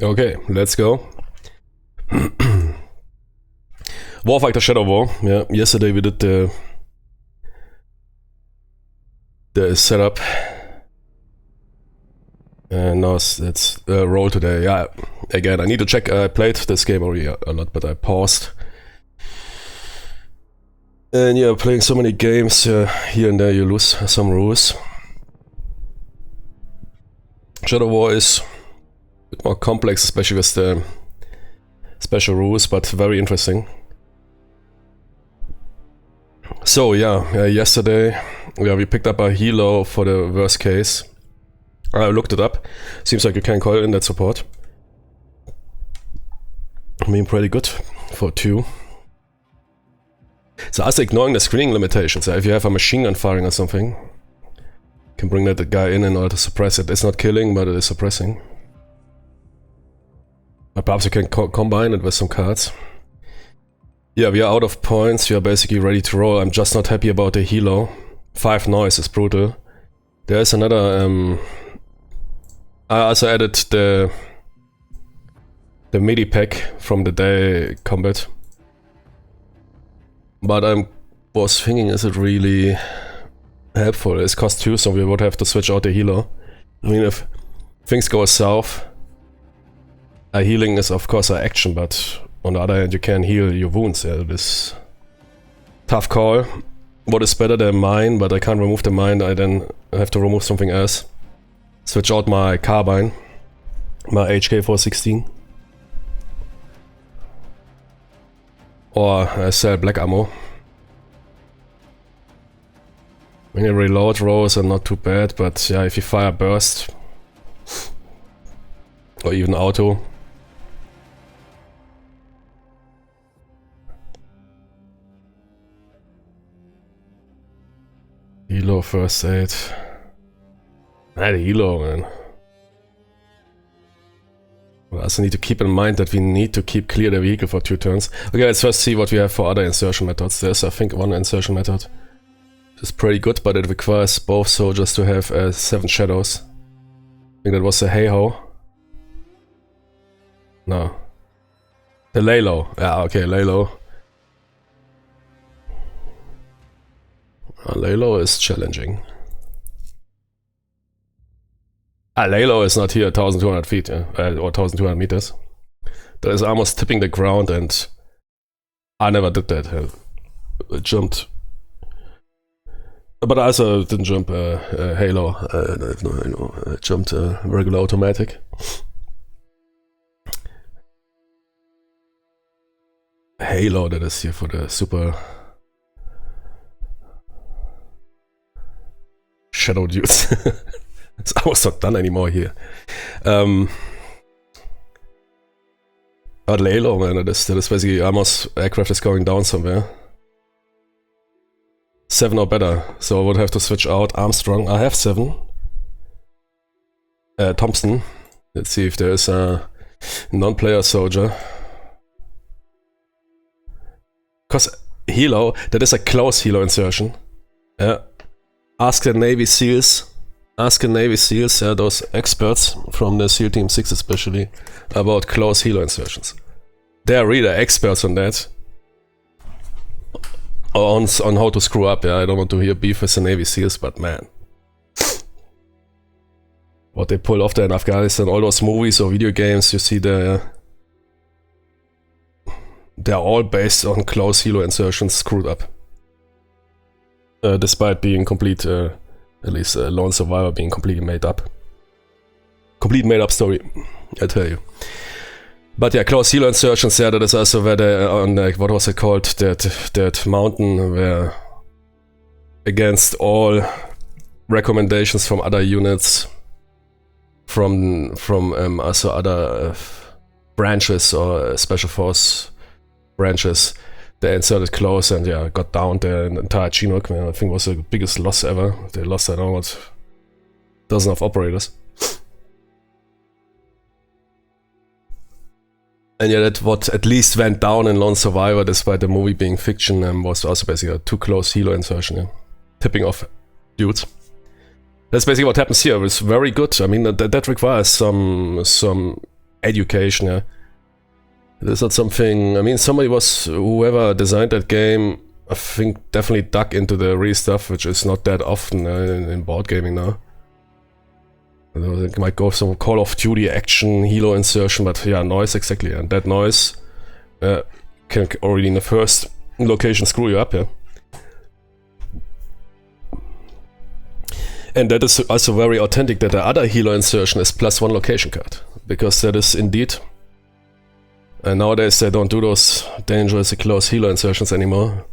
Okay, let's go. Warfighter Shadow War. Yeah, yesterday we did the setup. And now it's roll today. Yeah, again, I need to check. I played this game already a lot, but I paused. And yeah, playing so many games, here and there you lose some rules. Shadow War is a bit more complex, especially with the special rules, but very interesting. So yeah, yesterday we picked up a helo for the worst case. I looked it up. Seems like you can call in that support. I mean, pretty good for 2. So also ignoring the screening limitations. If you have a machine gun firing or something, you can bring that guy in order to suppress it. It's not killing, but it is suppressing. But perhaps you can combine it with some cards. Yeah, we are out of points. We are basically ready to roll. I'm just not happy about the helo. 5 noise is brutal. There is another... I also added the MIDI pack from the day combat. But I was thinking, is it really helpful? It's cost 2, so we would have to switch out the helo. I mean, if things go south, healing is of course an action, but on the other hand you can heal your wounds. Yeah, it is tough call. What is better than mine, but I can't remove the mine, I then have to remove something else. Switch out my carbine, my HK416. Or sell black ammo. When you reload, rolls are not too bad, but yeah, if you fire burst or even auto, helo first aid. The helo, man. We also need to keep in mind that we need to keep clear the vehicle for 2 turns. Okay, let's first see what we have for other insertion methods. There's, I think, one insertion method. It's pretty good, but it requires both soldiers to have 7 shadows. I think that was the hey-ho. No. The lay low. Yeah, okay, lay low. Lay low is challenging. Lay low is not here, 1200 feet, yeah? Or 1200 meters. That is almost tipping the ground, and I never did that. I jumped. But I also didn't jump Halo. I jumped regular automatic. Halo, that is here for the super shadow dudes. It's almost not done anymore here. But Halo, man, that is basically almost aircraft is going down somewhere. 7 or better, so I would have to switch out Armstrong. I have 7. Thompson. Let's see if there is a non-player soldier. Because helo, that is a close helo insertion. Yeah. Ask the Navy SEALs. Ask the Navy SEALs, those experts from the SEAL Team 6 especially, about close helo insertions. They are really experts on that. On how to screw up, yeah. I don't want to hear beef with the Navy SEALs, but man. What they pull off there in Afghanistan, all those movies or video games, you see they're all based on close helo insertions screwed up. Despite being complete, at least Lone Survivor being completely made up. Complete made up story, I tell you. But yeah, close helo insertions, yeah, that is also where they, on what was it called, that mountain where against all recommendations from other units, from also other branches or special force branches, they inserted close and yeah, got down the entire Chinook, man. I think it was the biggest loss ever. They lost, I don't know what, dozen of operators. And yeah, that what at least went down in Lone Survivor, despite the movie being fiction, was also basically a too close helo insertion, yeah. Tipping off dudes. That's basically what happens here. It's very good. I mean, that requires some education, yeah. This is not something, I mean, whoever designed that game, I think definitely dug into the real stuff, which is not that often in board gaming now. It might go some Call of Duty action, helo insertion, but yeah, noise, exactly. And that noise can already in the first location screw you up, yeah. And that is also very authentic that the other helo insertion is +1 location card. Because that is indeed... And nowadays they don't do those dangerously close helo insertions anymore.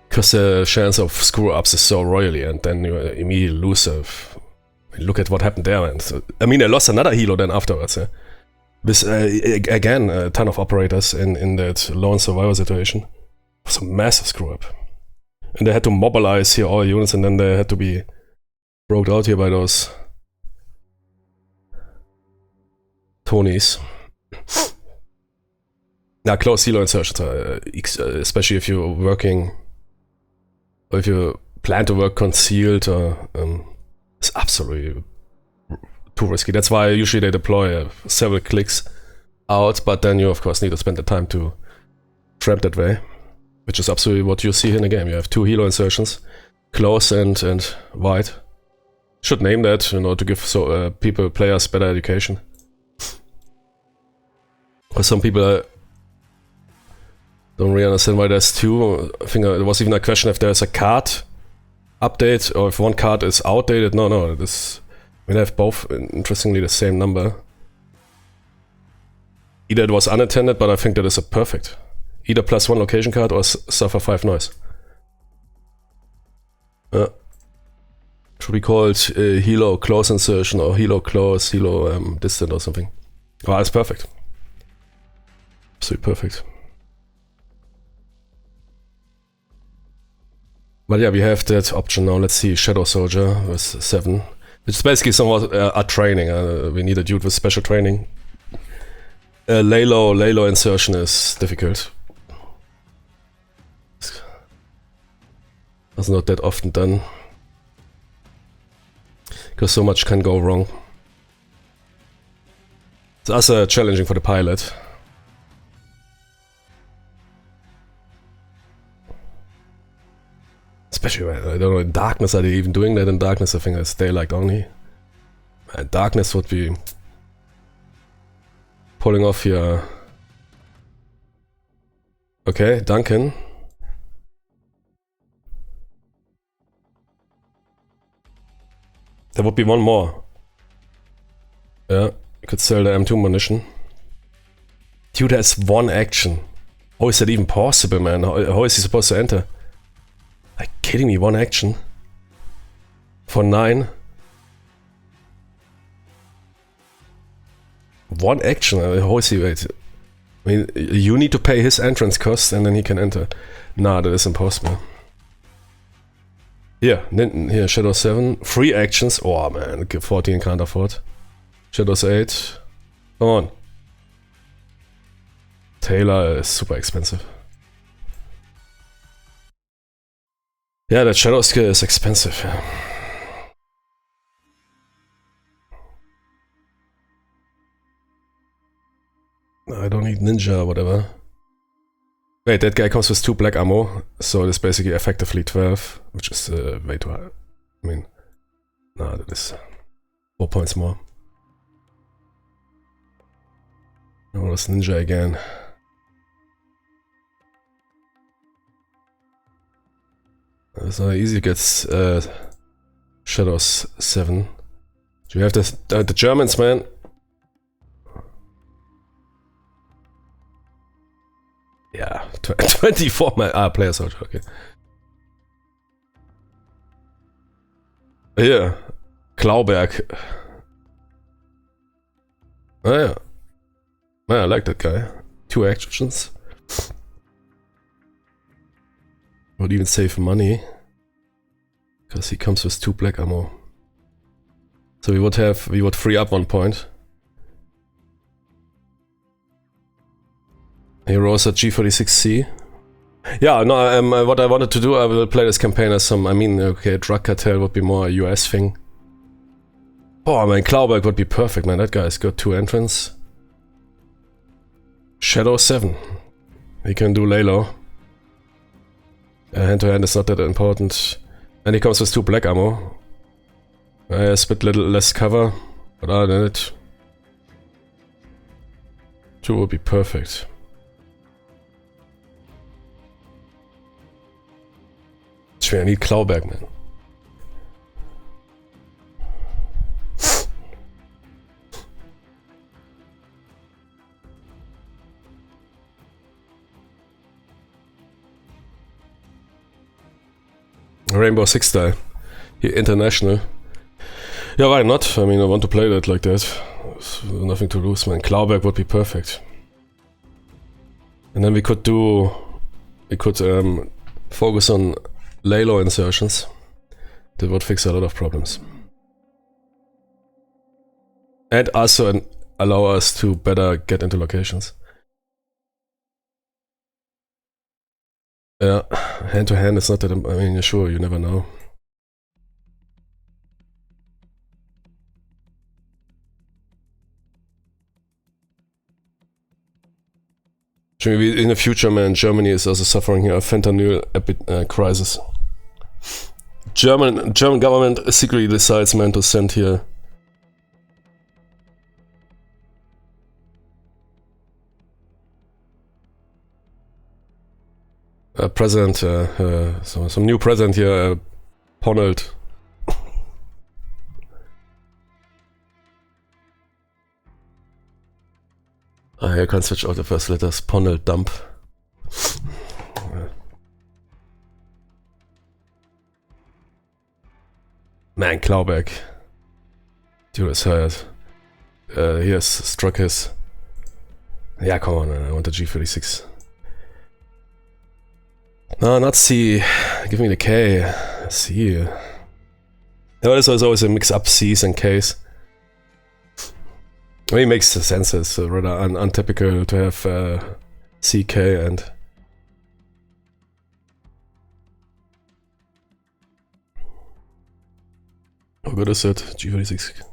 Because the chance of screw-ups is so royally, and then you immediately lose. Look at what happened there. And so, I mean, they lost another helo then afterwards. Yeah? With, again, a ton of operators in that lone survivor situation. It was a massive screw-up. And they had to mobilize here all units, and then they had to be broke out here by those Tonys. Now, close helo insertions, especially if you're working... Or if you plan to work concealed, it's absolutely too risky. That's why usually they deploy several clicks out, but then you of course need to spend the time to tramp that way, which is absolutely what you see in the game. You have 2 helo insertions, close and wide. Should name that, you know, to give players better education. Because some people don't really understand why there's 2. I think there was even a question if there's a card update or if one card is outdated. No, we have both, interestingly, the same number. Either it was unintended, but I think that is a perfect. Either +1 location card or suffer 5 noise. Should be called helo close insertion or helo close, helo distant or something. Oh, it's perfect. Absolutely perfect. But yeah, we have that option now. Let's see, Shadow Soldier with 7. Which is basically somewhat a training. We need a dude with special training. Lalo insertion is difficult. It's not that often done. Because so much can go wrong. It's also challenging for the pilot. Especially, I don't know, in darkness, are they even doing that in darkness? I think it's daylight only. And darkness would be pulling off here. Okay, Duncan. There would be one more. Yeah, you could sell the M2 munition. Dude has 1 action. How is that even possible, man? How is he supposed to enter? Are you kidding me? 1 action? For 9? 1 action? How is he? Wait. I mean, you need to pay his entrance cost and then he can enter. Nah, that is impossible. Here, Shadow 7. 3 actions. Oh man, 14 can't afford. Shadows 8. Come on. Taylor is super expensive. Yeah, that Shadow skill is expensive. Yeah. I don't need ninja or whatever. Wait, that guy comes with 2 black ammo, so it is basically effectively 12, which is way too high. I mean, nah, that is 4 points more. Oh, that's ninja again. It's not easy to get Shadows 7. Do you have the Germans, man? Yeah, 24 player soldier, okay. Here, Klauberg. Oh yeah. Man, I like that guy. 2 actions. Would even save money. Because he comes with 2 black ammo. So we would free up 1 point. Heroes at G46C. Yeah, no, what I wanted to do, I will play this campaign as okay, drug cartel would be more a US thing. Oh man, Clawback would be perfect, man. That guy's got 2 entrants. Shadow 7. He can do lay low. Hand to hand is not that important. And he comes with 2 black ammo. A bit little less cover, but other than it, 2 would be perfect. I need Clawback, man. Rainbow Six style. Here, international. Yeah, why not? I mean, I want to play that like that. There's nothing to lose, man. Clawback would be perfect. And then we could focus on lay-low insertions. That would fix a lot of problems. And also allow us to better get into locations. Yeah, hand to hand is not that, I mean, sure, you never know. In the future, man, Germany is also suffering here a fentanyl crisis. German government secretly decides, man, to send here a president, some new president here, Ponelt. Ah, you can switch out the first letters. Ponelt dump. Man, Clawback. Dude is hired. He has struck his. Yeah, come on, I want the G36. No, not C. Give me the K. C. Yeah, there's always a mix up C's and K's. I mean, it makes sense. It's rather untypical to have CK and. How good is it? G36.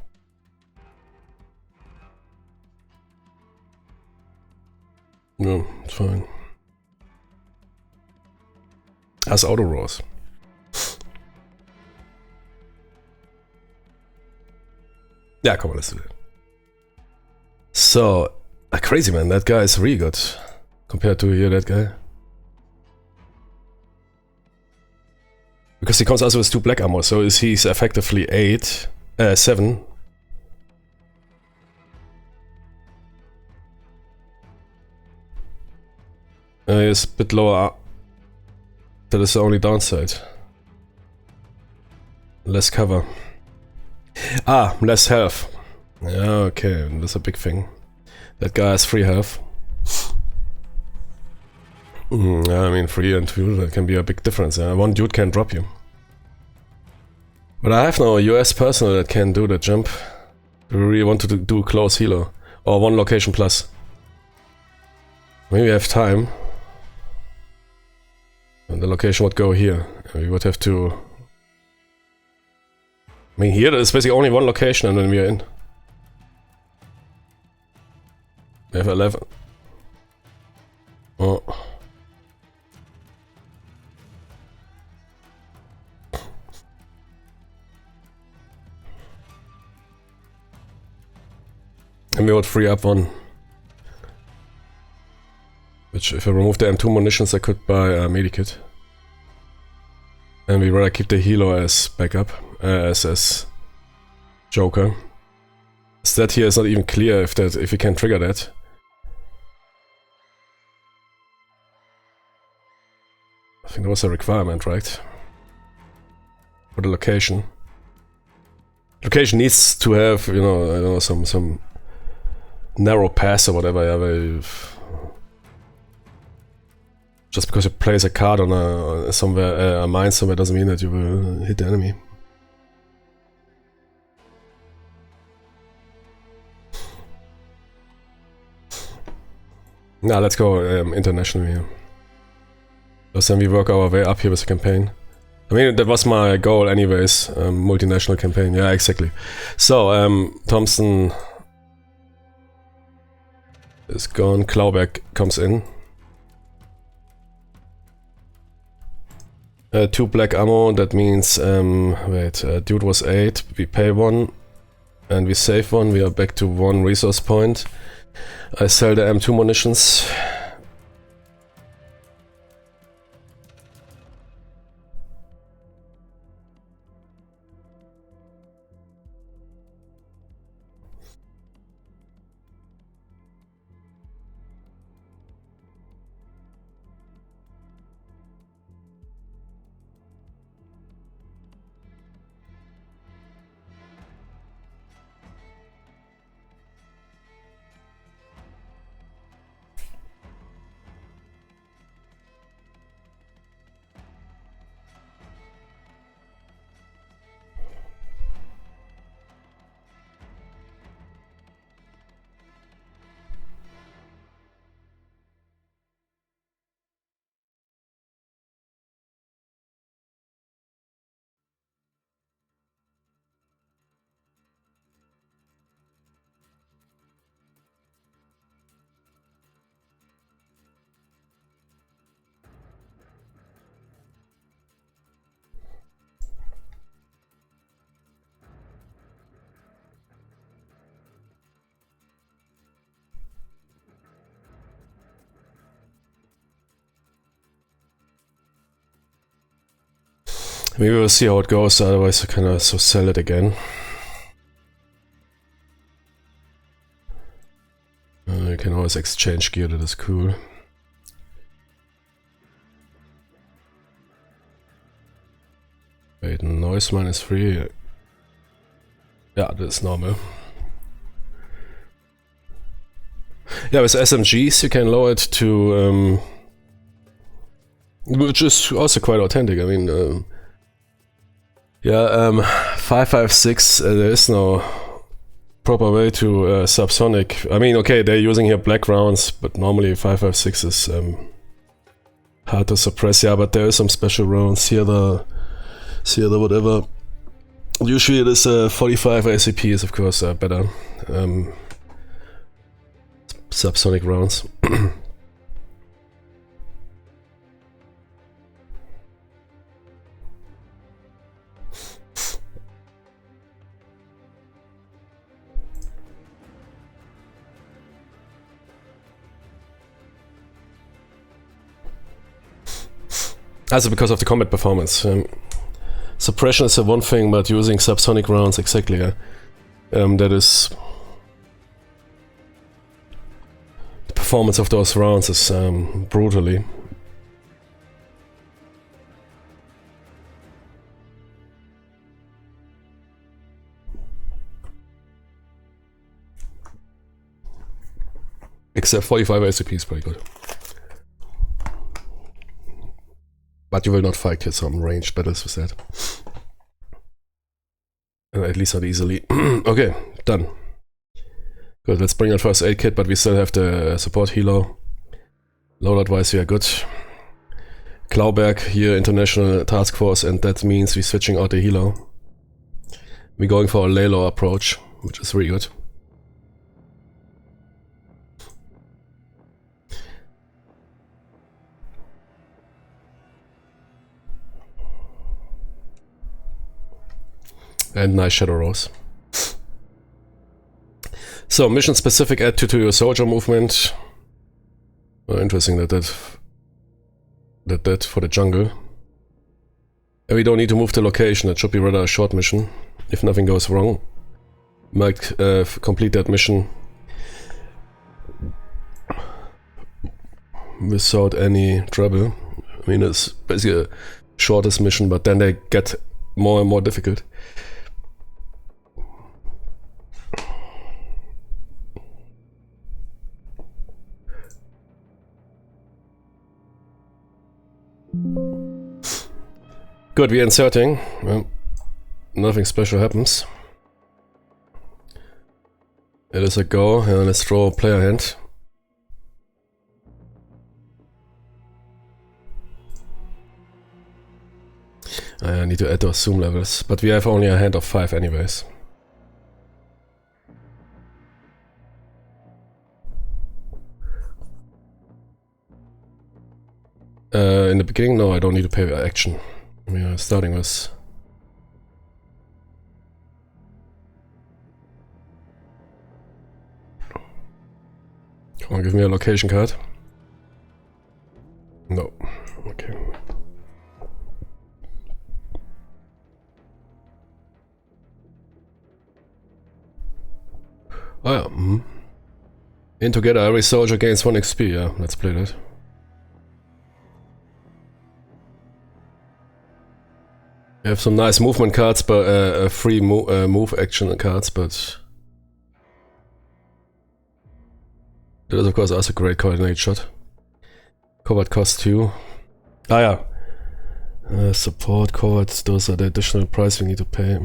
No, it's fine. As auto roars. Yeah, come on, let's do it. So, crazy man, that guy is really good compared to here, that guy. Because he comes also with 2 black ammo, so he's effectively 7. He's a bit lower. That is the only downside. Less cover. Ah, less health. Yeah, okay, that's a big thing. That guy has 3 health. I mean, 3 and 2, that can be a big difference. One dude can drop you. But I have no US personnel that can do the jump. Do we really want to do close helo? Or 1 location plus? Maybe we have time. And the location would go here. We would have to... I mean, here there's basically only 1 location and then we are in. We have 11. Oh. And we would free up 1. Which, if I remove the M2 munitions, I could buy a medikit. And we rather keep the helo as backup, as Joker. That here is not even clear if we can trigger that. I think that was a requirement, right? For the location. Location needs to have, you know, I don't know, some narrow pass or whatever. Yeah, just because you place a card on a mine somewhere doesn't mean that you will hit the enemy. Now let's go internationally here. Because then we work our way up here with the campaign. I mean, that was my goal anyways, multinational campaign, yeah, exactly. So, Thompson is gone, Klauberg comes in. 2 black ammo, that means, wait, dude was 8, we pay 1, and we save 1, we are back to 1 resource point. I sell the M2 munitions. Maybe we'll see how it goes, otherwise I can also sell it again. You can always exchange gear, that is cool. Wait, noise -3. Yeah, that's normal. Yeah, with SMGs you can lower it to... which is also quite authentic, I mean... yeah, 5.56, there is no proper way to subsonic. I mean, okay, they're using here black rounds, but normally 5.56 is hard to suppress. Yeah, but there is some special rounds here. The whatever. Usually it is 45 ACP is of course better subsonic rounds. Also because of the combat performance. Suppression is one thing, but using subsonic rounds, exactly, yeah. That is... the performance of those rounds is brutally. Except 45 ACP is pretty good. But you will not fight here some ranged battles with that. At least not easily. Okay, done. Good, let's bring our first aid kit, but we still have the support helo. Loadout-wise we are good. Klauberg here, international task force, and that means we're switching out the helo. We're going for a lay-low approach, which is really good. And nice shadow rolls. So, mission specific add to your soldier movement. Oh, interesting that for the jungle. And we don't need to move the location, it should be rather a short mission. If nothing goes wrong, might complete that mission without any trouble. I mean, it's basically a shortest mission, but then they get more and more difficult. Good, we're inserting. Well, nothing special happens. It is a go. Let's throw a player hand. I need to add those zoom levels, but we have only a hand of 5 anyways. In the beginning, no, I don't need to pay action. We are starting with... Come on, give me a location card. No. Okay. Oh yeah. In together, every soldier gains 1 XP. Yeah, let's play that. We have some nice movement cards, but free move action cards, but that is of course also a great coordinate shot. Covert cost 2. Ah yeah. Support, covert, those are the additional price we need to pay.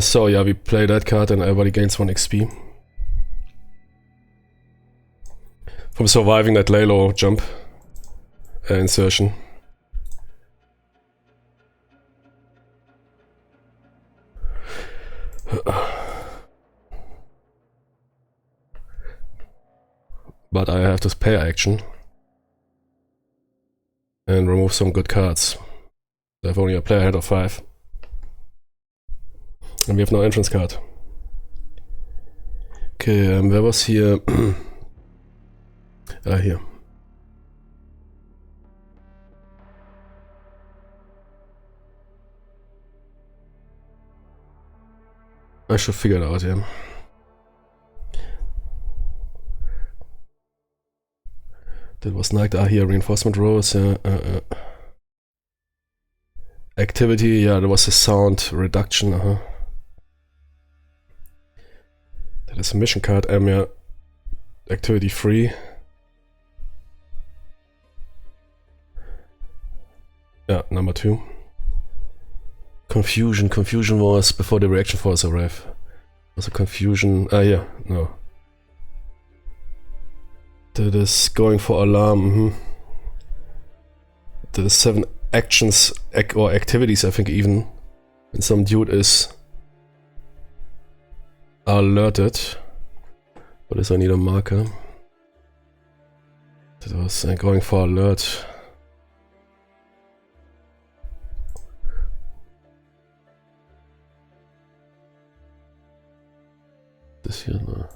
So yeah, we play that card and everybody gains 1 XP. From surviving that lay low jump insertion. But I have to pay action and remove some good cards. I have only a player head of 5. And we have no entrance card. Okay, where was here? Here. I should figure it out, yeah. That was like, here, reinforcement rows, activity, yeah, there was a sound reduction, That is a mission card, yeah. Activity free. Yeah, number 2. Confusion. Confusion was before the reaction force arrived. Was a confusion. Yeah, no. That is going for alarm. That is 7 actions or activities, I think, even. And some dude is alerted. But is I need a marker. That was going for alert. Das hier, ne?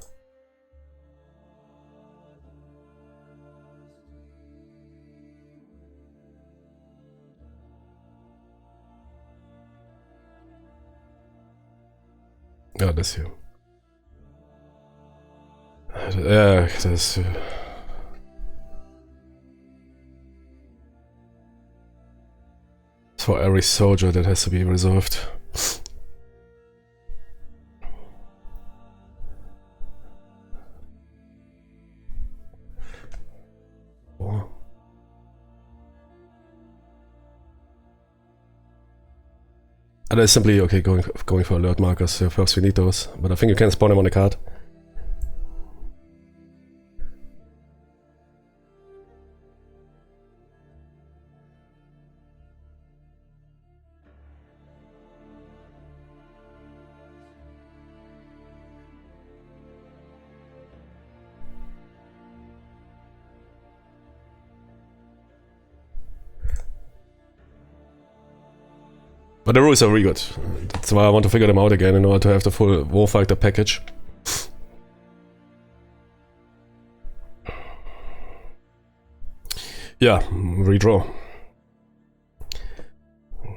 Ja, das hier. Ja, das... For every soldier that has to be resolved. And it's simply okay going for alert markers. So first we need those, but I think you can spawn them on the card. But the rules are really good. That's why I want to figure them out again in order to have the full Warfighter package. Yeah, redraw.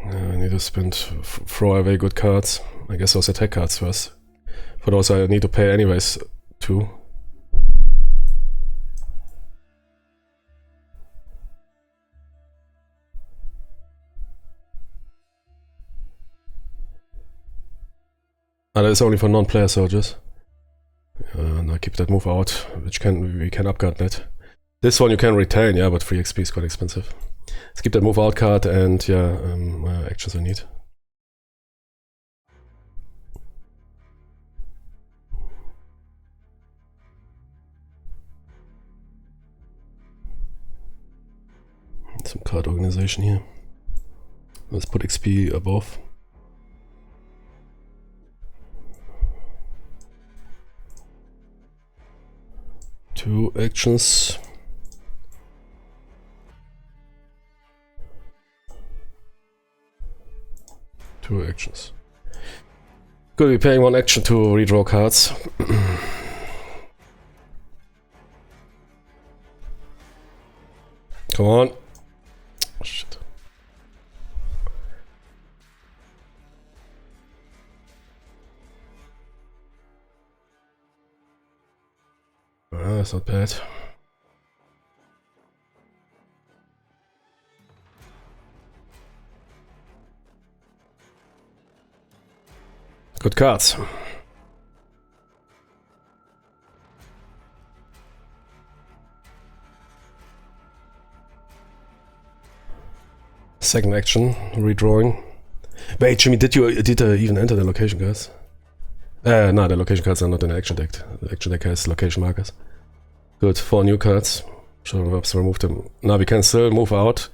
I need to throw away good cards. I guess those attack cards first. For those I need to pay anyways, too. That is only for non-player soldiers. And I keep that move out, which we can upgrade that. This one you can retain, yeah, but free XP is quite expensive. Let's keep that move out card and yeah, actions I need. some card organization here. Let's put XP above. Two actions. Two actions. Could be paying one action to redraw cards. Come on. Oh, shit. That's not bad. Good cards. Second action, redrawing. Wait, Jimmy, did you even enter the location cards? No, the location cards are not in the action deck. The action deck has location markers. Good, 4 new cards. Show verbs, remove them. Now we can still move out.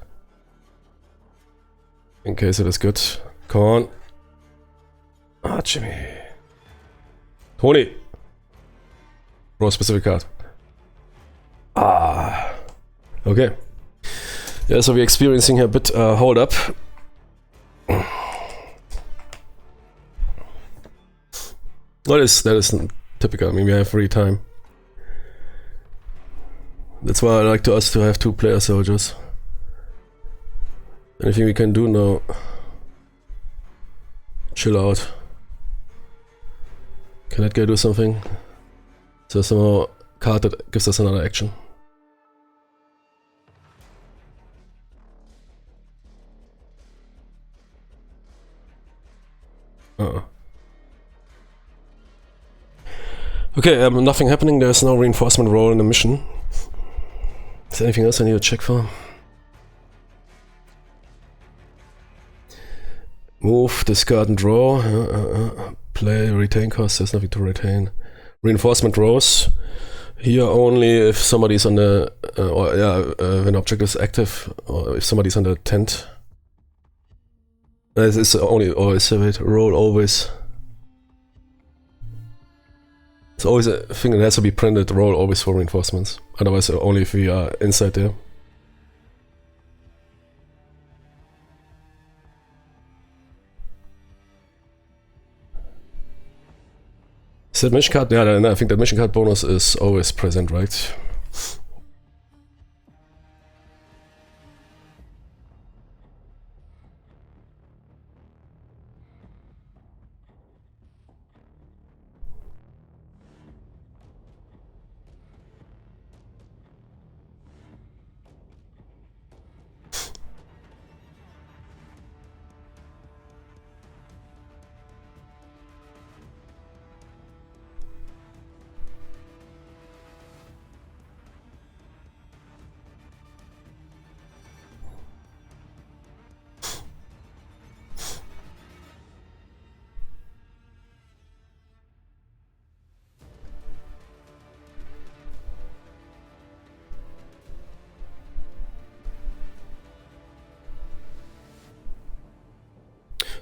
In case it is good. Come on. Ah, Jimmy. Tony! Draw a specific card. Ah. Okay. Yeah, so we're experiencing a bit hold up. That is typical. I mean, we have free time. That's why I like us to have 2 player soldiers. Anything we can do now? Chill out. Can that guy do something? So somehow card that gives us another action. Okay, nothing happening. There's no reinforcement roll in the mission. Is there anything else I need to check for? Move, discard and draw. Play, retain cost, there's nothing to retain. Reinforcement rows. Here only if somebody's on the, when object is active, or if somebody's on the tent. It's only always, wait, roll always. It's always a thing that has to be printed, roll always for reinforcements. Otherwise only if we are inside there. Is that mission card? Yeah, I think that mission card bonus is always present, right?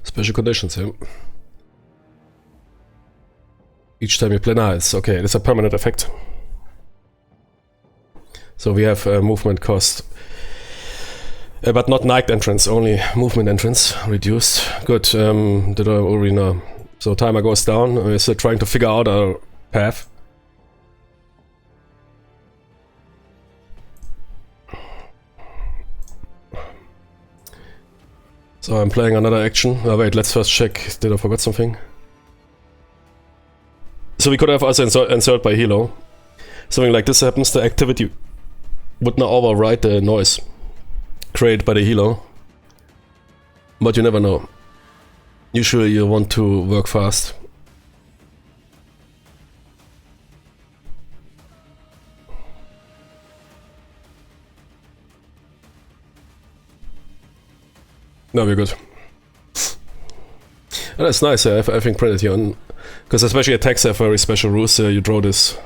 Special conditions, yeah. Each time you play, it's okay, it's a permanent effect. So we have movement cost, but not night entrance, only movement entrance reduced. Good, did I already know? So timer goes down, we're still trying to figure out our path. So I'm playing another action. Oh wait, let's first check. Did I forget something? So we could have also insert by helo. Something like this happens, the activity would now override the noise created by the helo. But you never know. Usually you want to work fast. No, we're good. And that's nice, I think printed here on, because especially attacks have very special rules. You draw this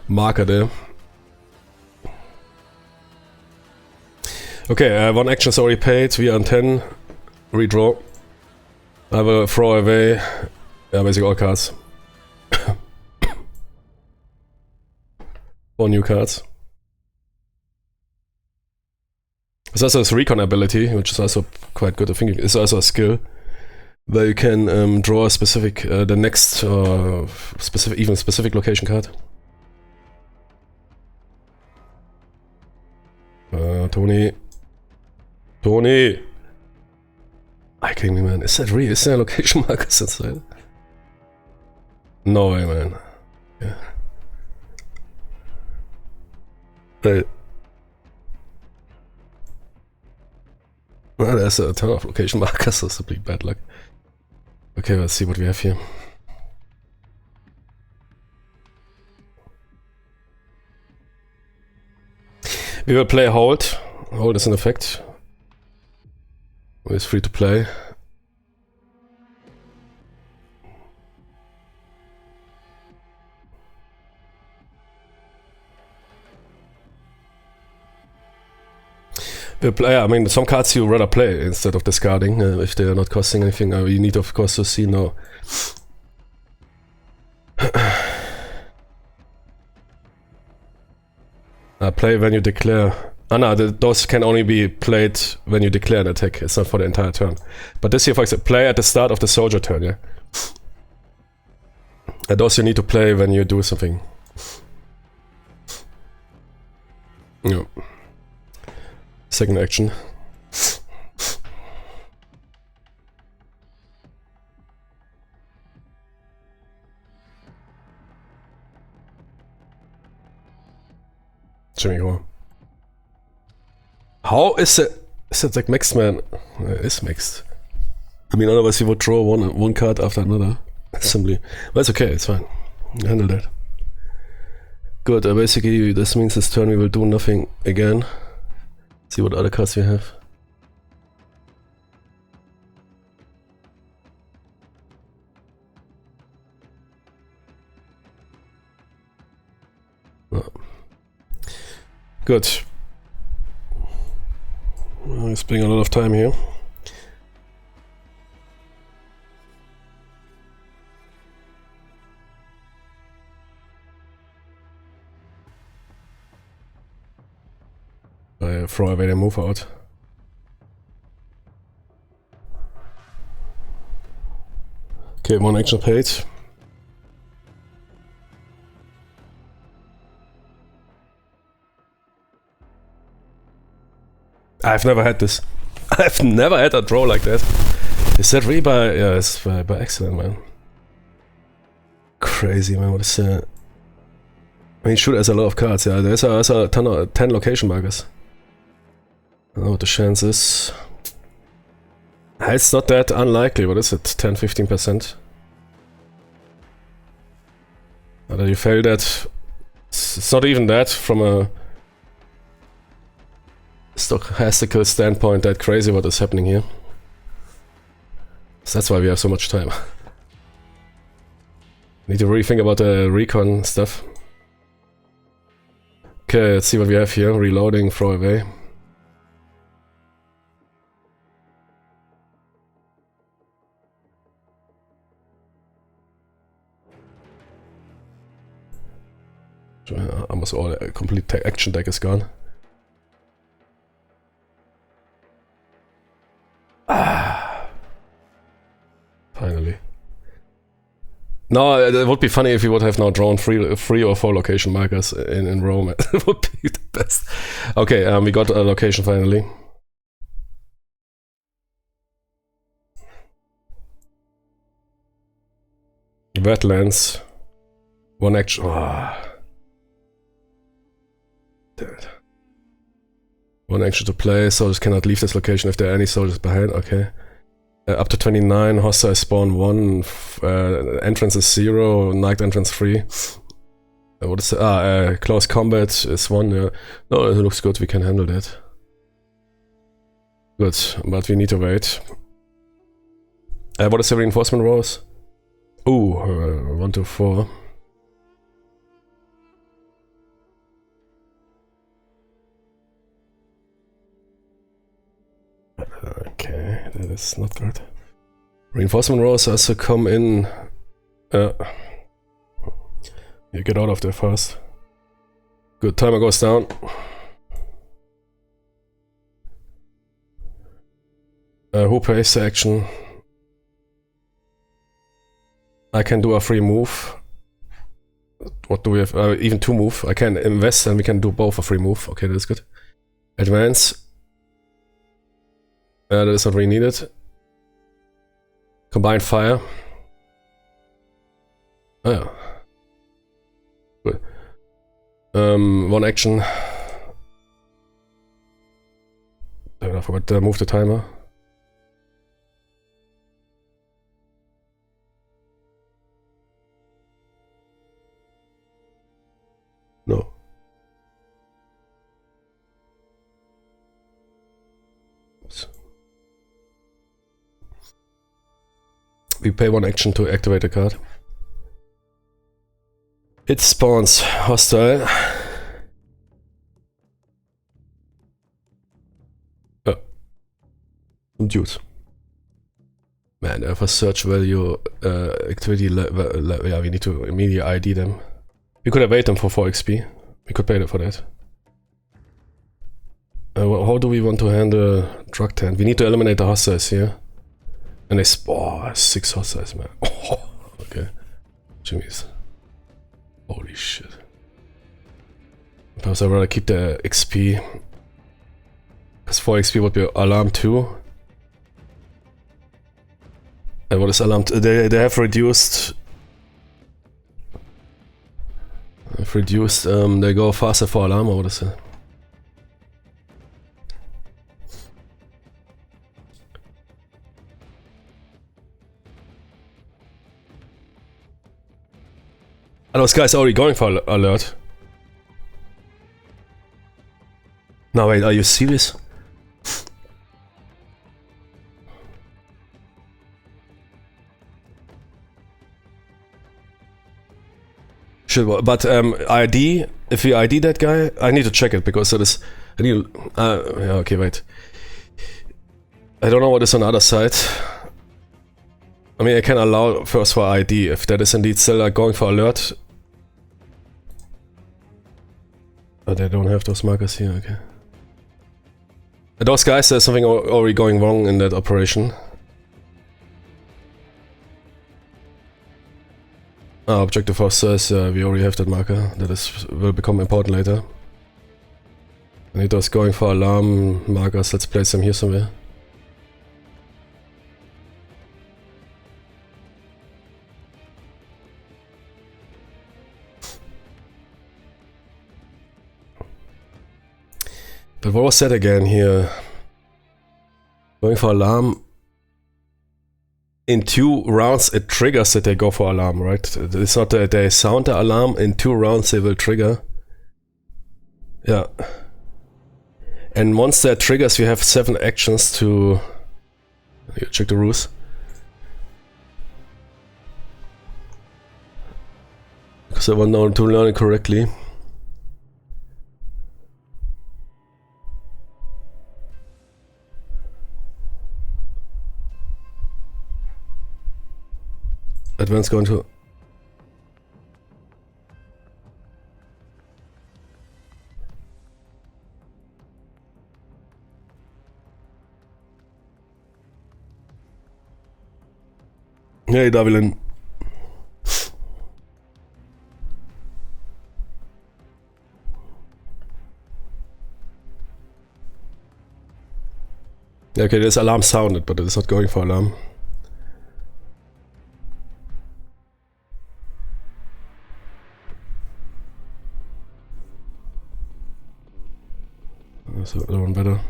marker there. Okay, one action is already paid. We are on 10. Redraw. I will throw away basically all cards. 4 new cards. There's also this recon ability, which is also quite good. I think it's also a skill where you can draw a specific, the next specific location card. Tony. Are you kidding me, man? Is that real? Is there location markers inside? No way, man. Yeah. Hey. Well, there's a ton of location markers, that's a big bad luck. Okay, let's see what we have here. We will play Hold. Hold is in effect. It's free to play. We'll play, I mean, some cards you rather play instead of discarding if they are not costing anything. You need, of course, to see now. Play when you declare. No, those can only be played when you declare an attack. It's not for the entire turn. But this here, for example, play at the start of the soldier turn, yeah? And those you need to play when you do something. Yeah. Second action. Jimmy, come on. How is it? Is it like mixed, man? It is mixed. I mean, otherwise you would draw one card after another. Simply. But it's okay, it's fine. Handle that. Good, basically this means this turn we will do nothing again. See what other cards we have. Oh. Good. I'm spending a lot of time here. I throw away the move out. Okay, one action paid. I've never had this. I've never had a draw like that. Is that really by... Yeah, it's by accident, man. Crazy, man. What is that? I mean, shoot has a lot of cards. Yeah, there's a ton of 10 location markers. I don't know what the chance is. It's not that unlikely. What is it? 10-15%? Whether you fail that... It's not even that from a stochastical standpoint that crazy what is happening here. So that's why we have so much time. Need to really think about the recon stuff. Okay, let's see what we have here. Reloading, throw away. Almost all the complete action deck is gone. Finally. No, it would be funny if we would have now drawn 3 or 4 location markers in Rome. It would be the best. Okay, we got a location finally. Wetlands. One action. Oh. Damn it. One action to play. Soldiers cannot leave this location if there are any soldiers behind. Okay. Up to 29. Hostile spawn 1. Entrance is 0. Night entrance 3. What is it? Close combat is 1. Yeah. No, it looks good. We can handle that. Good, but we need to wait. What is the reinforcement rows? Ooh, 1 to 4. that is not good. Reinforcement rows also come in. You get out of there fast. Good, timer goes down. Who pays the action? I can do a free move. What do we have? Even 2 move. I can invest and we can do both a free move. Okay, that's good. Advance. That is not really needed. Combined fire. Oh yeah. Good. 1 action. I forgot to move the timer. No. We pay 1 action to activate the card. It spawns hostile. Dude. Man, if a search value activity, yeah, we need to immediately ID them. We could have waited them for 4 XP. We could pay them for that. How do we want to handle drug tent? We need to eliminate the hostiles here. And they spawn 6 hostiles, man. Oh, okay. Jimmy's. Holy shit. Perhaps I'd rather keep the XP. Because 4 XP would be alarm 2. And what is alarm 2? They have reduced. They go faster for alarm, or what is it? Are those guys already going for alert? No, wait, are you serious? Should, but ID, if we ID that guy, I need to check it because that is, I need, yeah, okay, wait. I don't know what is on the other side. I mean, I can allow first for ID, if that is indeed still going for alert. But they don't have those markers here, okay. Those guys, there's something already going wrong in that operation. Objective first says we already have that marker. That is will become important later. I need those going for alarm markers. Let's place them here somewhere. But what was that again here? Going for alarm. In 2 rounds it triggers that they go for alarm, right? It's not that they sound the alarm, in 2 rounds they will trigger. Yeah. And once that triggers we have 7 actions to check the rules. Because I want to learn it correctly. Advance going to... Hey, Davilin. Okay, there's alarm sounded, but it's not going for alarm. So the one better.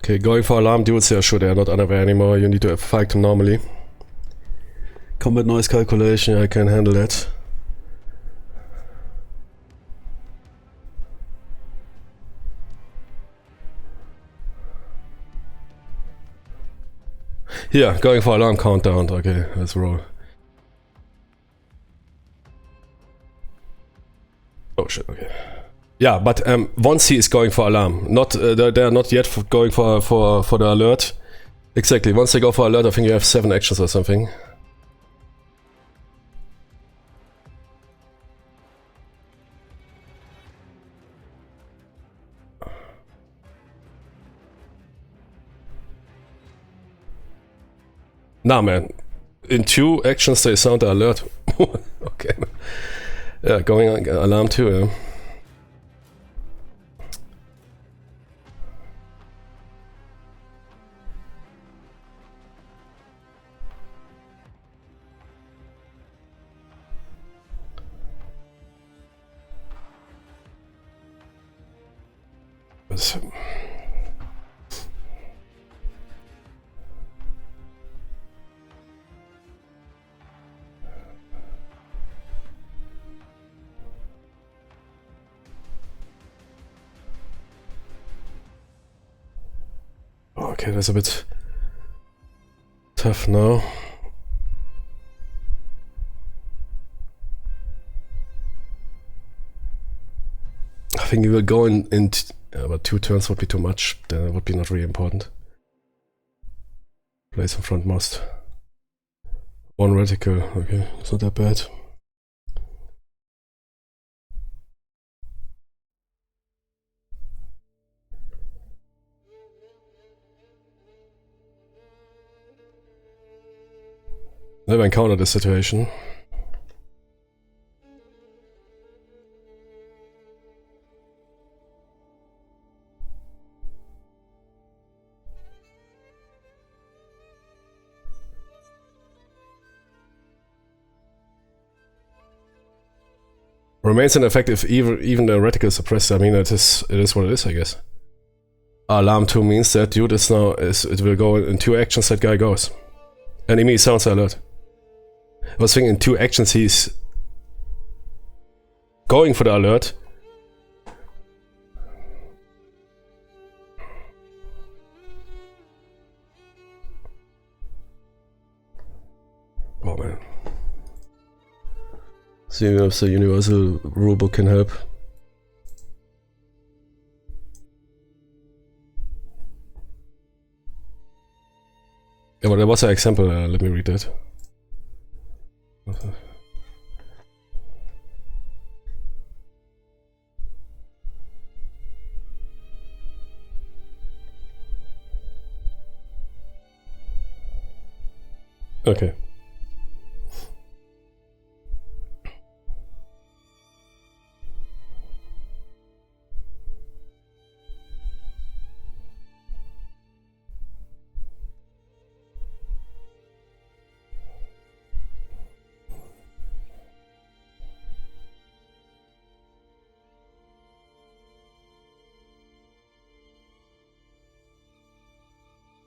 Okay, going for alarm duels, yeah, sure, they are not unaware anymore. You need to fight them normally. Combat noise calculation, I can handle that. Yeah, going for alarm countdown. Okay, let's roll. Oh shit, okay. Yeah, but once he is going for alarm, not they are not yet going for the alert. Exactly, once they go for alert, I think you have 7 actions or something. Nah, man. In 2 actions they sound the alert. Okay. Yeah, going on alarm too, yeah. Okay, that's a bit tough now. I think we will go in but 2 turns would be too much. Then it would be not really important. Place in front most. 1 reticle, okay, it's not that bad. Never encountered this situation. Remains in effect if even the reticle is suppressed. I mean, it is what it is, I guess. Alarm 2 means that dude is now it will go in 2 actions. That guy goes. Enemy sounds alert. I was thinking in 2 actions he's going for the alert. Oh man. See if the universal rulebook can help. Yeah, but there was an example, let me read that. Okay.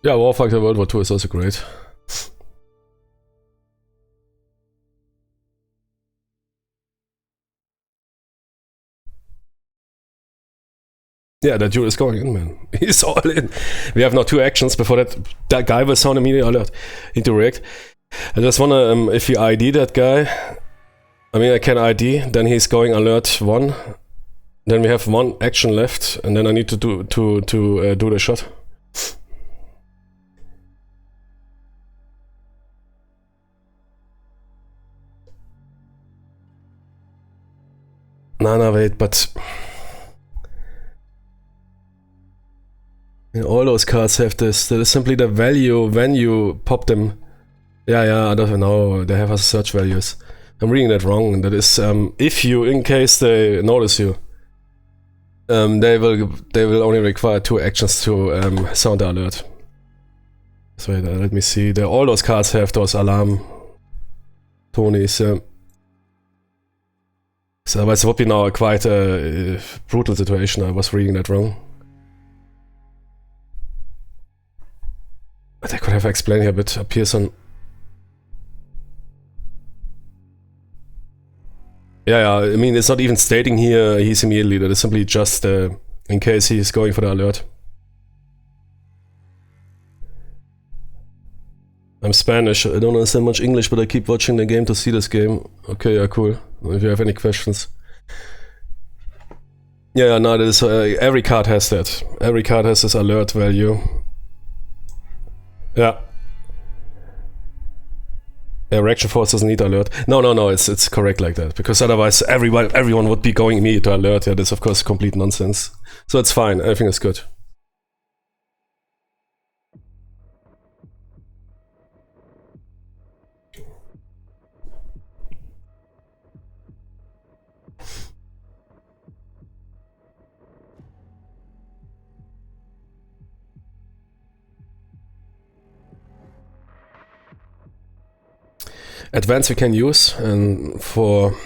Yeah, Warfighter World War II is also great. Yeah, that dude is going in, man. He's all in. We have now 2 actions. Before that guy will sound immediate alert. Need to react. I just wanna, if we ID that guy, I mean I can ID, then he's going alert 1. Then we have 1 action left, and then I need to do the shot. No, wait, but all those cards have this. That is simply the value when you pop them. Yeah, I don't know. They have a search values. I'm reading that wrong. That is, if you, in case they notice you, they will only require 2 actions to sound the alert. So let me see. All those cards have those alarm Tonys. So it would be now quite a brutal situation. I was reading that wrong. But I could have explained here a bit. Pearson. Yeah, I mean, it's not even stating here he's immediately. That is simply just in case he's going for the alert. I'm Spanish. I don't understand much English, but I keep watching the game to see this game. Okay, yeah, cool. If you have any questions. Yeah, no, that is, every card has that. Every card has this alert value. Yeah. Yeah, reaction force doesn't need alert. No, it's correct like that. Because otherwise everyone would be going immediately to alert. Yeah, that's of course complete nonsense. So it's fine, everything is good. Advance we can use, and for...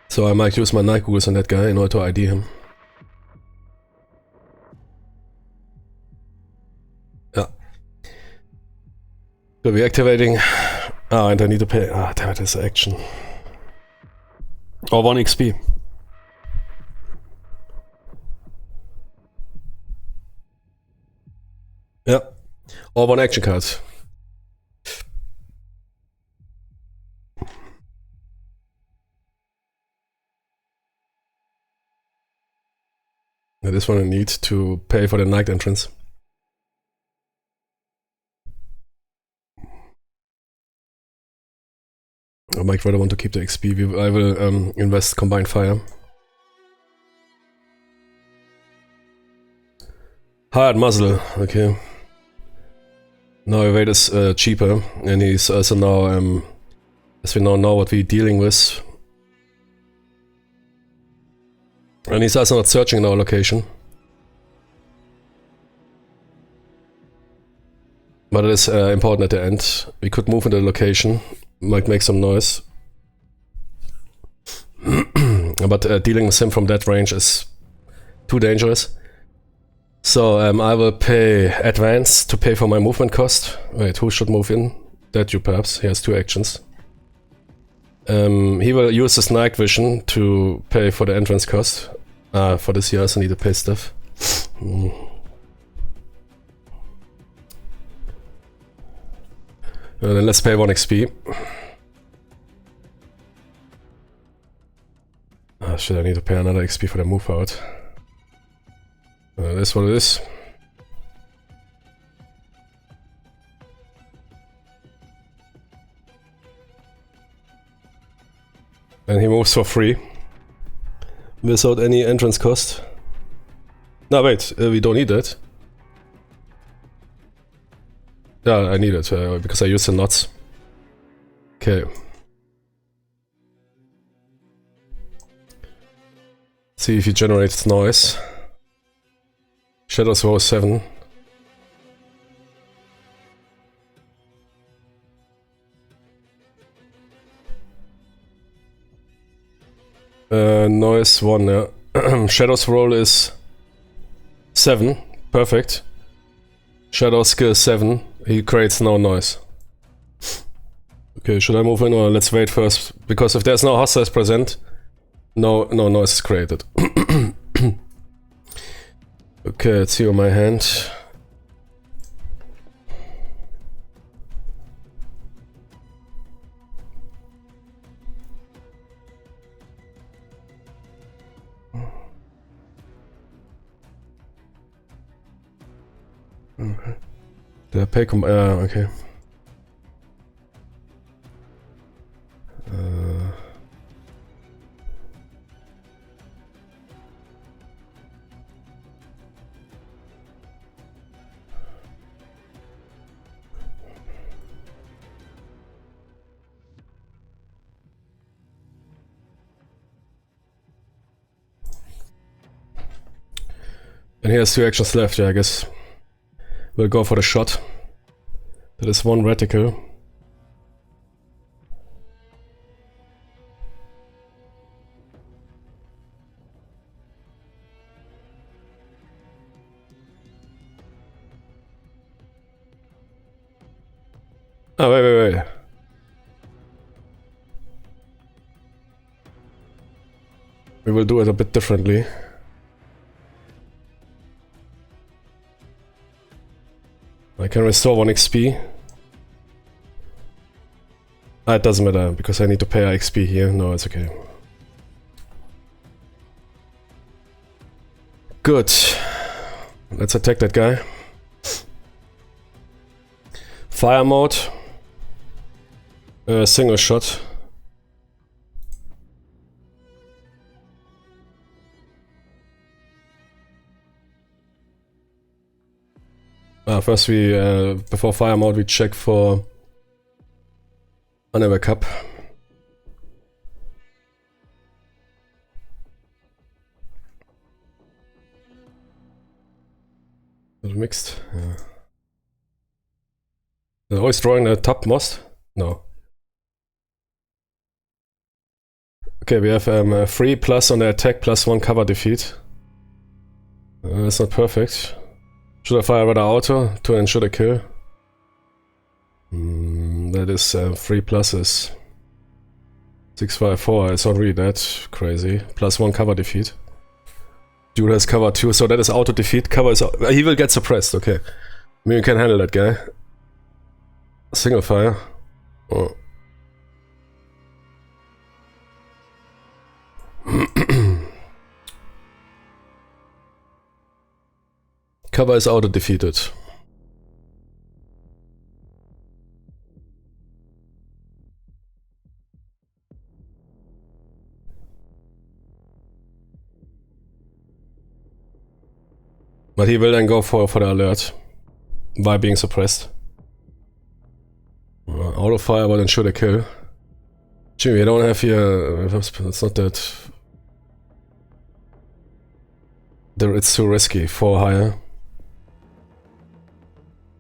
So I might use my night googles on that guy in order to ID him. Yeah. So we're activating... Ah, and I need to pay... Ah, damn it, this action. Or 1 XP. Yeah. Or 1 action card. This one I need to pay for the night entrance. I might rather want to keep the XP. I will invest Combined Fire. Hard Muzzle, okay. Now Evade is cheaper, and he's also now, as we now know what we're dealing with. And he's also not searching in our location. But it is important at the end. We could move into the location, might make some noise. But dealing with him from that range is too dangerous. So I will pay advance to pay for my movement cost. Wait, who should move in? That you perhaps. He has 2 actions. He will use his night vision to pay for the entrance cost. For this year I also need to pay stuff. Then let's pay 1 XP. Shit, I need to pay another XP for the move out. That's what it is. And he moves for free. Without any entrance cost. No, wait, we don't need that. Yeah, I need it, because I use the knots. Okay. See if he generates noise. Shadows Row 7. Noise 1, yeah. Shadows roll is 7. Perfect. Shadow skill 7. He creates no noise. Okay, should I move in or let's wait first? Because if there's no hostiles present, no noise is created. Okay, let's see on my hand. Okay. Did I pay okay. And he has 2 actions left, yeah, I guess. We'll go for the shot. That is 1 reticle. Oh, wait. We will do it a bit differently. I can restore 1 XP. Ah, it doesn't matter, because I need to pay XP here. No, it's okay. Good. Let's attack that guy. Fire mode. Single shot. First we, before fire mode, we check for another cup. Mixed. Yeah. They're always drawing the top most? No. Okay, we have 3 plus on the attack plus 1 cover defeat. That's not perfect. Should I fire rather auto to ensure the kill? That is 3 pluses. 654, it's not really that crazy. Plus 1 cover defeat. Dude has cover 2, so that is auto defeat. Cover is he will get suppressed, okay. Maybe you can handle that guy. Single fire. Oh. Cover is auto defeated. But he will then go for the alert by being suppressed. Auto fire, but ensure the kill. Jimmy, I don't have here. It's not that. It's too risky. 4 higher.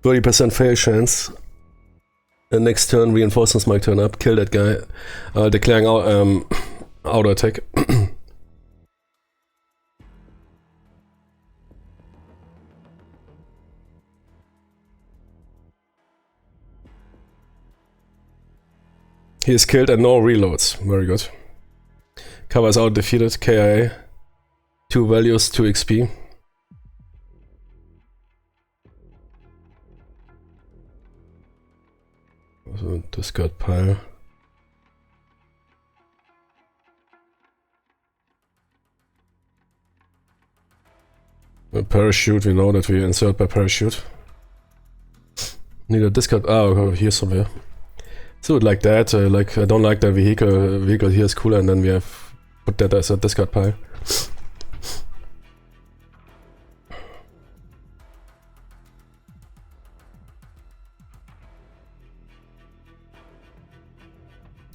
30% fail chance. And next turn, reinforcements might turn up. Kill that guy. Declaring auto attack. He is killed and no reloads. Very good. Cover is out defeated. KIA. 2 values, 2 XP. So discard pile. A parachute, we know that we insert by parachute. Need a discard. Oh, here somewhere. So like that. Like I don't like the vehicle. Vehicle here is cooler, and then we have put that as a discard pile.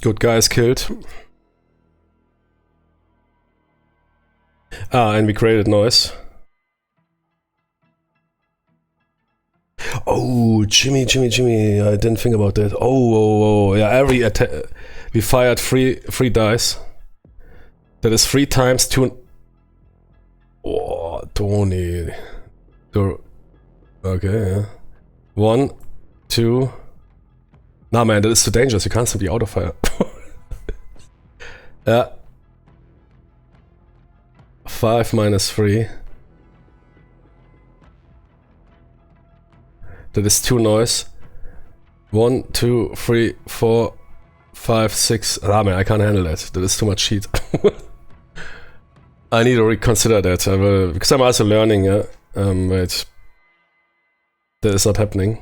Good guy is killed. And we created noise. Oh, Jimmy, I didn't think about that. Oh, yeah, every attack, we fired three dice. That is 3 times 2. Oh, Tony. Okay, yeah. 1, 2. Nah, man, that is too dangerous. You can't simply auto fire. Yeah. 5 minus 3. That is 2 noise. 1, 2, 3, 4, 5, 6. Ah, man, I can't handle that. That is too much heat. I need to reconsider that. I will, because I'm also learning. Yeah. Wait. That is not happening.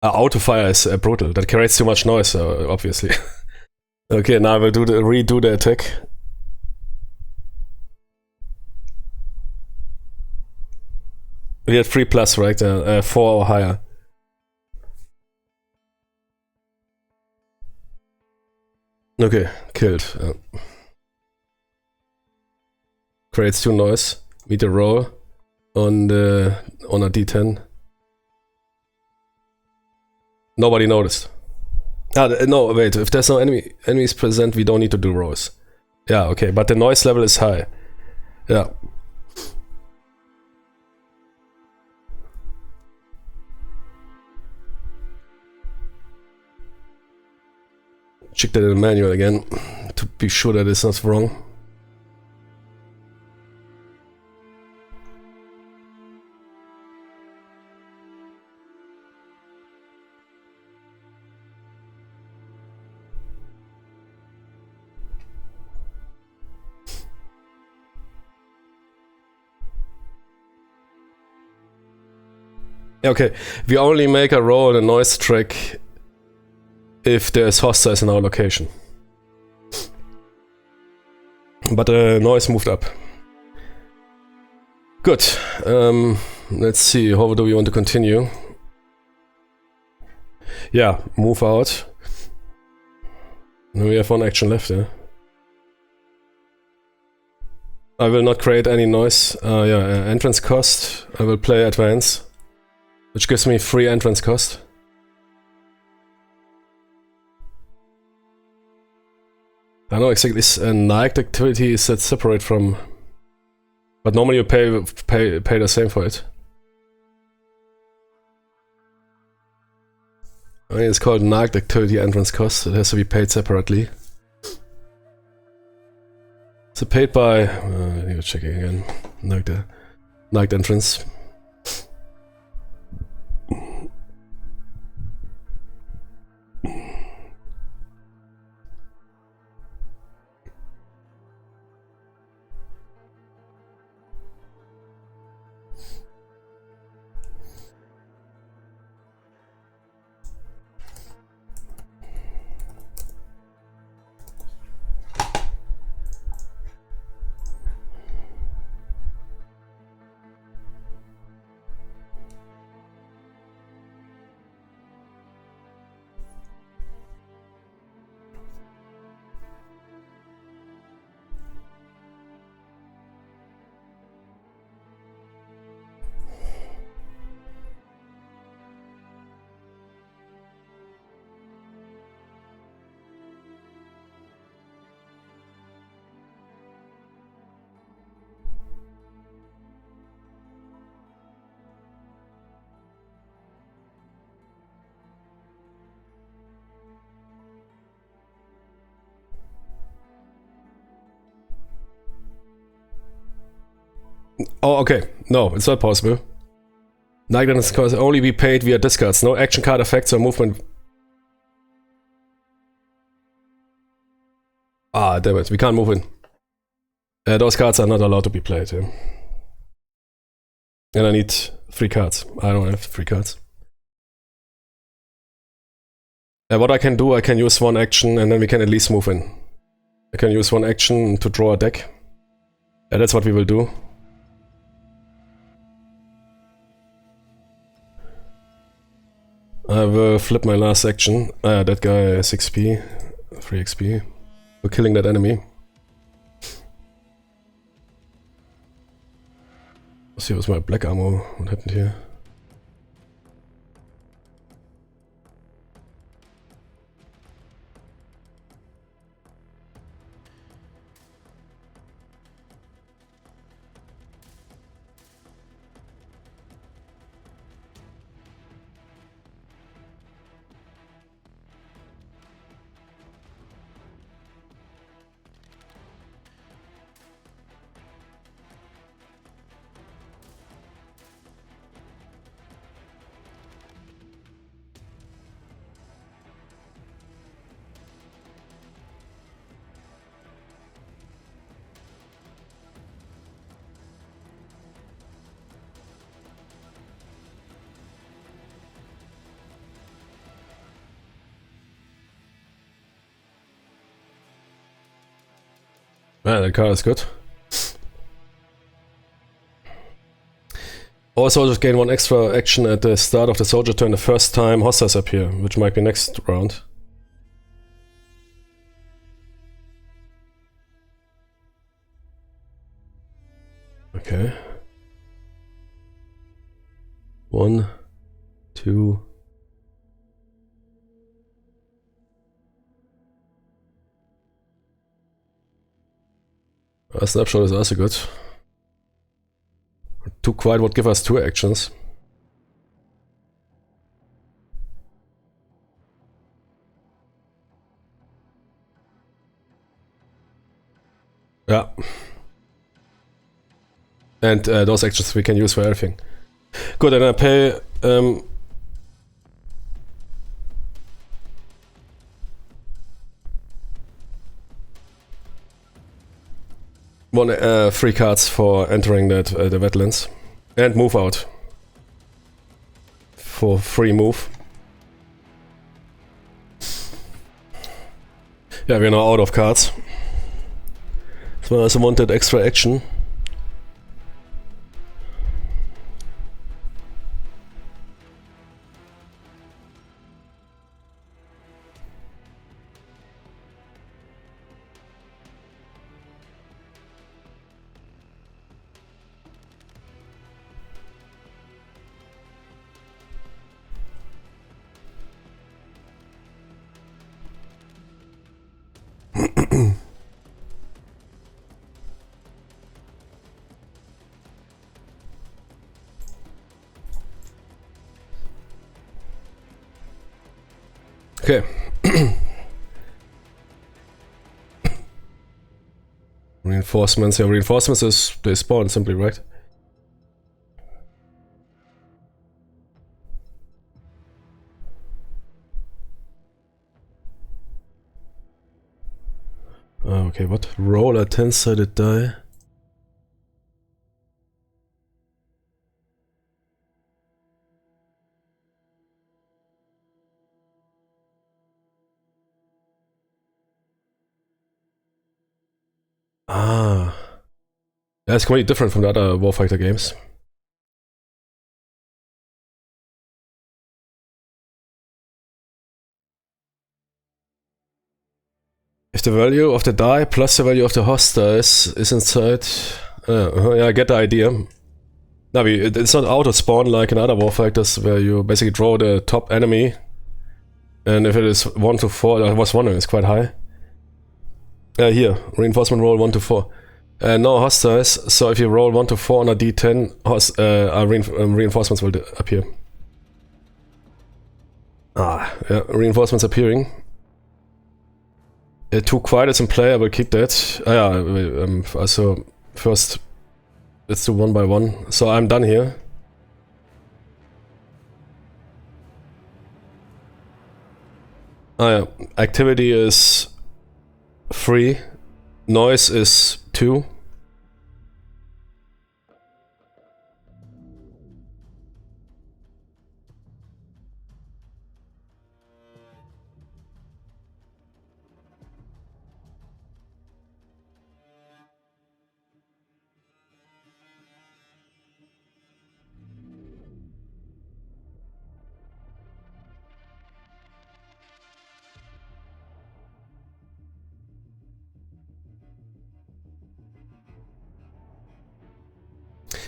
Auto fire is brutal. That creates too much noise, obviously. Okay, now I will redo the attack. We had 3 plus, right? 4 or higher. Okay, killed. Creates 2 noise. Meet a roll on a D10. Nobody noticed. No, wait. If there's no enemies present, we don't need to do rolls. Yeah, okay, but the noise level is high. Yeah. check that in the manual again to be sure that it's not wrong. Okay, we only make a roll in a noise track if there's hostiles in our location. But the noise moved up. Good. Let's see, how do we want to continue? Yeah, move out. Now we have one action left, yeah. I will not create any noise. Entrance cost. I will play advance, which gives me free entrance cost. I know exactly this night activity is set separate from, but normally you pay the same for it. I mean, it's called night activity entrance cost. It has to be paid separately. So paid by, I need to check it again. Night entrance. Oh, okay. No, it's not possible. Night entrance cost only be paid via discards. No action card effects or movement. Ah, damn it. We can't move in. Those cards are not allowed to be played. Yeah. And I need 3 cards. I don't have 3 cards. What I can do, I can use 1 action and then we can at least move in. I can use 1 action to draw a deck. Yeah, that's what we will do. I will flip my last action. That guy has XP. 3 XP. For killing that enemy. Let's see, what's my black armor? What happened here? Yeah, that card is good. Also, just gain 1 extra action at the start of the soldier turn the first time hostiles appear, which might be next round. Okay. 1, 2. A snapshot is also good. 2 quiet would give us 2 actions. Yeah. And those actions we can use for everything. Good, and I pay... one free cards for entering that the wetlands. And move out. For free move. Yeah, we're now out of cards. So I also wanted extra action. Okay. Reinforcements. Yeah, reinforcements is they spawn simply, right? Okay, what? Roll a 10-sided die. Ah. Yeah, it's completely different from the other Warfighter games. If the value of the die plus the value of the hostiles is inside... yeah, I get the idea. No, it's not auto-spawn like in other Warfighters where you basically draw the top enemy. And if it is 1 to 4, I was wondering, it's quite high. Here, reinforcement roll 1 to 4. No hostiles, so if you roll 1 to 4 on a d10, reinforcements will appear. Ah, yeah, reinforcements appearing. 2 quiet in play, I will keep that. Yeah, also first, let's do 1 by 1. So I'm done here. Yeah, activity is 3, noise is 2.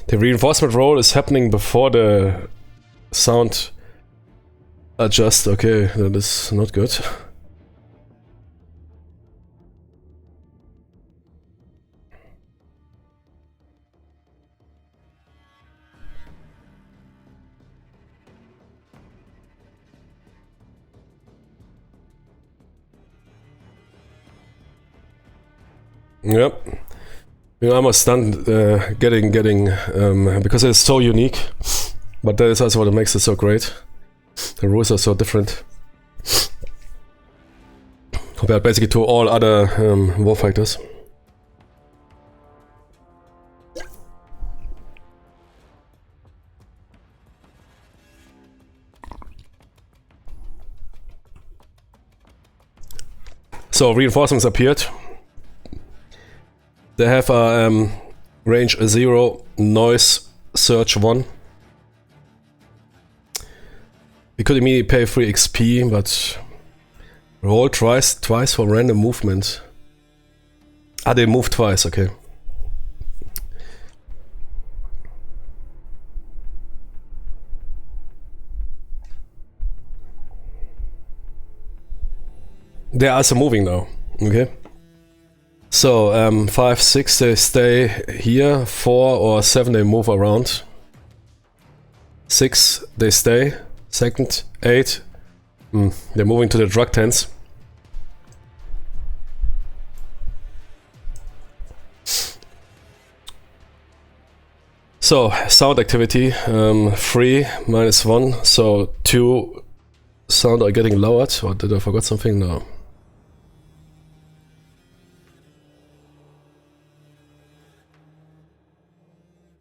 The reinforcement roll is happening before the sound adjust. Okay, that is not good. Yep. I'm almost done getting because it's so unique, but that is also what makes it so great. The rules are so different compared basically to all other Warfighters. So reinforcements appeared. They have a range 0, noise, search 1. We could immediately pay 3 XP, but roll twice for random movement. Ah, they move twice, okay. They're also moving now, okay. So 5, 6 they stay here, 4 or 7 they move around. 6 they stay, second, 8 they're moving to the drug tents. So, sound activity, 3 -1, so 2 sound are getting lowered, or did I forget something? No.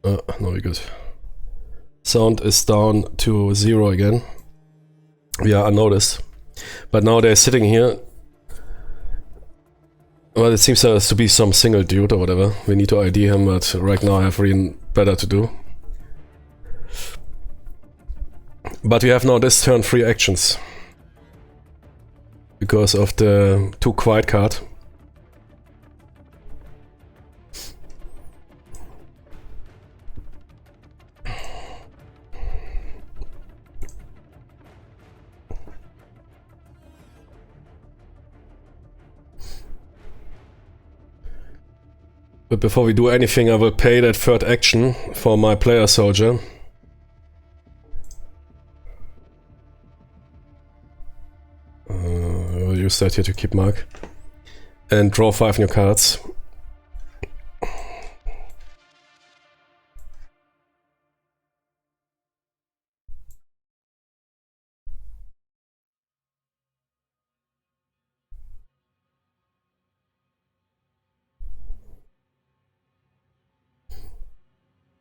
No, we're good. Sound is down to 0 again. Yeah, unnoticed. But now they're sitting here. Well, it seems to be some single dude or whatever. We need to ID him, but right now I have really better to do. But we have now this turn 3 actions. Because of the 2 quiet card. But before we do anything, I will pay that 3rd action for my player soldier. I will use that here to keep mark. And draw 5 new cards.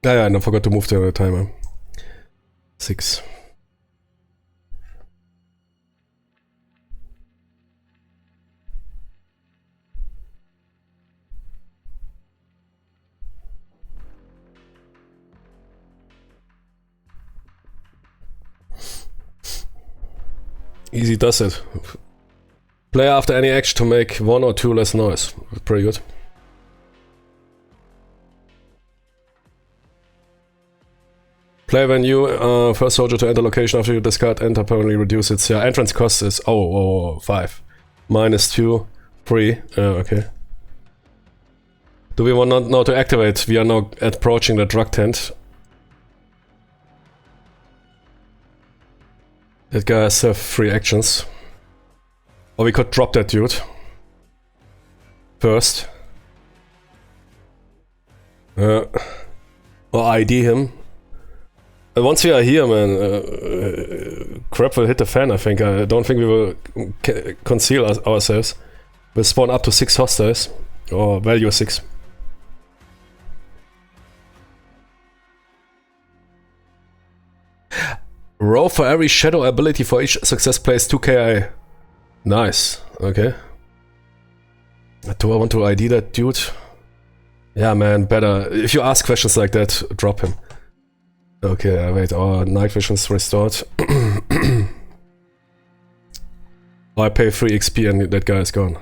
Yeah, and I forgot to move the timer. 6. Easy does it. Play after any action to make 1 or 2 less noise. Pretty good. Play when you first soldier to enter location after you discard enter permanently reduce its entrance cost is 5. -2, 3. Okay. Do we want now to activate? We are now approaching the drug tent. That guy has 3 actions. Or we could drop that dude first. Or ID him. Once we are here, man, crap will hit the fan, I think. I don't think we will conceal ourselves. We'll spawn up to 6 hostiles. Or value 6. Roll for every shadow ability for each success plays 2 KI. Nice. Okay. Do I want to ID that dude? Yeah, man, better. If you ask questions like that, drop him. Okay, wait, our night vision's restored. I pay 3 XP and that guy is gone.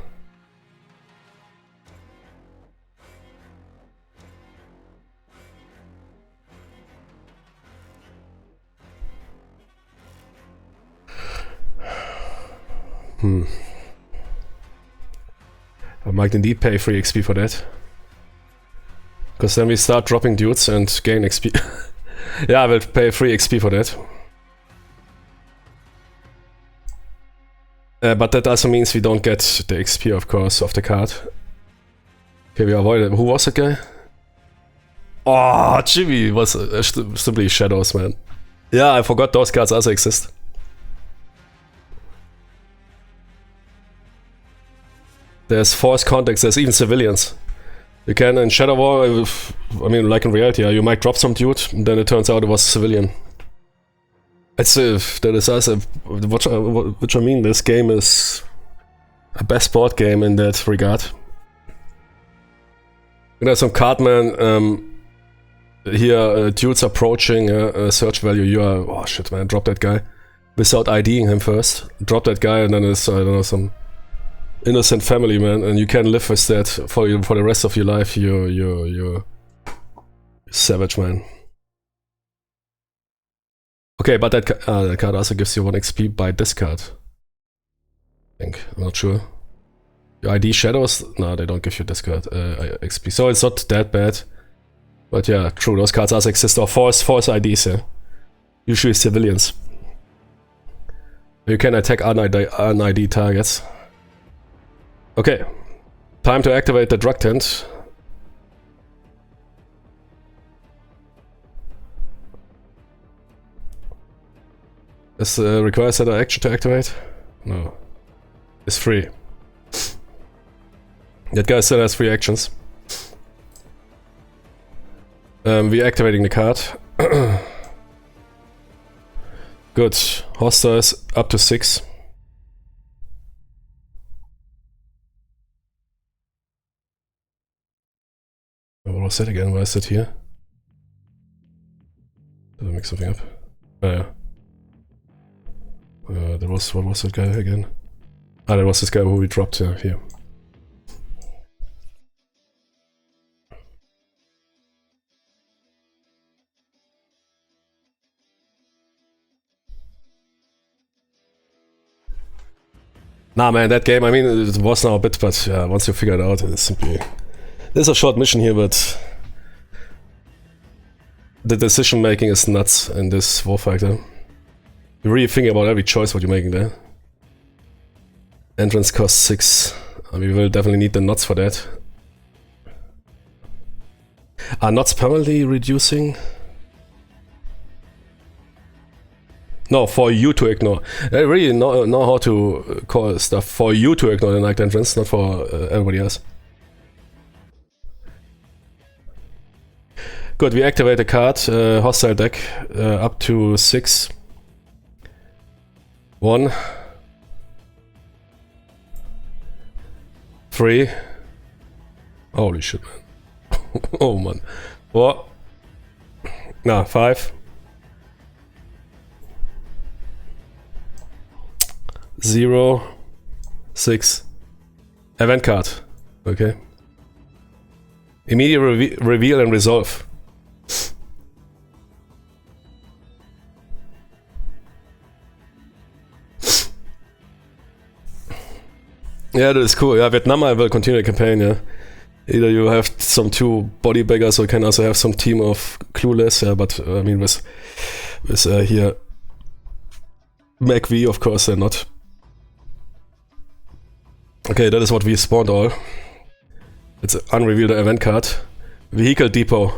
I might indeed pay 3 XP for that. Because then we start dropping dudes and gain XP. Yeah, I will pay 3 XP for that. But that also means we don't get the XP, of course, of the card. Okay, we avoided. Who was that guy? Oh, Jimmy was simply shadows, man. Yeah, I forgot those cards also exist. There's force contacts, there's even civilians. You can, in Shadow War, I mean, like in reality, you might drop some dude, and then it turns out it was a civilian. It's that is also, which I mean, this game is a best board game in that regard. And there's some cardman, here, dudes approaching search value, you are, oh shit man, drop that guy. Without IDing him first. Drop that guy and then it's, I don't know, some innocent family, man, and you can live with that for the rest of your life. You're savage, man. Okay, but that card also gives you 1 XP by this card. I think, I'm not sure. Your ID shadows? No, they don't give you this card XP, so it's not that bad. But yeah, true, those cards also exist, or false IDs, yeah. Usually civilians. You can attack unID targets. Okay, time to activate the drug tent. Is requires that action to activate? No. It's free. That guy still has 3 actions. We're activating the card. Good. Hostiles up to 6. What was that again? Why is that here? Did I mix something up? Oh yeah. What was that guy again? Ah, that was this guy who we dropped here. Nah, man, that game, I mean, it was now a bit, but yeah, once you figure it out, it's simply... There's a short mission here, but... The decision making is nuts in this Warfighter. You're really thinking about every choice what you're making there. Entrance costs 6. We will definitely need the knots for that. Are knots permanently reducing? No, for you to ignore. I really know how to call stuff for you to ignore the night entrance, not for everybody else. Good, we activate the card, hostile deck, up to 6. 1. 3. Holy shit, man. Oh, man. 4. Nah, 5. 0. 6. Event card. Okay. Immediate reveal and resolve. Yeah, that is cool. Yeah, Vietnam, I will continue the campaign, yeah. Either you have some 2 body baggers or you can also have some team of clueless, yeah, but I mean with here MacV, of course, they're not. Okay, that is what we spawned all. It's an unrevealed event card. Vehicle depot.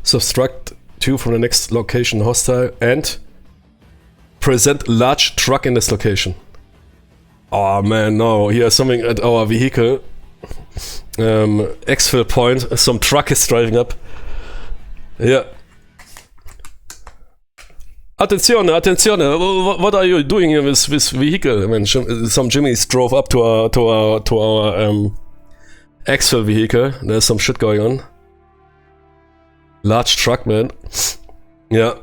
Subtract 2 from the next location hostile and present large truck in this location. Oh man, no, here's something at our vehicle. Exfil point, some truck is driving up. Yeah. Attenzione, attenzione, what are you doing here with this vehicle? I mean, some Jimmies drove up to our exfil vehicle. There's some shit going on. Large truck, man. Yeah.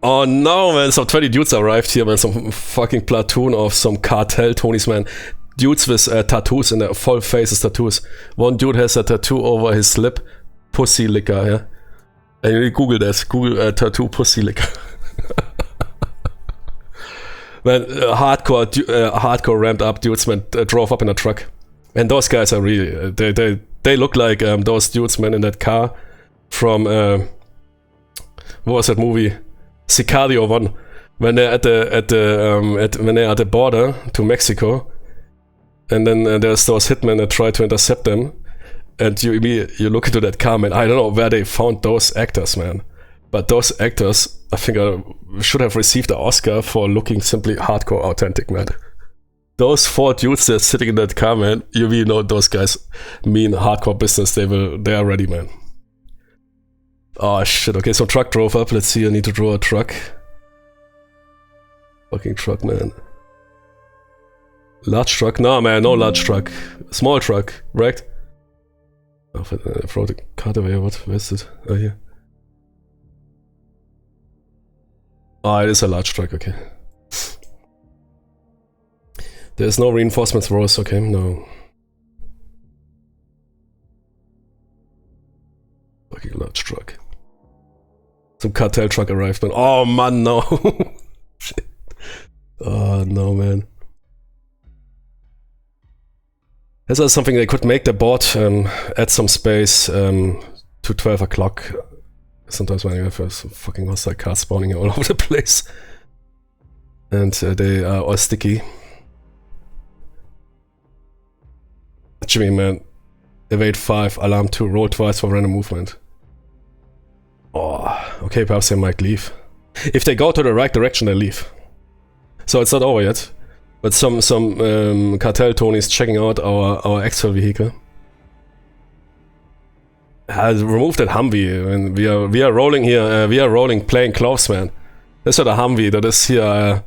Oh no, man, some 20 dudes arrived here, man. Some fucking platoon of some cartel Tonys, man. Dudes with tattoos in their full faces tattoos. One dude has a tattoo over his lip. Pussy licker, yeah. And you Google that. Google tattoo pussy licker. Man, hardcore ramped up dudes, man, drove up in a truck. And those guys are really, they look like those dudes, man, in that car from, what was that movie? Sicario 1, when they're at the border to Mexico, and then there's those hitmen that try to intercept them, and you look into that car, man. I don't know where they found those actors, man, but those actors, I think, should have received an Oscar for looking simply hardcore authentic, man. Those 4 dudes that's sitting in that car, man, you really know those guys mean hardcore business. They are ready, man. Oh shit, okay, some truck drove up. Let's see, I need to draw a truck. Fucking truck, man. Large truck? No, man, no large truck. Small truck, right? Oh, I throw the card away, what? Where's it? Oh, here. Oh, it is a large truck, okay. There's no reinforcements for us, okay, no. Fucking large truck. Some cartel truck arrived, man. Oh man, no. Shit. Oh no, man. This is something they could make the bot add some space to 12 o'clock. Sometimes when you have some fucking hostile cards spawning all over the place. And they are all sticky. Jimmy, man. Evade 5, alarm 2, roll twice for random movement. Oh. Okay, perhaps they might leave. If they go to the right direction, they leave. So it's not over yet. But some Cartel Tony's checking out our actual vehicle. Remove that Humvee. I mean, we are rolling here. We are rolling playing close, man. That's not a Humvee. That is here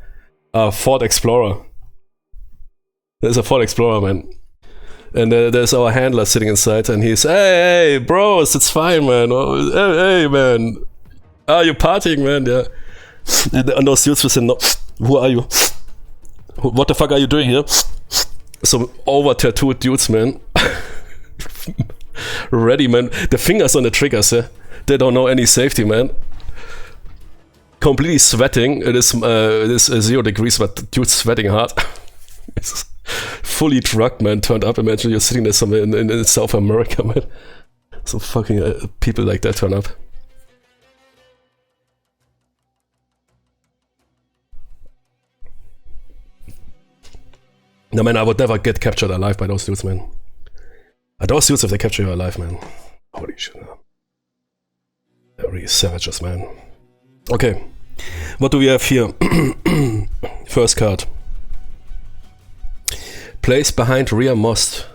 a Ford Explorer. There's a Ford Explorer, man. And there's our handler sitting inside, and he's, hey, bros, it's fine, man. Oh, hey, man. Are you partying, man? Yeah. And those dudes will say, no, who are you? What the fuck are you doing here? Some over-tattooed dudes, man. Ready, man. The fingers on the triggers, eh? They don't know any safety, man. Completely sweating. It is 0 degrees, but dude's sweating hard. It's fully drugged, man, turned up. Imagine you're sitting there somewhere in South America, man. So fucking people like that turn up. No, man, I would never get captured alive by those dudes, man. Those dudes, if they capture you alive, man. Holy shit. They're really savages, man. Okay. What do we have here? First card. Place behind rear most.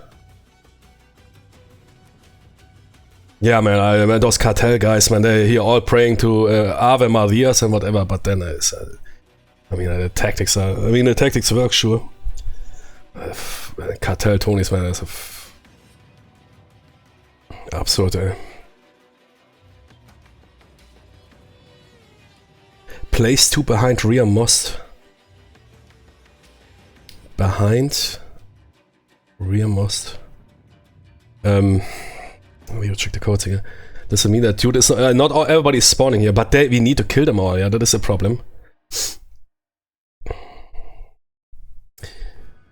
Yeah, man, those Cartel guys, man, they're here all praying to Ave Marias and whatever, but then it's, the tactics are, the tactics work, sure. Cartel Tonys, man, that's absurd, eh? Place 2 behind rear most. Behind rear most. We will check the codes here. Does it mean that dude is not all, everybody's spawning here, but we need to kill them all, yeah, that is a problem.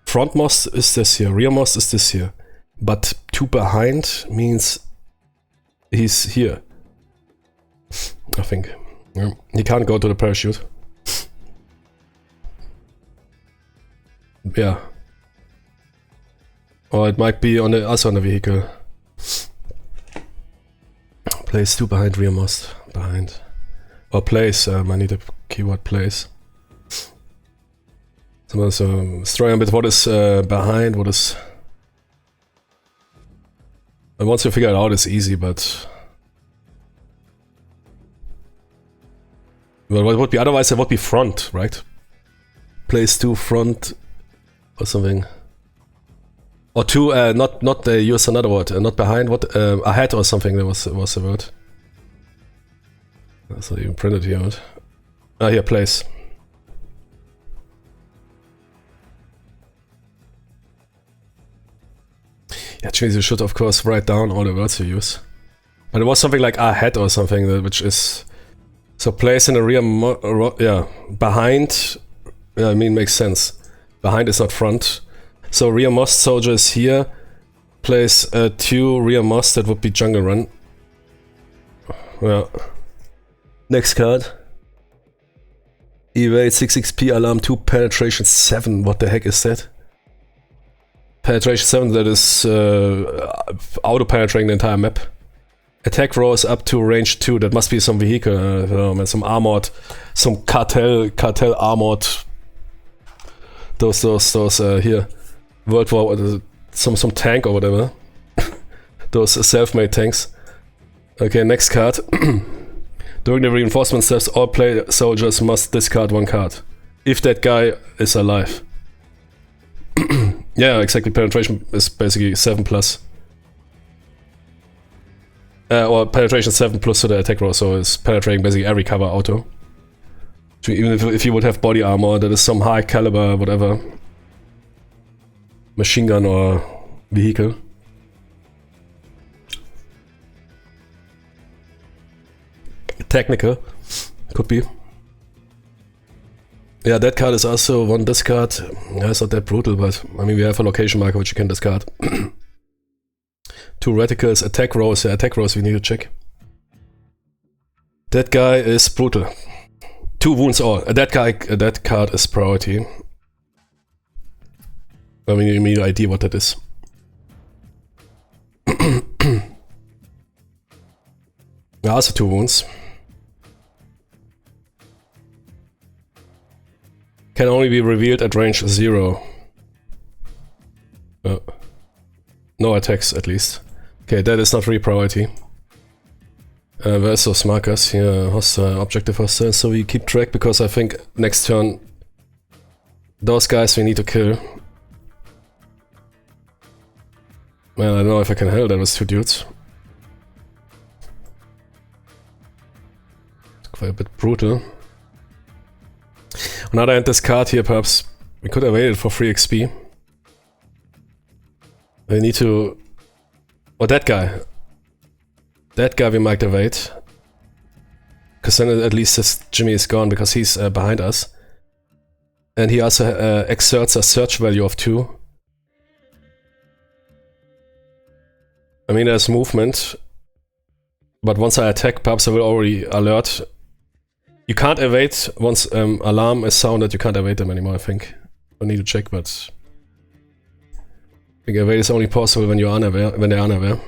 Front most is this here, rear most is this here. But 2 behind means he's here. I think. Yeah. He can't go to the parachute. Yeah. Or it might be on the us on the vehicle. Place 2 behind rear most. Behind. Or place, I need a keyword place. So strong a bit what is behind, what is... And once you figure it out, it's easy, but... Well, what would be, otherwise it would be front, right? Place 2 front or something. Or 2, not use another word, not behind, what, ahead or something, that was the word. That's not even printed here, right? Ah, here, place. Yeah, geez, you should of course write down all the words you use. But it was something like ahead or something, which is... So place in the rear, yeah, behind, yeah, I mean, makes sense. Behind is not front. So rear most soldier is here. Place 2 rear most, that would be jungle run. Yeah. Next card. Evade 6 XP, alarm 2, penetration 7, what the heck is that? Penetration 7, that is auto-penetrating the entire map. Attack roll is up to range 2, that must be some vehicle, I don't know, man, some armored, some cartel armored, those here, World War, some tank or whatever, those self-made tanks. Okay, next card. During the reinforcement steps, all play soldiers must discard 1 card, if that guy is alive. Yeah, exactly, penetration is basically 7 plus. Or penetration 7 plus to the attack roll, so it's penetrating basically every cover auto. So even if you would have body armor, that is some high caliber, whatever, machine gun or vehicle. Technical, could be. Yeah, that card is also 1 discard. Yeah, it's not that brutal, but I mean, we have a location marker which you can discard. 2 reticles, attack rolls. Yeah, attack rolls we need to check. That guy is brutal. 2 wounds all. That card is priority. I mean, you need an idea what that is. Yeah, also 2 wounds. Can only be revealed at range 0. No attacks, at least. Okay, that is not really priority. Where's those markers? Here, hostile, objective hostile. So we keep track because I think next turn those guys we need to kill. Well, I don't know if I can handle that with 2 dudes. It's quite a bit brutal. On the other hand, this card here, perhaps we could have waited for free XP. We need to... Oh, that guy. That guy we might evade. Because then at least this Jimmy is gone because he's behind us. And he also exerts a search value of 2. I mean, there's movement. But once I attack, perhaps I will already alert. You can't evade once alarm is sounded, you can't evade them anymore, I think. I need to check, but... I think evade is only possible when you're unaware, when they're unaware.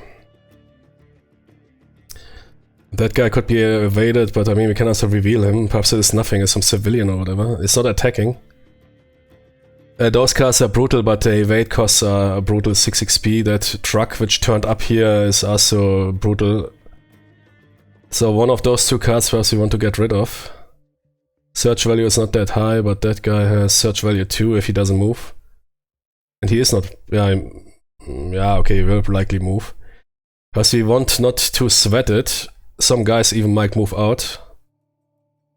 That guy could be evaded, but I mean, we can also reveal him. Perhaps it is nothing, it's some civilian or whatever. It's not attacking. Those cards are brutal, but the evade costs are a brutal 6 XP. That truck which turned up here is also brutal. So one of those 2 cards perhaps we want to get rid of. Search value is not that high, but that guy has search value 2 if he doesn't move. And he is not... yeah, okay, he will likely move. Because we want not to sweat it. Some guys even might move out.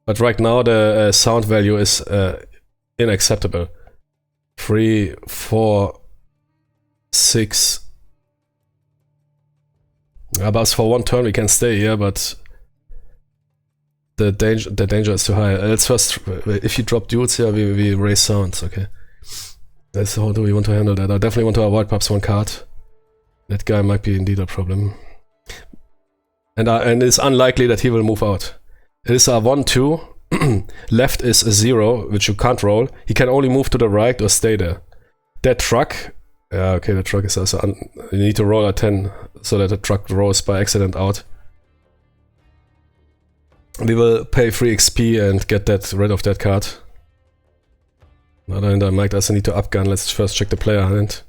But right now the sound value is unacceptable. 3, 4, 6. But for 1 turn we can stay here, but the danger is too high. Let's first, if you drop dudes here, we raise sounds, okay. That's how do we want to handle that. I definitely want to avoid perhaps 1 card. That guy might be indeed a problem. And it's unlikely that he will move out. It is a 1-2. Left is a 0, which you can't roll. He can only move to the right or stay there. That truck... yeah, okay, the truck is also... you need to roll a 10, so that the truck rolls by accident out. We will pay free XP and get rid of that card. On the other hand, I might also need to upgun. Let's first check the player hand.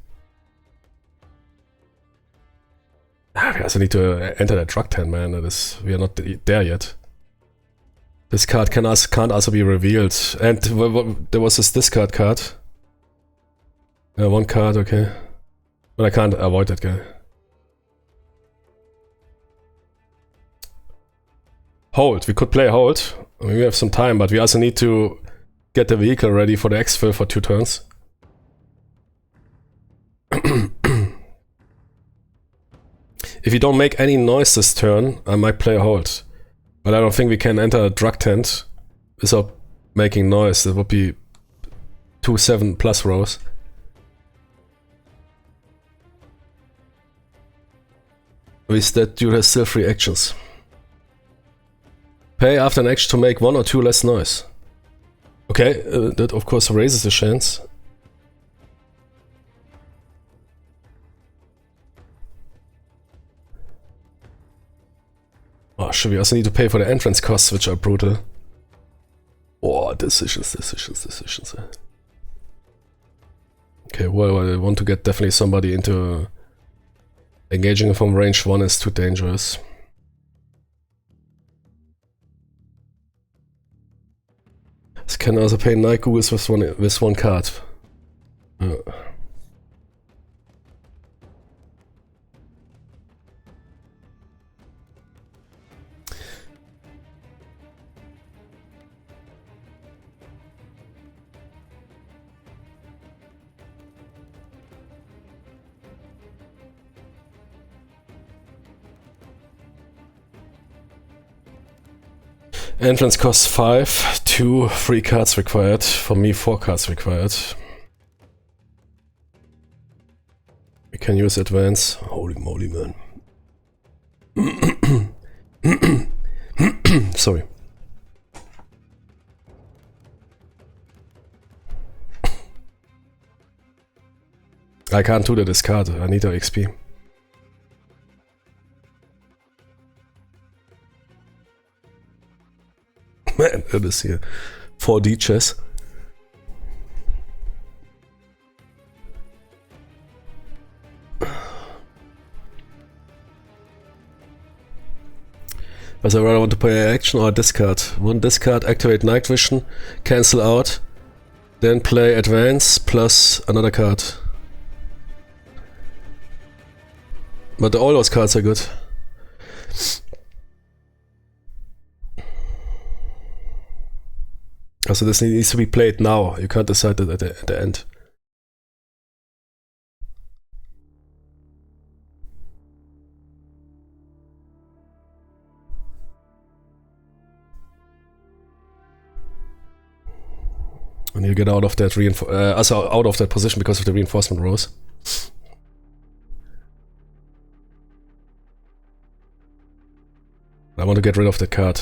We also need to enter that truck 10, man. That is, we are not there yet. This card can't also be revealed. And there was this discard card. 1 card, okay. But I can't avoid that guy. Hold. We could play hold. I mean, we have some time, but we also need to get the vehicle ready for the exfil for 2 turns. If you don't make any noise this turn, I might play hold. But I don't think we can enter a drug tent without making noise. That would be 2 7+ rows. With that, dude has still 3 actions. Pay after an action to make 1 or 2 less noise. Okay, that of course raises the chance. Oh, should we also need to pay for the entrance costs, which are brutal. Oh, decisions. Okay, well, I want to get definitely somebody into... engaging from range 1 is too dangerous. This can also pay Night Googles with one card. Entrance costs 5, 2 free cards required. For me, 4 cards required. We can use advance. Holy moly, man. Sorry. I can't do the discard. I need a XP. Man, that is here 4D chess. Because I rather want to play action or discard. One discard, activate night vision, cancel out, then play advance plus another card. But all those cards are good. Also this needs to be played now. You can't decide it at the end. And you get out of that out of that position because of the reinforcement rows. I want to get rid of that card.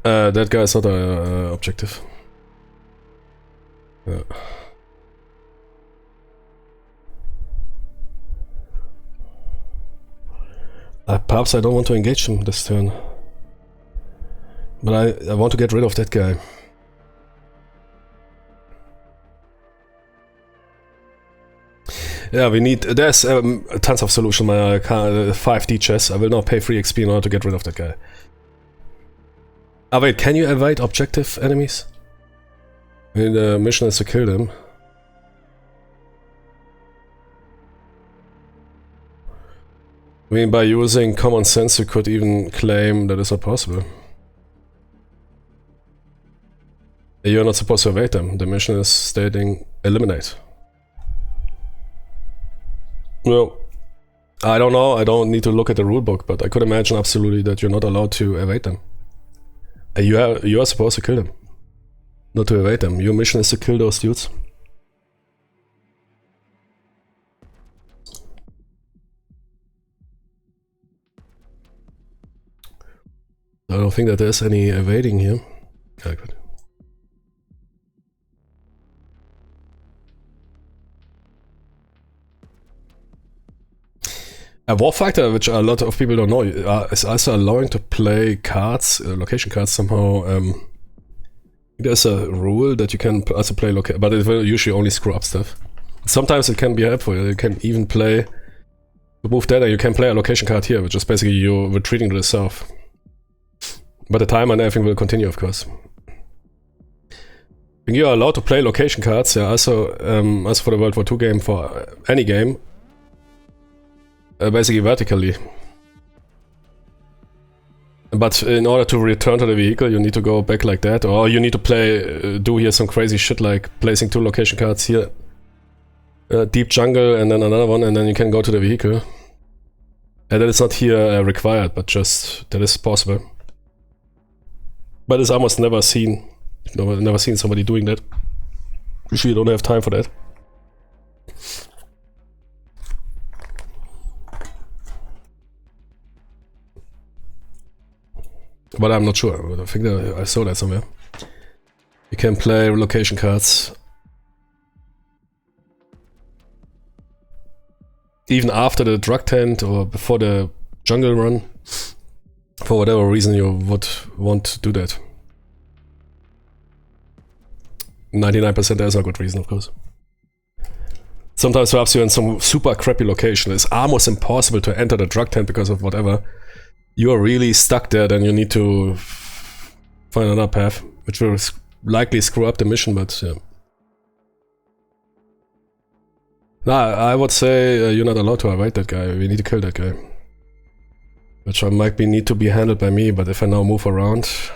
That guy is not an objective. Perhaps I don't want to engage him this turn. But I want to get rid of that guy. Yeah, we need... There's tons of solutions. My 5D chess. I will not pay free XP in order to get rid of that guy. Ah wait, can you evade objective enemies? I mean, the mission is to kill them. I mean, by using common sense you could even claim that it's not possible. You're not supposed to evade them. The mission is stating eliminate. No. I don't know, I don't need to look at the rulebook, but I could imagine absolutely that you're not allowed to evade them. You are supposed to kill them. Not to evade them. Your mission is to kill those dudes. I don't think that there's any evading here. Yeah, good. A Warfighter, which a lot of people don't know, is also allowing to play cards, location cards somehow. There's a rule that you can also play location, but it will usually only screw up stuff. Sometimes it can be helpful. You can even play, to move that, and you can play a location card here, which is basically you retreating to the south. But the time and everything will continue, of course. When you are allowed to play location cards, yeah, also for the World War II game, for any game, basically vertically. But in order to return to the vehicle, you need to go back like that, or you need to play, do here some crazy shit like placing 2 location cards here, deep jungle, and then another one, and then you can go to the vehicle. And that is not here required, but just that is possible. But it's almost never seen. Never seen somebody doing that. Usually you don't have time for that. But I'm not sure, but I think that I saw that somewhere. You can play location cards even after the drug tent or before the jungle run. For whatever reason you would want to do that. 99% there's a good reason, of course. Sometimes perhaps you're in some super crappy location. It's almost impossible to enter the drug tent because of whatever. You are really stuck there, then you need to find another path, which will likely screw up the mission, but yeah. Nah, I would say you're not allowed to evade that guy. We need to kill that guy. Which might need to be handled by me, but if I now move around... I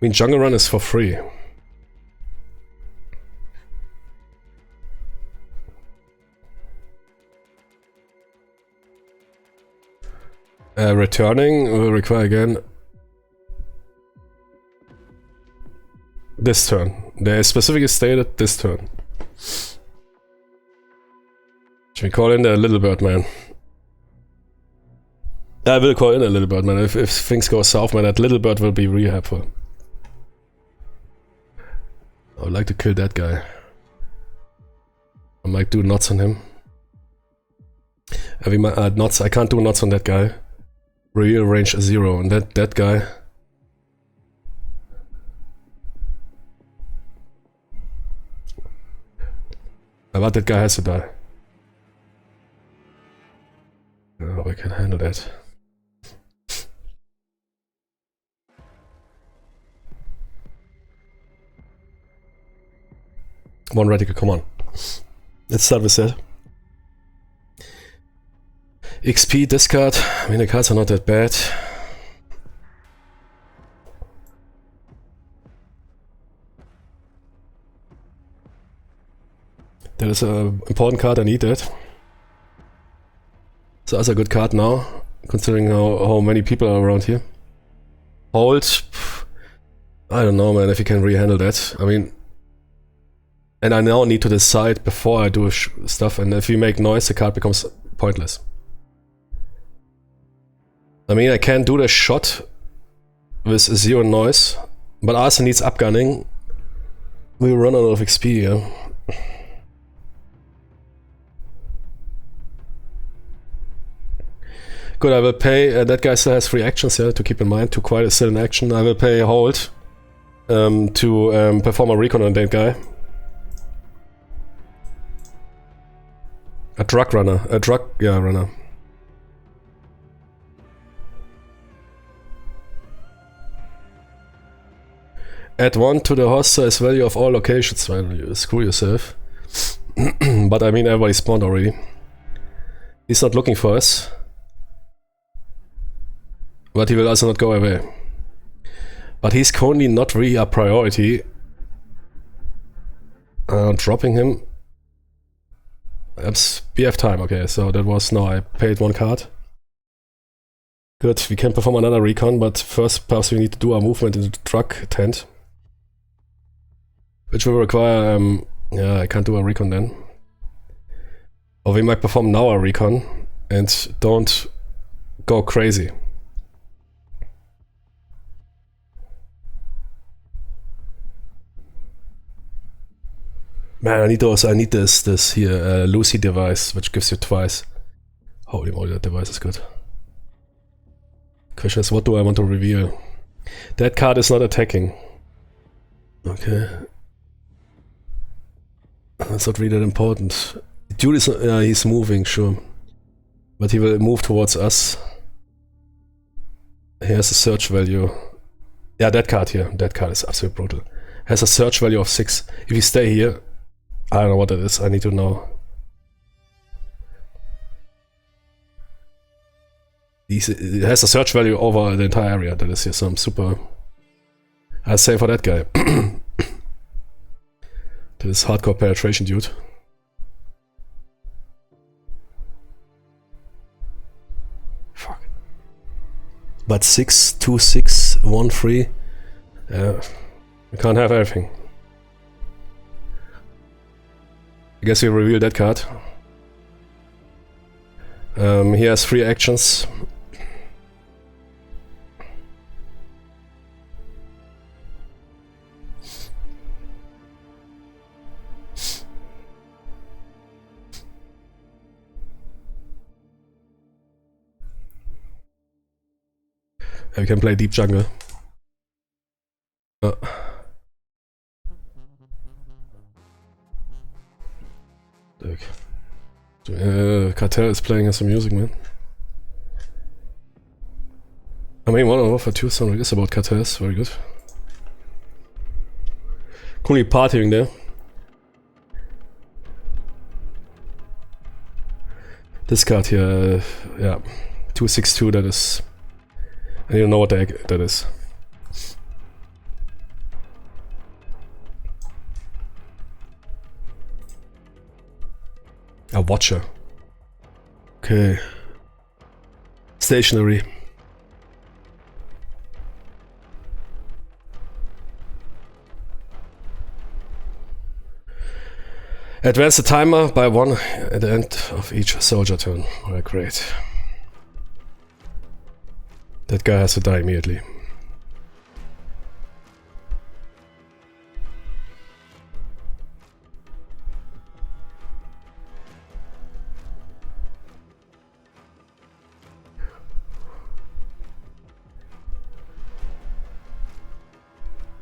mean, jungle run is for free. Returning will require again this turn. They specifically stated this turn. Should we call in the little bird man? I will call in a little bird man. If things go south, man, that little bird will be really helpful. I would like to kill that guy. I might do knots on him. Knots. I can't do knots on that guy. Real range 0, and that guy. But that guy has to die. Oh, we can handle that. One radical, come on. Let's start with that. XP, discard. I mean, the cards are not that bad. That is an important card, I need that. So that's a good card now, considering how many people are around here. Hold. I don't know, man, if you can re-handle that. I mean, and I now need to decide before I do stuff, and if you make noise, the card becomes pointless. I mean, I can do the shot with 0 noise, but Arthur needs upgunning. We'll run out of XP, yeah. Good, I will pay, that guy still has 3 actions, yeah, to keep in mind, to quite still in action. I will pay hold to perform a recon on that guy. A drug runner, runner. Add 1 to the host size value of all locations. Well, you screw yourself. But I mean, everybody spawned already. He's not looking for us. But he will also not go away. But he's currently not really a priority. Dropping him. BF time, okay, so that was now I paid 1 card. Good, we can perform another recon, but first perhaps we need to do our movement in the truck tent. Which will require, yeah, I can't do a recon then. Or we might perform now a recon and don't go crazy. Man, I need this here, Lucy device, which gives you twice. Holy moly, that device is good. Question is, what do I want to reveal? That card is not attacking. Okay. That's not really that important. Dude is, he's moving, sure. But he will move towards us. Here's a search value. Yeah, that card here. That card is absolutely brutal. Has a search value of 6. If you stay here, I don't know what that is. I need to know. It has a search value over the entire area. That is here some super... I'll say for that guy. That is hardcore penetration, dude. Fuck. But 6, 2, 6, 1, 3. Yeah. We can't have everything. I guess we reveal that card. He has 3 actions. We can play deep jungle. Cartel is playing some music, man. I mean, Modern Warfare 2 soundtrack is about cartels, very good. Currently partying there. This card here, yeah, 262, that is... I don't know what the heck that is. A watcher. Okay. Stationary. Advance the timer by 1 at the end of each soldier turn. Alright, great. That guy has to die immediately.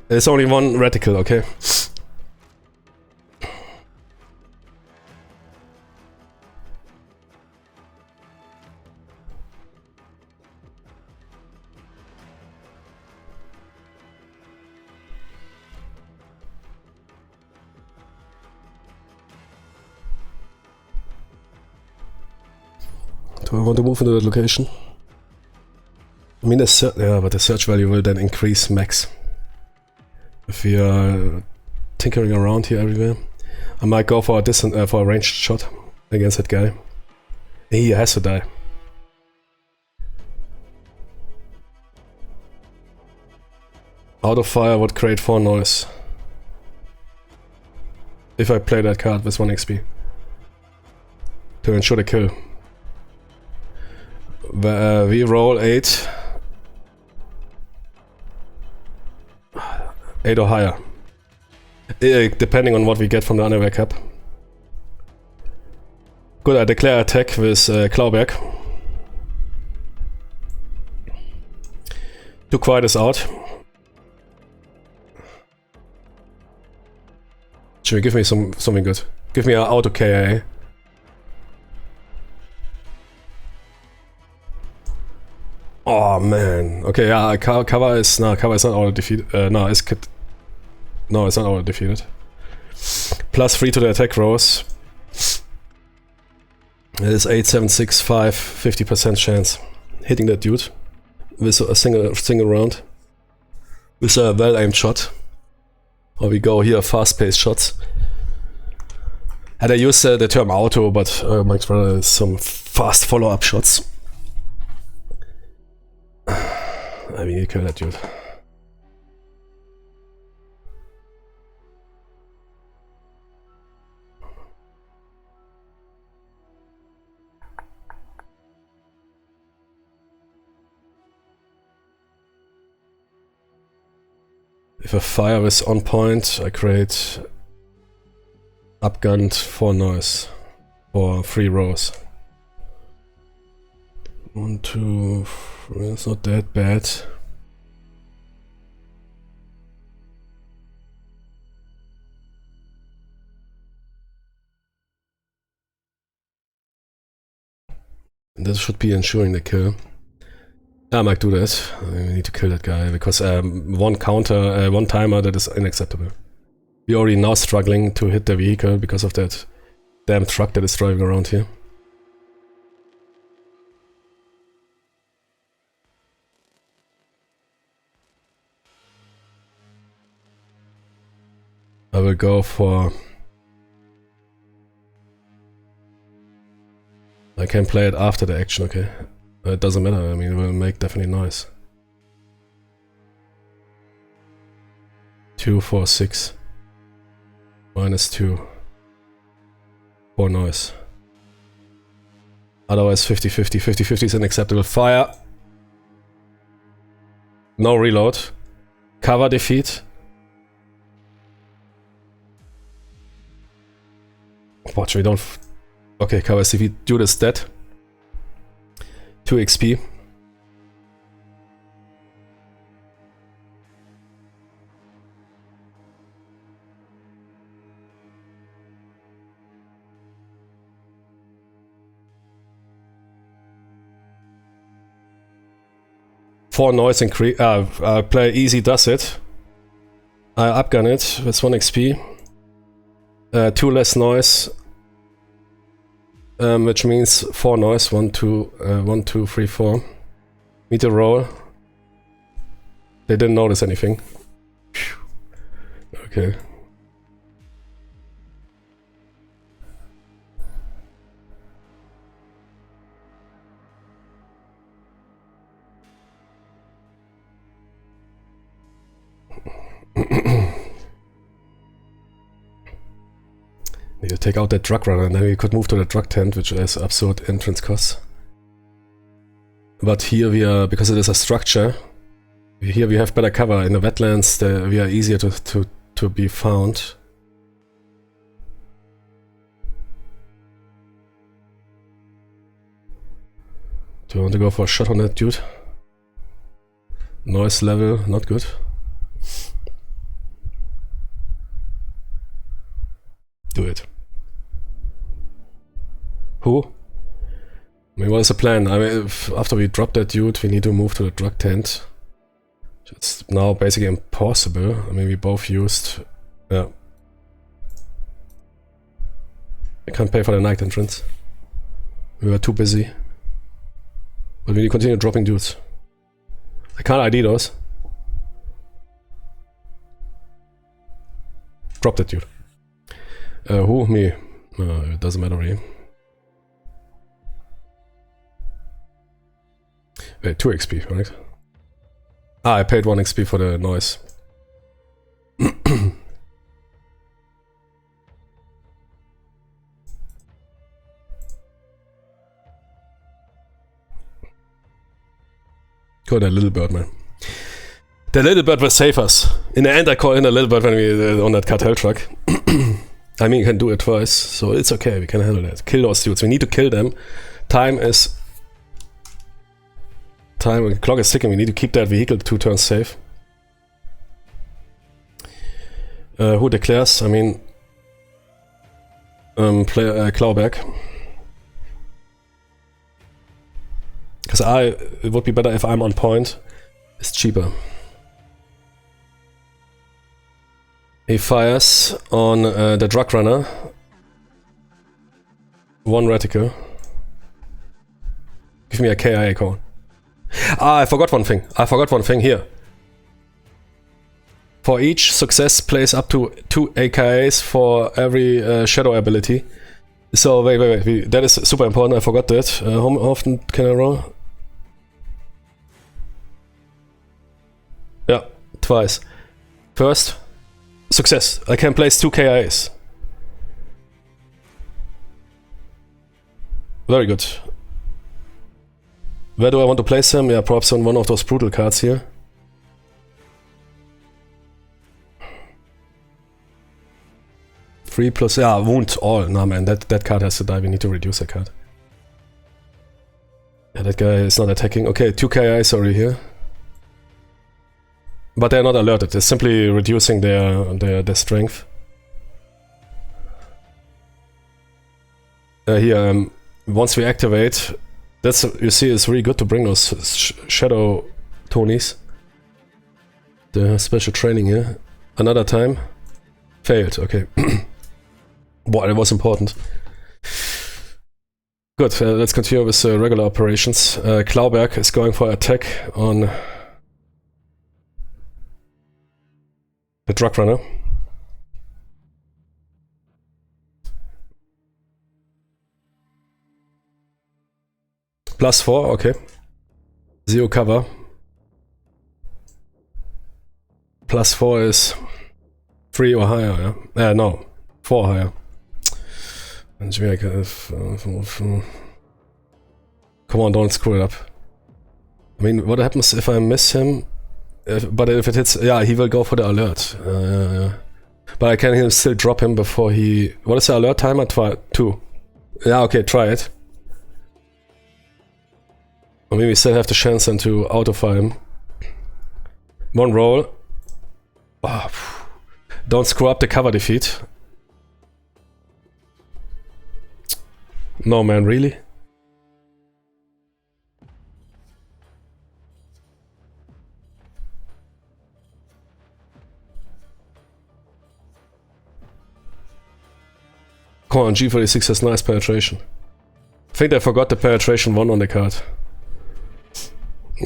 There's only 1 reticle, okay? Do I want to move into that location? I mean, yeah, but the search value will then increase max. If we are tinkering around here everywhere, I might go for a distant, for a ranged shot against that guy. He has to die. Auto fire would create 4 noise. If I play that card with 1 XP. To ensure the kill. We roll 8. 8 or higher. Depending on what we get from the underwear cap. Good, I declare attack with Clawback. 2 quiet is out. Should we give me something good? Give me an auto KIA. Oh man. Okay, yeah, cover is not auto defeated. No, it's not auto defeated. +3 to the attack rolls. It is 8, 7, 6, 5, 50% chance hitting that dude with a single round with a well aimed shot. Or we go here fast-paced shots. And I use the term auto, but Mike's brother is some fast follow-up shots. I mean, you kill that dude. If a fire is on point, I create upgunned 4 noise for 3 rows. 1, 2, 3, it's not that bad. And this should be ensuring the kill. I might do that. We need to kill that guy because one timer that is unacceptable. We're already now struggling to hit the vehicle because of that damn truck that is driving around here. I will go for... I can play it after the action, okay. It doesn't matter, I mean, it will make definitely noise. 2, 4, 6. -2. 4 noise. Otherwise 50-50. 50-50 is unacceptable. Fire. No reload. Cover defeat. Watch, we don't... Okay, cover defeat. Dude is dead. 2 XP. Four noise increase. Play easy does it. I upgun it with 1 XP. 2 less noise. Which means 4 noise. 1, 2, 3, 4. Meter roll. They didn't notice anything. Phew. Okay. Need to take out that drug runner and then we could move to the drug tent, which has absurd entrance costs. But here we are, because it is a structure, here we have better cover. In the wetlands we are easier to be found. Do you want to go for a shot on that dude? Noise level, not good. Do it. Who? I mean, what is the plan? I mean, after we drop that dude, we need to move to the drug tent. It's now basically impossible. I mean, we both used... Yeah. I can't pay for the night entrance. We were too busy. But we need to continue dropping dudes. I can't ID those. Drop that dude. Who? Me. It doesn't matter really. Wait, 2 XP, right? Ah, I paid 1 XP for the noise. Go that little bird, man. The little bird will save us. In the end, I call in a little bird when we on that cartel truck. I mean, you can do it twice, so it's okay. We can handle that. Kill those dudes. We need to kill them. Time. The clock is ticking. We need to keep that vehicle 2 turns safe. Who declares? I mean, Clawback. Because it would be better if I'm on point. It's cheaper. He fires on the drug runner. 1 reticle. Give me a KIA call. Ah, I forgot one thing here. For each success, place up to 2 AKAs for every shadow ability. So wait. That is super important. I forgot that. How often can I roll? Yeah, twice. First, success. I can place 2 KIAs. Very good. Where do I want to place them? Yeah, perhaps on one of those brutal cards here. Three plus, yeah, wound all. Nah, man, that card has to die. We need to reduce that card. Yeah, that guy is not attacking. Okay, 2 KIs already here. But they're not alerted. They're simply reducing their strength. Here, once we activate, that's, you see, it's really good to bring those shadow Tonys. The special training here. Another time. Failed, okay. Boy, that was important. Good, let's continue with regular operations. Clawback is going for attack on the drug runner. +4, okay. 0 cover. +4 is 3 or higher, yeah? No, 4 higher. Come on, don't screw it up. I mean, what happens if I miss him? But if it hits, yeah, he will go for the alert. But I can still drop him before he... What is the alert timer? 2. Yeah, okay, try it. I mean, we still have the chance then to auto-fire him. 1 roll. Oh, don't screw up the cover defeat. No, man, really? Come on, G46 has nice penetration. I think I forgot the penetration 1 on the card.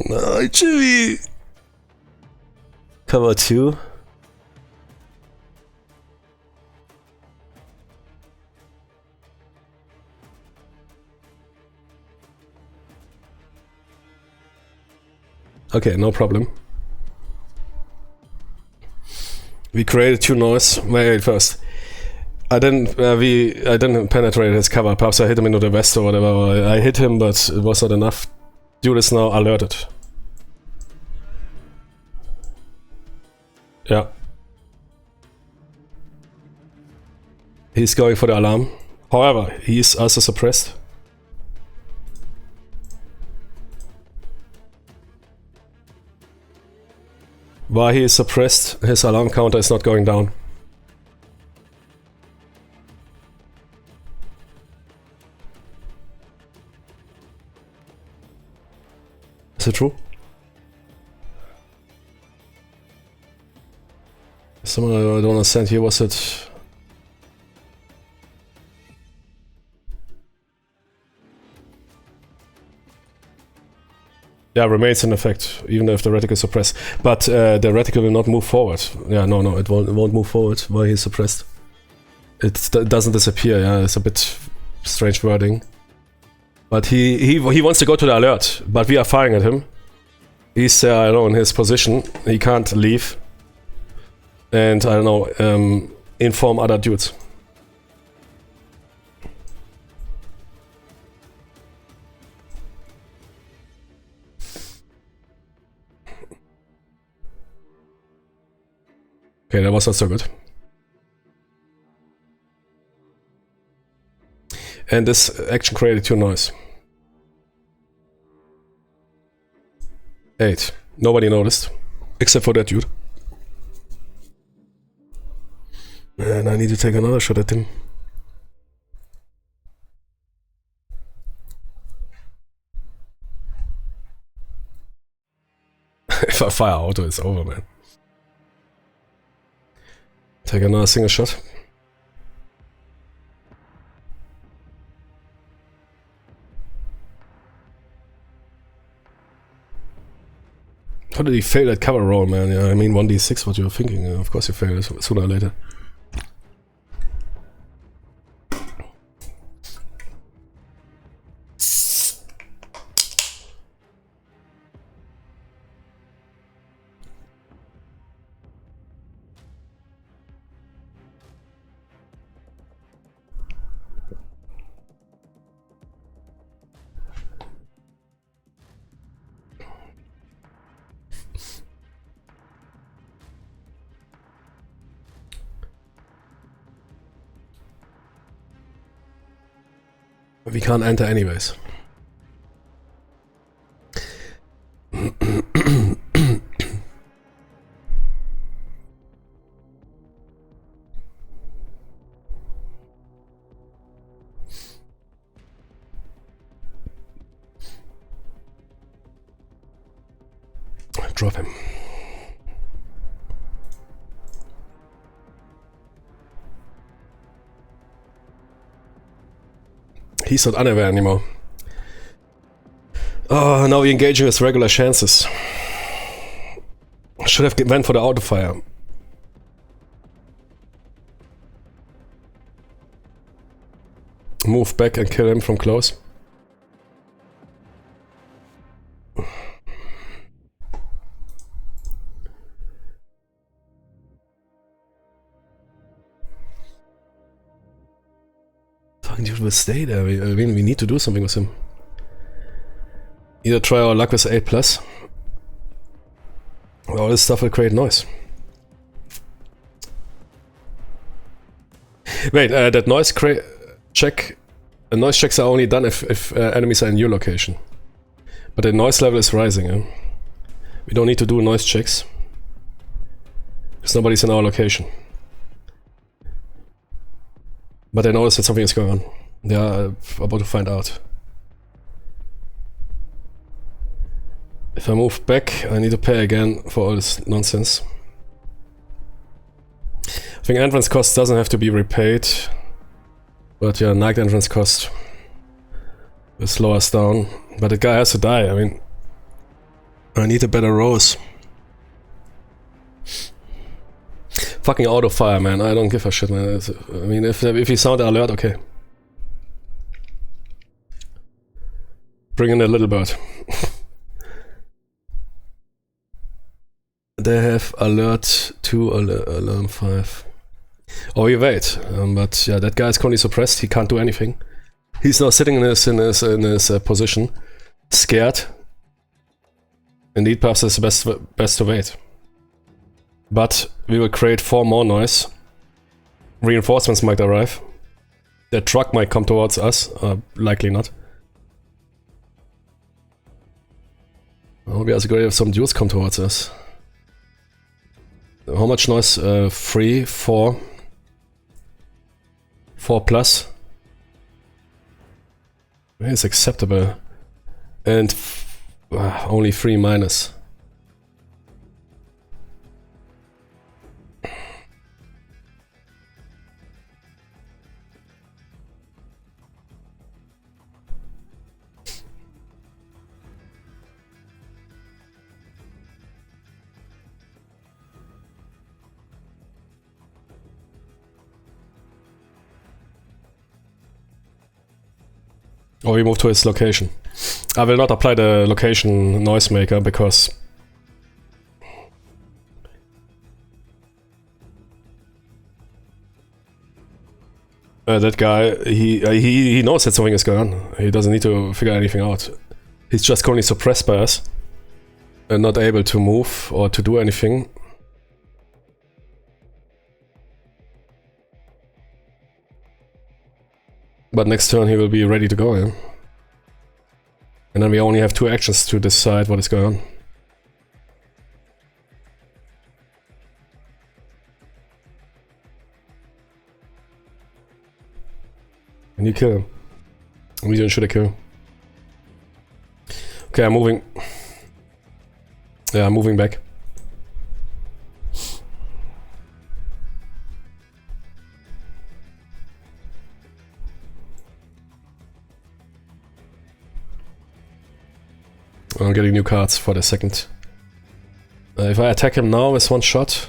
No, Jimmy! Cover 2. Okay, no problem. We created 2 noise. Wait, first. I didn't penetrate his cover. Perhaps I hit him into the vest or whatever. I hit him, but it was not enough. Dude is now alerted. Yeah. He's going for the alarm. However, he is also suppressed. While he is suppressed, his alarm counter is not going down. Is it true? Someone I don't understand here, was it... Yeah, remains in effect, even if the reticle is suppressed. But the reticle will not move forward. Yeah, no, it won't move forward while he's suppressed. It doesn't disappear, yeah, it's a bit strange wording. But he wants to go to the alert, but we are firing at him. He's, I don't know, in his position. He can't leave. And, I don't know, inform other dudes. Okay, that was not so good. And this action created 2 noise. 8. Nobody noticed. Except for that dude. And I need to take another shot at him. If I fire auto, it's over, man. Take another single shot. How did he fail that cover roll, man? Yeah, I mean, 1d6, what you're thinking. Of course you fail it sooner or later. We can't enter anyways. Drop him. He's not unaware anymore. Oh, now we're engaging with regular chances. Should have went for the auto fire. Move back and kill him from close. Fucking dude will stay there. I mean, we need to do something with him. Either try our luck with 8+. All this stuff will create noise. Wait, that noise check. Noise checks are only done if enemies are in your location. But the noise level is rising. Eh? We don't need to do noise checks. Because nobody's in our location. But I notice that something is going on. They are about to find out. If I move back, I need to pay again for all this nonsense. I think entrance cost doesn't have to be repaid. But yeah, night entrance cost will slow us down. But the guy has to die, I mean... I need a better rose. Fucking auto fire, man. I don't give a shit, man. I mean, if you sound alert, okay. Bring in a little bird. They have alert 2, alarm 5. Oh, we wait. But yeah, that guy is currently suppressed. He can't do anything. He's now sitting in his position, scared. Indeed, perhaps it's the best to wait. But we will create 4 more noise. Reinforcements might arrive. The truck might come towards us. Likely not. It would be also great if some dudes come towards us. How much noise? 3, 4. 4+. It's acceptable. And only 3-. Or we move to his location. I will not apply the location noisemaker because that guy, he knows that something is going on. He doesn't need to figure anything out. He's just currently suppressed by us and not able to move or to do anything. But next turn he will be ready to go, yeah? And then we only have 2 actions to decide what is going on. And you kill him. We didn't shoot a kill. Okay, I'm moving. Yeah, I'm moving back. I'm getting new cards for the second. If I attack him now with 1 shot,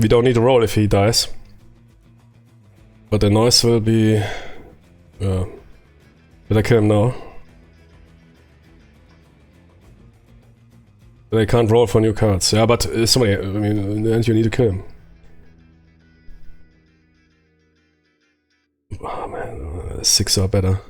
we don't need to roll if he dies. But the noise will be... But I kill him now. But I can't roll for new cards. Yeah, but somebody, I mean, in the end you need to kill him. Oh man, 6 are better.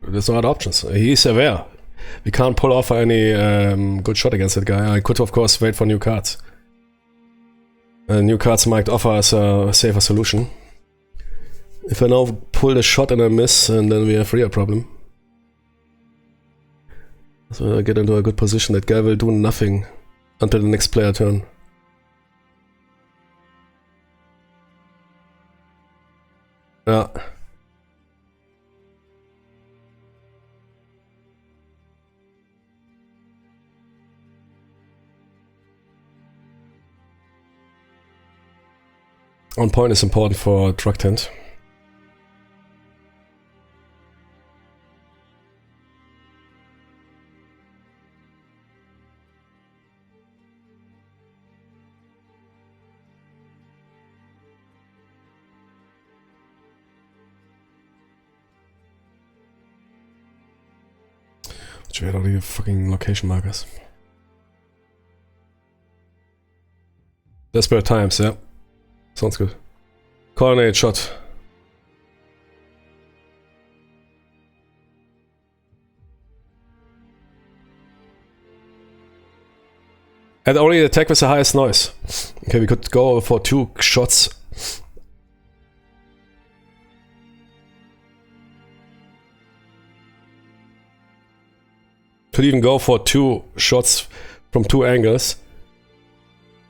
There's no other options. He's aware. We can't pull off any good shot against that guy. I could of course wait for new cards. New cards might offer us a safer solution. If I now pull the shot and I miss, and then we have a real problem. So I get into a good position. That guy will do nothing until the next player turn. Yeah. On point is important for truck tent. Where are the fucking location markers? Desperate times, yeah. Sounds good. Coordinate shot. And only attack with the highest noise. Okay, we could go for 2 shots. Could even go for 2 shots from 2 angles,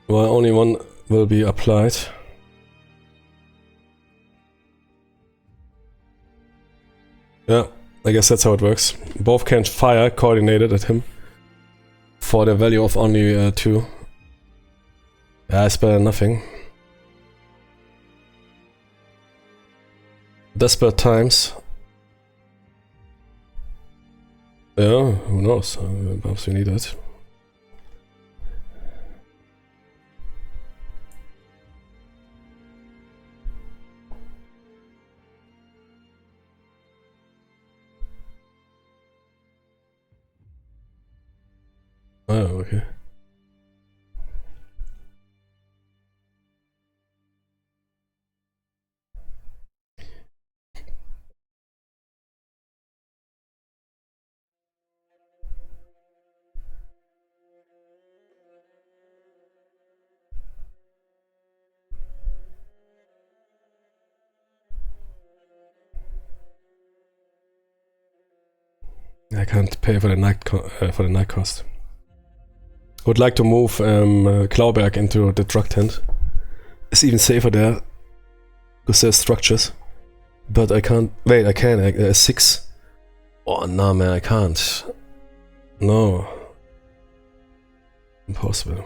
while only 1 will be applied. Yeah, I guess that's how it works. Both can fire coordinated at him for the value of only 2. Yeah, it's better than nothing. Desperate times. Yeah, who knows? Perhaps we need it. Oh, okay. I can't pay for the night cost. Would like to move Klauberg into the truck tent. It's even safer there because there's structures. But I can't. Wait, I can. 6. Oh no, man, I can't. No. Impossible.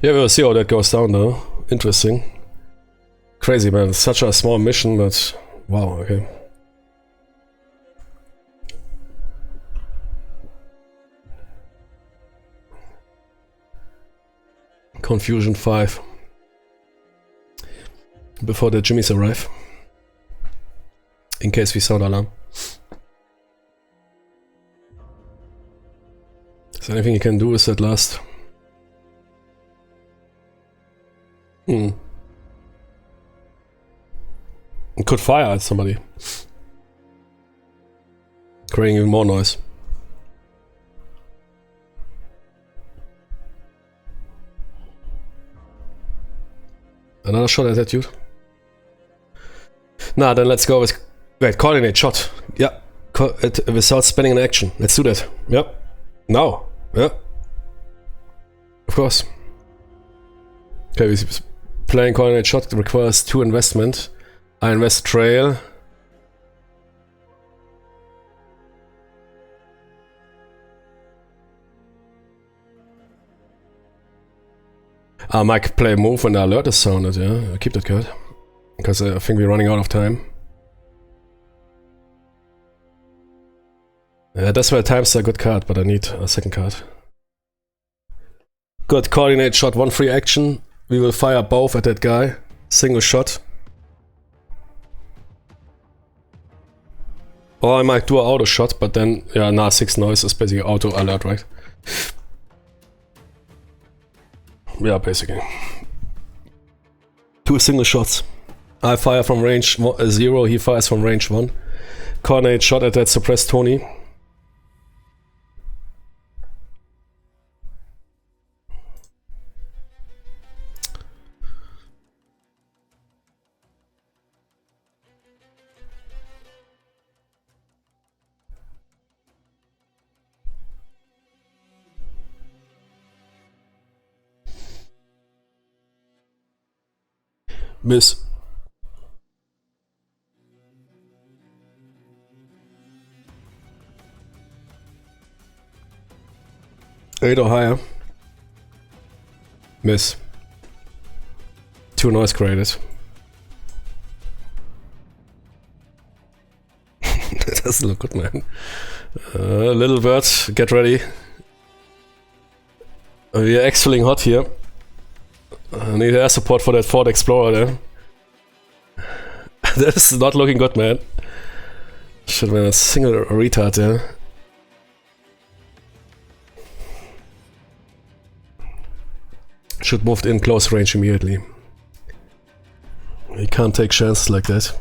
Yeah, we'll see how that goes down though. Interesting. Crazy, man. It's such a small mission, but wow, okay. Confusion 5. Before the Jimmies arrive. In case we sound alarm. Is there anything you can do with that last? It could fire at somebody. Creating even more noise. Another shot at that dude? Nah, then let's go with... Wait, coordinate shot. Yeah. Without spending an action. Let's do that. Yep. Now. Yeah. Of course. Okay, playing coordinate shot requires 2 investment. I invest trail. I might play move when the alert is sounded, yeah. I'll keep that card. Because I think we're running out of time. Yeah, that's why time's a good card, but I need a second card. Good, coordinate shot, 1 free action. We will fire both at that guy. Single shot. Or I might do an auto shot, but then, yeah, nah, 6 noise is basically auto alert, right? Yeah, basically. 2 single shots. I fire from range 0, he fires from range 1. Coordinate shot at that suppressed Tony. Miss. Eight or higher. Miss. 2 noise created. That doesn't look good, man. Little bird, get ready. We are exfilling hot here. I need air support for that Ford Explorer there. This is not looking good, man. Should have been a single retard there. Should moved in close range immediately. You can't take chances like that.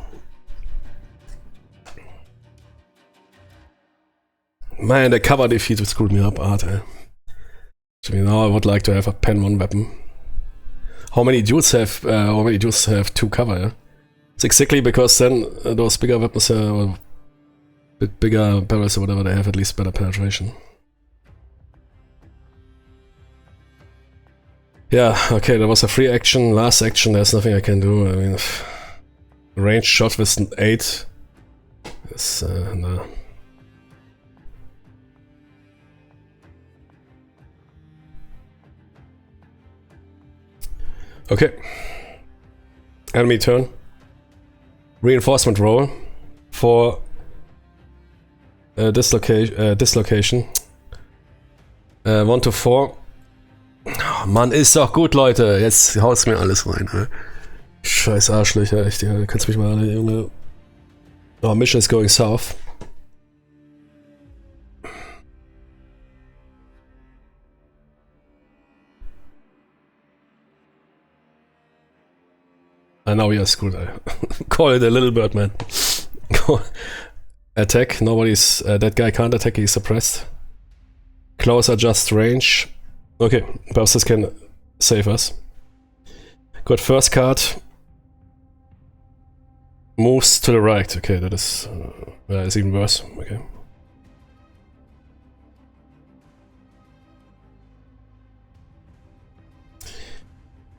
Man, the cover defeat screwed me up hard, eh? So now I would like to have a pen 1 weapon. How many dudes have 2 cover, yeah? It's exactly because then those bigger weapons or bit bigger barrels or whatever, they have at least better penetration. Yeah, okay, that was a free action. Last action, there's nothing I can do. I mean, range shot with an 8 is nah. Okay. Enemy turn. Reinforcement roll for dislocation. 1 to 4. Oh, Mann, ist doch gut, Leute. Jetzt haut's mir alles rein. Ne? Scheiß Arschlöcher, echt. Ja, kannst mich mal alle, Junge. Oh, mission is going south. I know you're screwed. Call it a little bird, man. Attack. Nobody's. That guy can't attack. He's suppressed. Close adjust range. Okay, perhaps this can save us. Good, first card. Moves to the right. Okay, that is even worse.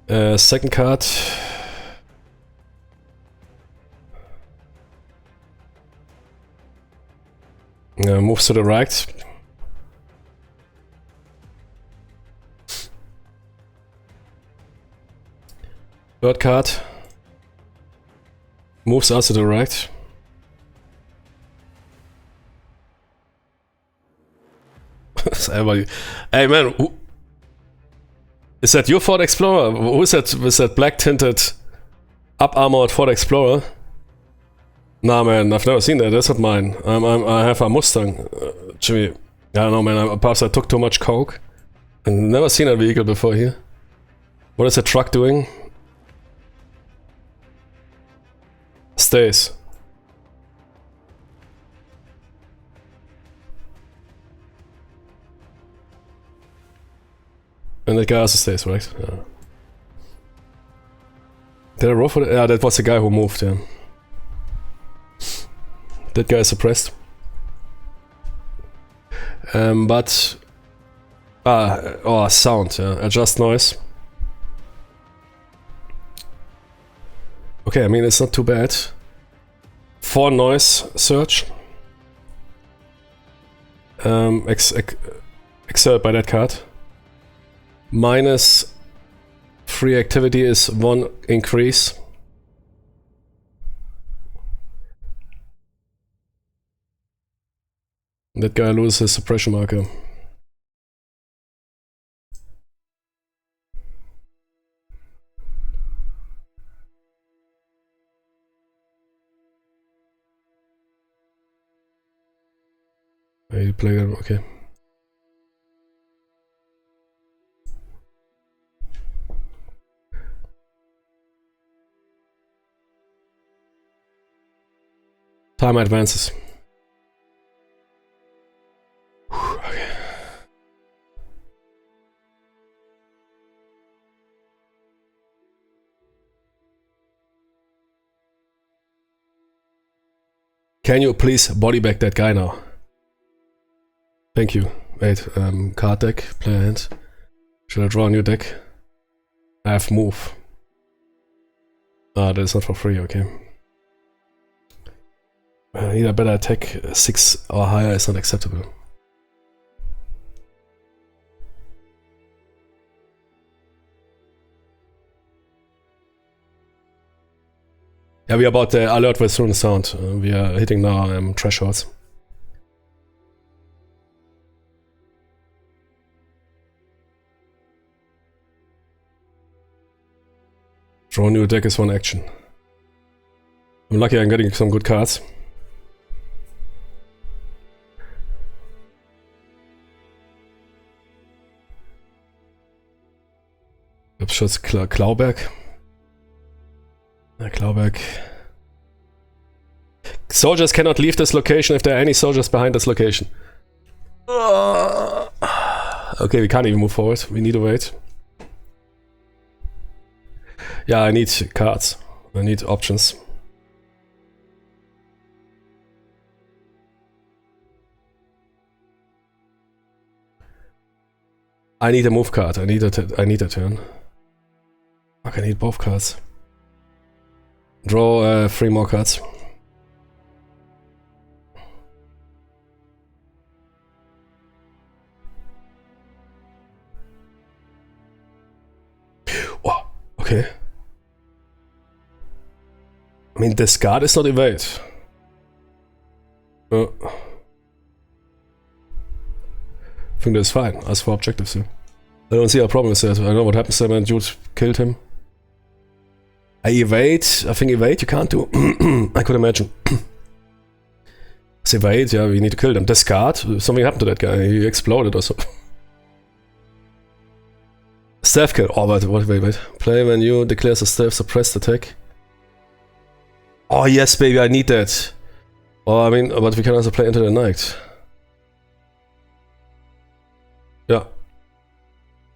Okay. Second card. Moves to the right. Third card. Moves us to the right. Hey man, is that your Ford Explorer? Who is that with that black tinted, up armored Ford Explorer? Nah man, I've never seen that. That's not mine. I have a Mustang. Jimmy, I don't know man. Perhaps I took too much coke. I've never seen a vehicle before here. What is the truck doing? Stays. And that guy also stays, right? Yeah. Did I roll for that? Yeah, that was the guy who moved, yeah. That guy is suppressed. But... oh, sound, yeah. Adjust noise. Okay, I mean, it's not too bad. 4 noise search. Exert by that card. Minus free activity is 1 increase. That guy loses his suppression marker. You play that, okay. Time advances. Okay. Can you please body bag that guy now? Thank you. Wait, card deck, player hand. Should I draw a new deck? I have move. Ah, that's not for free, okay. Need a better attack, 6 or higher is not acceptable. Yeah, we are about the alert with rune sound. We are hitting now thresholds. Draw a new deck is 1 action. I'm lucky I'm getting some good cards. Schutz Klauberg. Klauberg. Soldiers cannot leave this location if there are any soldiers behind this location. Okay, we can't even move forward. We need to wait. Yeah, I need cards. I need options. I need a move card. I need a turn. Fuck, I need both cards. Draw 3 more cards. Oh, okay. I mean, discard is not evade. I think that's fine. As for objectives here. I don't see a problem with that. I don't know what happens there when dude killed him. I evade. I think evade you can't do. I could imagine. It's evade, yeah, we need to kill them. Discard. Something happened to that guy. He exploded or something. Staff kill. Oh, wait. Play when you declares a staff suppressed attack. Oh, yes, baby, I need that. Oh, I mean, but we can also play into the night. Yeah.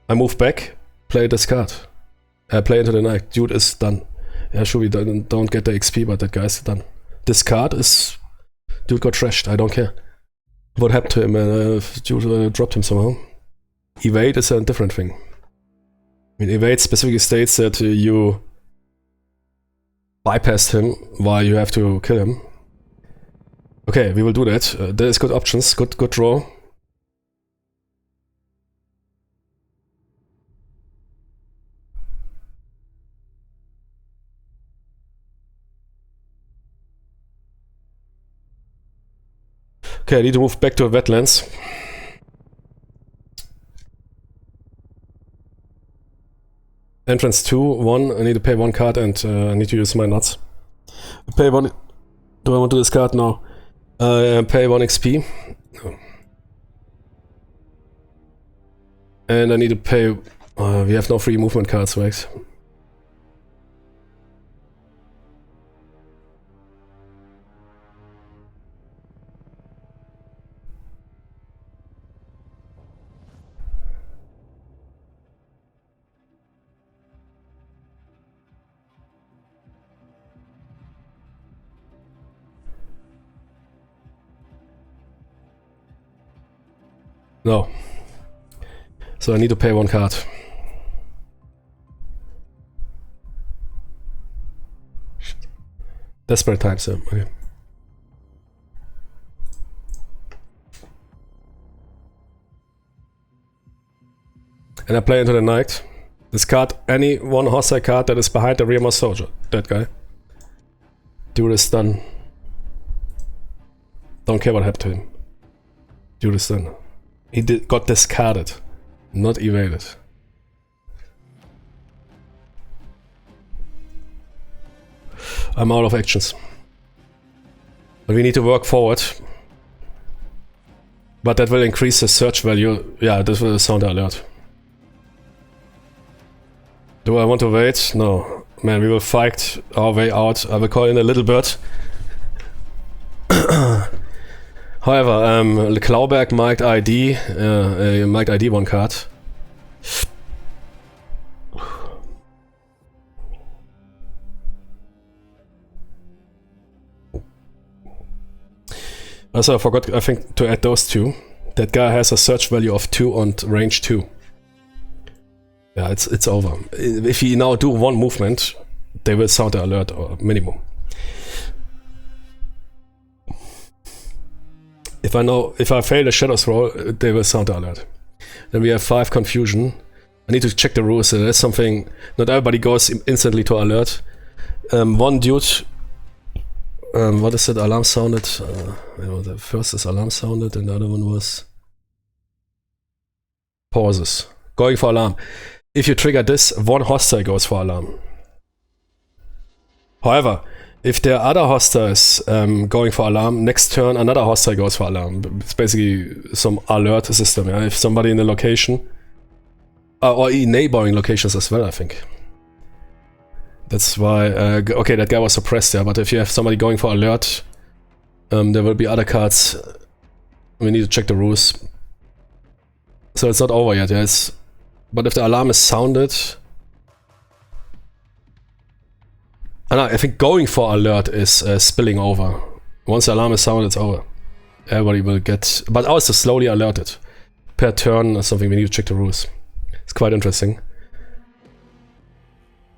I move back, play discard. Play into the night. Dude is done. Yeah, sure, we don't get the XP, but that guy's done. Discard is... Dude got trashed, I don't care. What happened to him? Dude dropped him somehow. Evade is a different thing. I mean, evade specifically states that you bypassed him while you have to kill him. Okay, we will do that. There's good options, good draw. Okay, I need to move back to wetlands. Entrance 2, 1. I need to pay 1 card and I need to use my nuts. Pay 1. Do I want to discard now? Pay 1 XP. And I need to pay. We have no free movement cards, right? No. So I need to pay 1 card. Desperate times, yeah. Okay. And I play into the night. Discard any one hostile card that is behind the rearmost soldier. That guy. Do this done. Don't care what happened to him. Do this done. He got discarded, not evaded. I'm out of actions. But we need to work forward. But that will increase the search value. Yeah, this will sound alert. Do I want to wait? No. Man, we will fight our way out. I will call in a little bird. However, Klauberg marked ID, marked ID 1 card. Also, I forgot, I think, to add those 2. That guy has a search value of 2 and range 2. Yeah, it's over. If he now do 1 movement, they will sound the alert, or minimum. If I fail the Shadows roll, they will sound the alert. Then we have 5 confusion. I need to check the rules. That's something. Not everybody goes instantly to alert. 1 dude. What is it? Alarm sounded. The first is alarm sounded, and the other one was pauses. Going for alarm. If you trigger this, 1 hostile goes for alarm. However, if there are other hostiles going for alarm, next turn another hostile goes for alarm. It's basically some alert system. Yeah? If somebody in the location, or in neighboring locations as well, I think. That's why. Okay, that guy was suppressed, yeah. But if you have somebody going for alert, there will be other cards. We need to check the rules. So it's not over yet, yes. But if the alarm is sounded. I think going for alert is spilling over. Once the alarm is sounded, it's over. Everybody will get... But also slowly alerted. Per turn or something, we need to check the rules. It's quite interesting.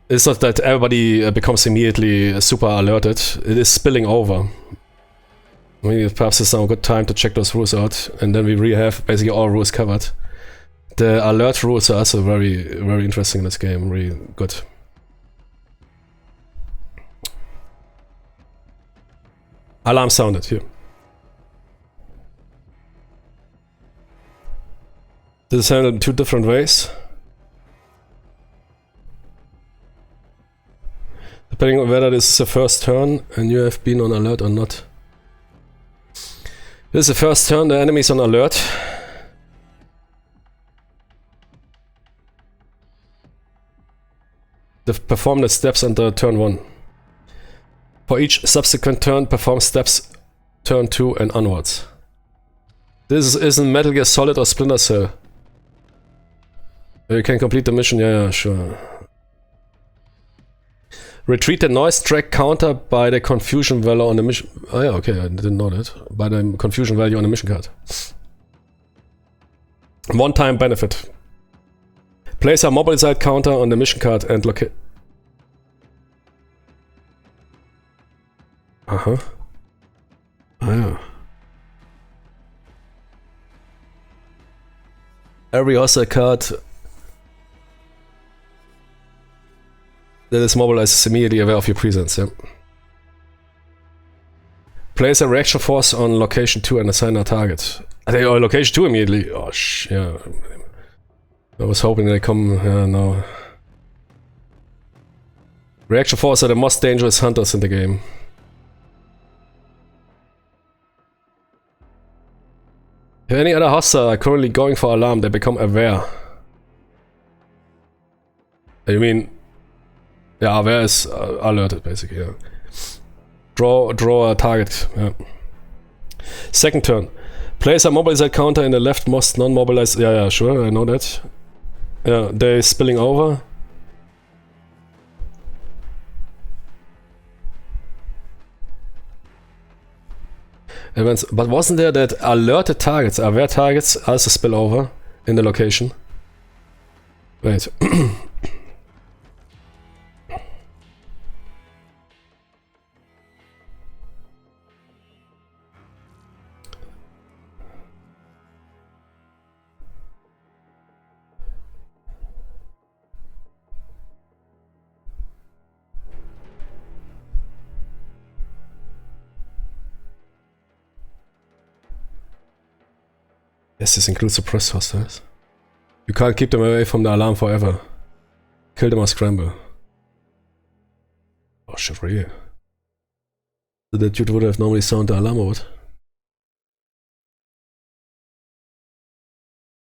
It's not that everybody becomes immediately super alerted. It is spilling over. Maybe perhaps it's now a good time to check those rules out. And then we really have basically all rules covered. The alert rules are also very, very interesting in this game. Really good. Alarm sounded here. This is handled in 2 different ways. Depending on whether this is the first turn and you have been on alert or not. This is the first turn, the enemy is on alert. Perform the steps under turn 1. For each subsequent turn, perform steps turn 2 and onwards. This isn't Metal Gear Solid or Splinter Cell. You can complete the mission, yeah, sure. Retreat the noise track counter by the confusion value on the mission. Oh yeah, okay, I didn't know that. By the confusion value on the mission card. One-time benefit. Place a mobile side counter on the mission card and locate. Uh-huh. Oh, yeah. Every hostile card that is mobilized is immediately aware of your presence, yeah. Place a reaction force on location 2 and assign a target. Location 2 immediately. Oh, yeah. I was hoping they come. No. Reaction force are the most dangerous hunters in the game. If any other hostile are currently going for alarm, they become aware. You mean... Yeah, aware is alerted, basically, yeah. Draw a target, yeah. Second turn. Place a mobilized counter in the leftmost non-mobilized... Yeah, sure, I know that. Yeah, they're spilling over. But wasn't there that alerted targets, aware targets, also spill over in the location? Wait. Yes, this includes suppressed hostiles. You can't keep them away from the alarm forever. Kill them or scramble. Oh shit, really? So that dude would have normally sound the alarm or what?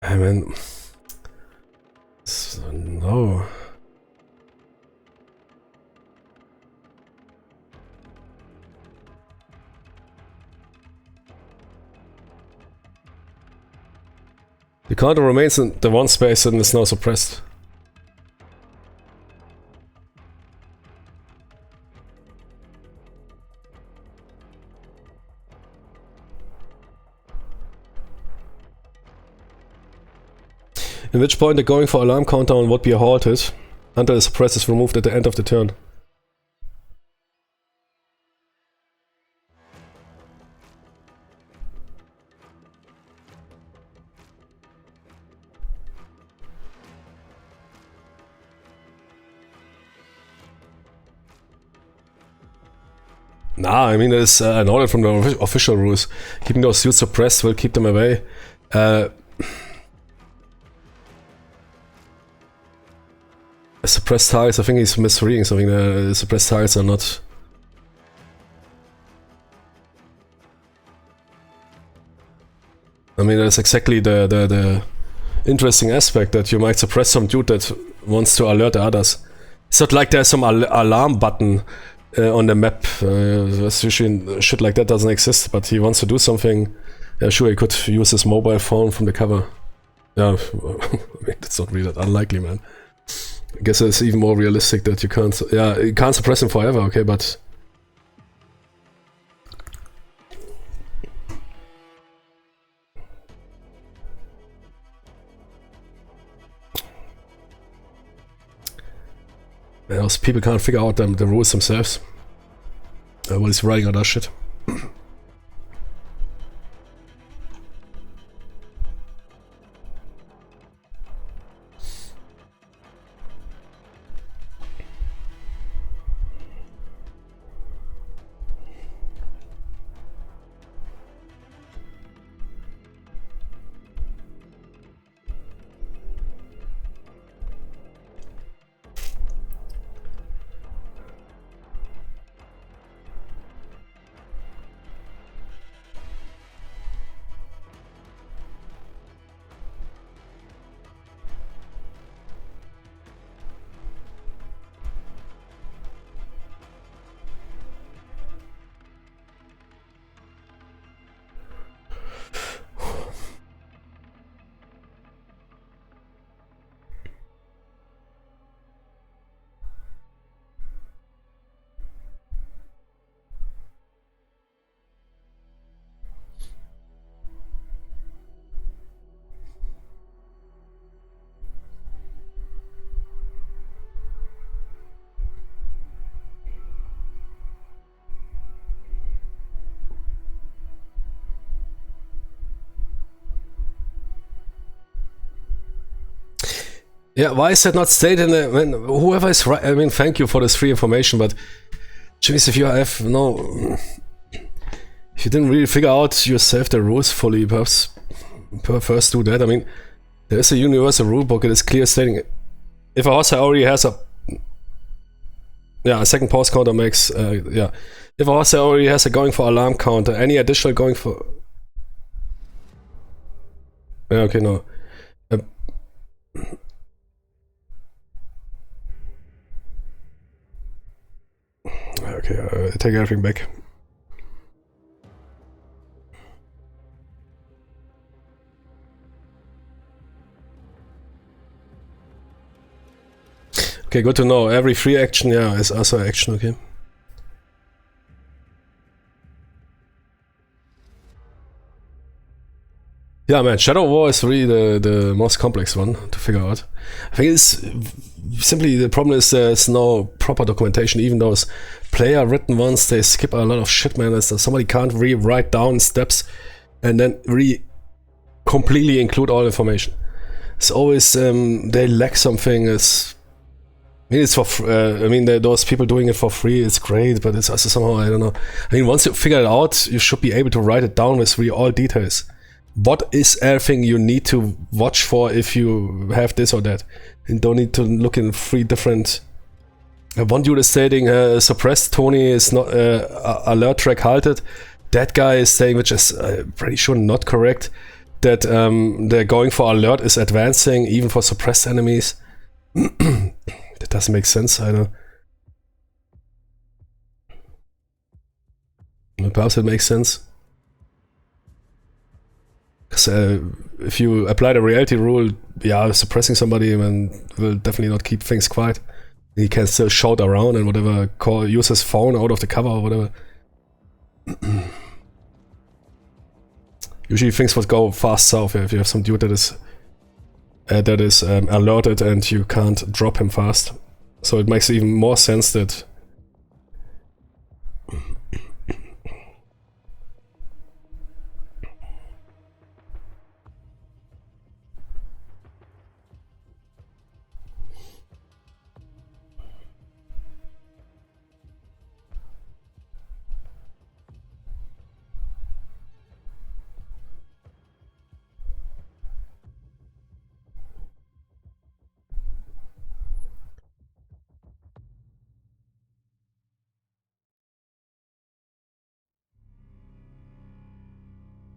I mean... No... The counter remains in the one space and is now suppressed. In which point the going for alarm countdown would be halted until the suppress is removed at the end of the turn. Nah, I mean, there's an audit from the official rules. Keeping those suits suppressed will keep them away. Suppressed targets, I think he's misreading something. The suppressed targets are not... I mean, that's exactly the interesting aspect, that you might suppress some dude that wants to alert the others. It's not like there's some alarm button on the map. Usually shit like that doesn't exist, but he wants to do something. Sure, he could use his mobile phone from the cover. Yeah, I mean, that's not really that unlikely, man. I guess it's even more realistic that you can't... Yeah, you can't suppress him forever, okay, but... Those people can't figure out the rules themselves. What is writing on that shit? Yeah, why is that not stated in the... whoever is right... I mean, thank you for this free information, but... Jeez, if you have no... if you didn't really figure out yourself the rules fully, perhaps first do that. I mean, there's a universal rulebook. It is clear stating if a horse already has a second pause counter makes if a horse already has a going for alarm counter, any additional going for okay, no. Okay, I take everything back. Okay, good to know. Every free action, is also action, okay. Yeah, man, Shadow War is really the most complex one to figure out. I think it's simply the problem is there's no proper documentation. Even those player written ones, they skip a lot of shit, man. Somebody can't really write down steps and then really completely include all information. It's always they lack something. It's for those people doing it for free, it's great, but it's also somehow, I don't know. I mean, once you figure it out, you should be able to write it down with really all details. What is everything you need to watch for if you have this or that? And don't need to look in 3 different... one dude is stating suppressed Tony is not alert track halted. That guy is saying, which is pretty sure not correct, that the going for alert is advancing even for suppressed enemies. That doesn't make sense, I know. Perhaps it makes sense. Because if you apply the reality rule, suppressing somebody will definitely not keep things quiet. He can still shout around and whatever, use his phone out of the cover or whatever. Usually things would go fast south if you have some dude that is alerted and you can't drop him fast. So it makes even more sense that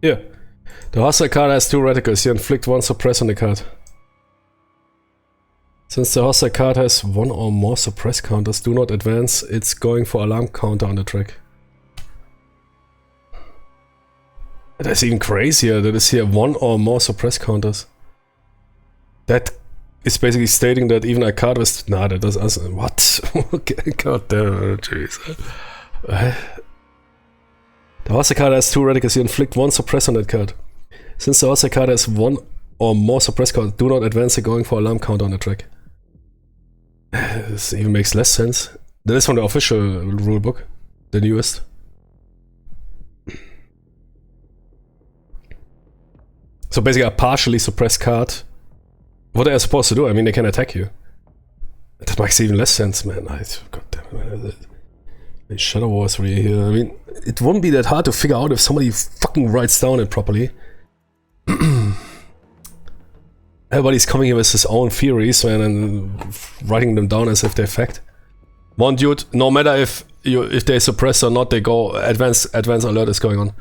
yeah. The hostile card has 2 reticles. You inflict 1 suppress on the card. Since the hostile card has 1 or more suppress counters, do not advance. It's going for alarm counter on the track. That's even crazier. That is here 1 or more suppress counters. That is basically stating that even a card with... Nah, that doesn't... What? Okay, god damn it, jeez. The hostile card has 2 reticles. You inflict 1 suppress on that card. Since the hostile card has 1 or more suppress counters, do not advance the going for alarm counter on the track. This even makes less sense. That is from the official rulebook, the newest. So basically a partially suppressed card. What are they supposed to do? I mean, they can attack you. That makes even less sense, man. God damn it. Shadow War is really here. I mean, it wouldn't be that hard to figure out if somebody fucking writes down it properly. Everybody's coming here with his own theories, man, and writing them down as if they're fact. One dude, no matter if they suppress or not, they go advanced alert is going on.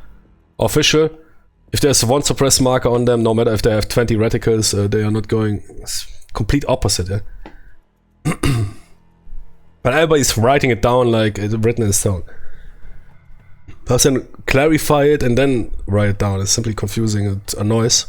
Official, if there's 1 suppress marker on them, no matter if they have 20 reticles, they are not going. It's complete opposite, yeah. But everybody's writing it down like it's written in stone. Perhaps then clarify it and then write it down. It's simply confusing. It annoys.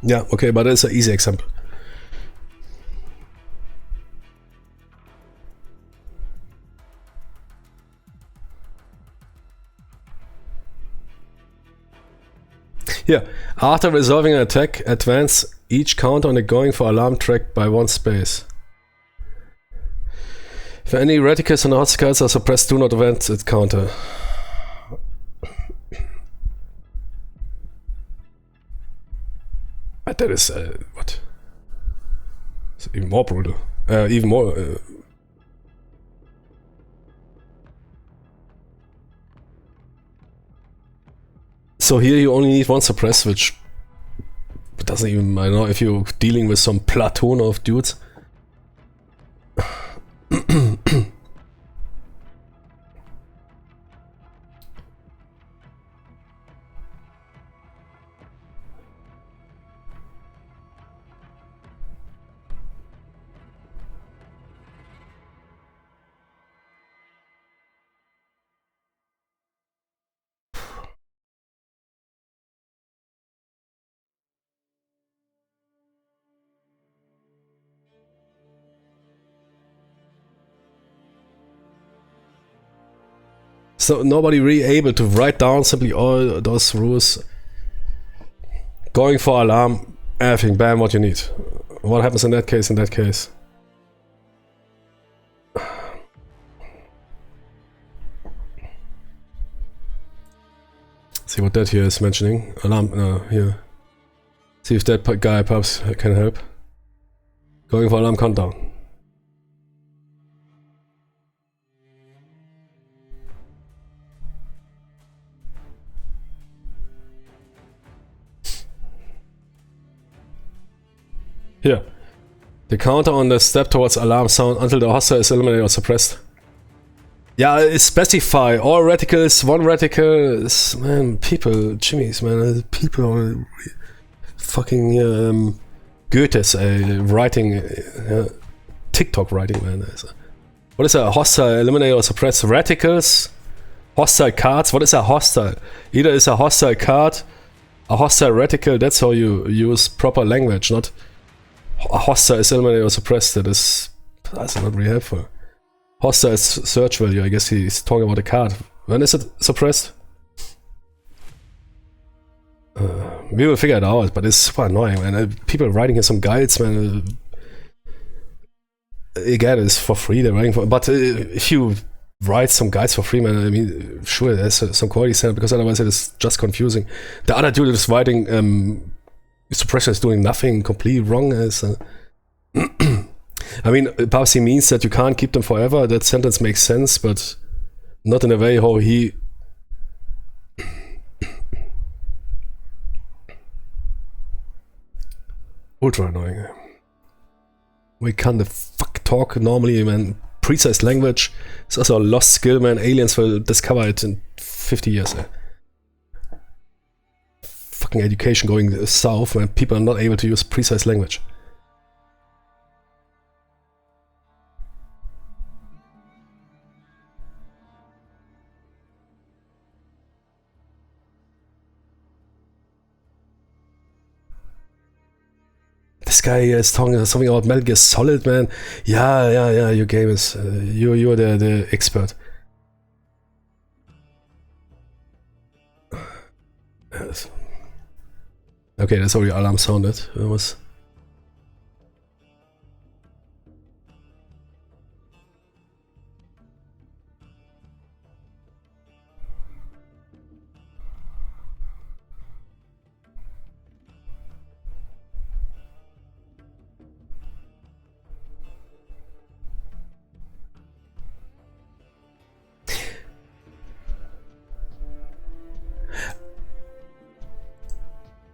Yeah, okay, but it's an easy example. Yeah, after resolving an attack, advance each counter on the going for alarm track by 1 space. If any reticles and hostile cards are suppressed, do not event it counter. But that is, what? It's even more brutal. Even more... So here you only need one suppress, which doesn't even, I don't know, if you're dealing with some platoon of dudes. So nobody really able to write down simply all those rules. Going for alarm, everything, bam, what you need. What happens in that case, See what that here is mentioning. Alarm, here. See if that guy perhaps can help. Going for alarm countdown. Here. The counter on the step towards alarm sound until the hostile is eliminated or suppressed. Yeah, specify all reticles, one reticle is, man, people, Jimmy's, man, people are fucking Goethe's writing, TikTok writing, man. What is a hostile, eliminate or suppress reticles? Hostile cards, what is a hostile? Either is a hostile card, a hostile reticle, that's how you use proper language, not a hostile is eliminated or suppressed. That's not really helpful. Hostile is search value, I guess he's talking about a card. When is it suppressed? We will figure it out, but it's super annoying, man. People writing here some guides, man. Again, it's for free, they're writing for, but if you write some guides for free, man, I mean, sure, there's some quality standard, because otherwise it is just confusing. The other dude is writing suppression is doing nothing completely wrong. I mean, perhaps he means that you can't keep them forever. That sentence makes sense, but not in a way how he... Ultra annoying. We can't the fuck talk normally, man. Precise language is also a lost skill, man. Aliens will discover it in 50 years. Fucking education going south, man. People are not able to use precise language. This guy is talking something about Metal Gear Solid, man. Yeah, your game is... you're the expert. Yes. Okay, that's how the alarm sounded. It was...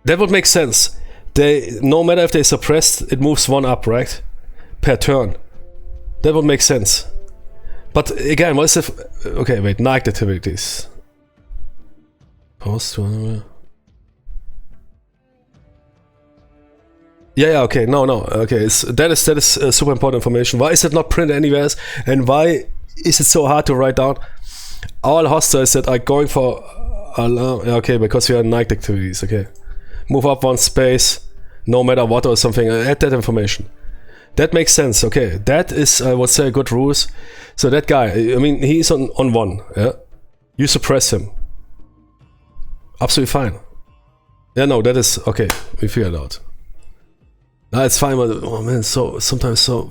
That would make sense. They, no matter if they suppressed, it moves one up, right? Per turn. That would make sense. But again, what is if... Okay, wait, night activities. Post one... Yeah, okay, no, okay, that is super important information. Why is it not printed anywhere else? And why is it so hard to write down? All hostiles that are going for alarm... Okay, because we are night activities, okay. Move up one space, no matter what or something, add that information. That makes sense, okay. That is, I would say, good rules. So that guy, I mean, he's on one, yeah? You suppress him. Absolutely fine. Yeah, no, that is, okay, we figured it out. No, it's fine, but, oh man, so, sometimes so...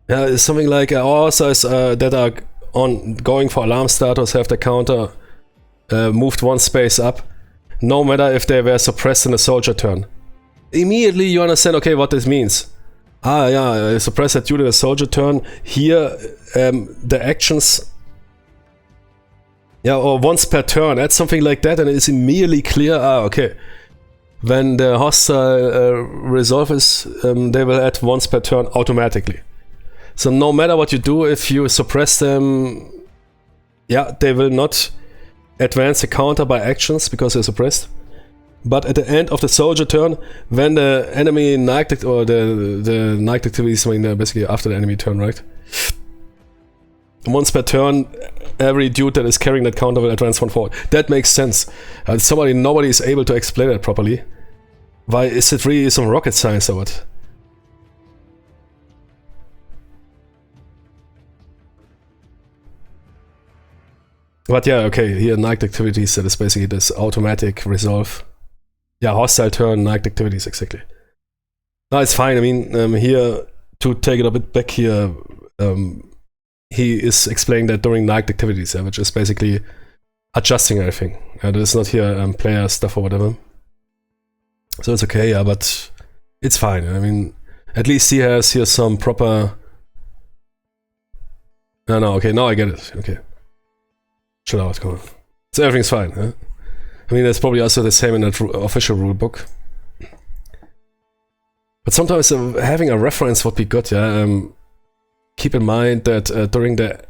Yeah, something like horses that are going for alarm status have the counter moved one space up, no matter if they were suppressed in a soldier turn. Immediately you understand, okay, what this means. Ah, yeah, suppress that during a soldier turn. Here, the actions, yeah, or once per turn, add something like that, and it's immediately clear. Ah, okay. When the hostile resolve is, they will add once per turn automatically. So no matter what you do, if you suppress them, yeah, they will not advance the counter by actions because they're suppressed. But at the end of the soldier turn, when the enemy night or the night activity is basically after the enemy turn, right? Once per turn, every dude that is carrying that counter will advance one forward. That makes sense. Nobody is able to explain it properly. Why is it really some rocket science or what? But yeah, okay, here night activities, that is basically this automatic resolve. Yeah, hostile turn, night activities, exactly. No, it's fine. I mean, here, to take it a bit back here, he is explaining that during night activities, which is basically adjusting everything. That is not here player stuff or whatever. So it's okay, yeah, but it's fine. I mean, at least he has here some proper... No, okay, now I get it. Okay. Chill out, come on. So everything's fine, huh? I mean, that's probably also the same in the official rulebook. But sometimes having a reference would be good, yeah? Keep in mind that during the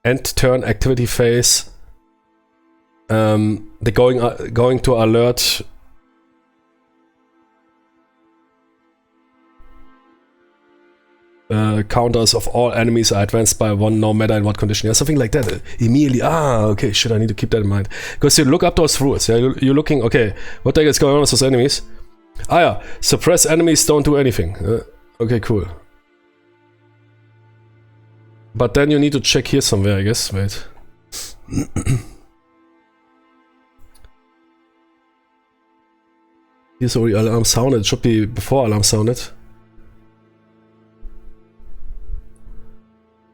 end turn activity phase, the going to alert counters of all enemies are advanced by one, no matter in what condition. Yeah, something like that. Immediately, okay, shit, I need to keep that in mind. Because you look up those rules, yeah, you're looking, okay, what the heck is going on with those enemies? Ah yeah, suppress enemies don't do anything. Okay, cool. But then you need to check here somewhere, I guess, wait. Here's already alarm sounded, it should be before alarm sounded.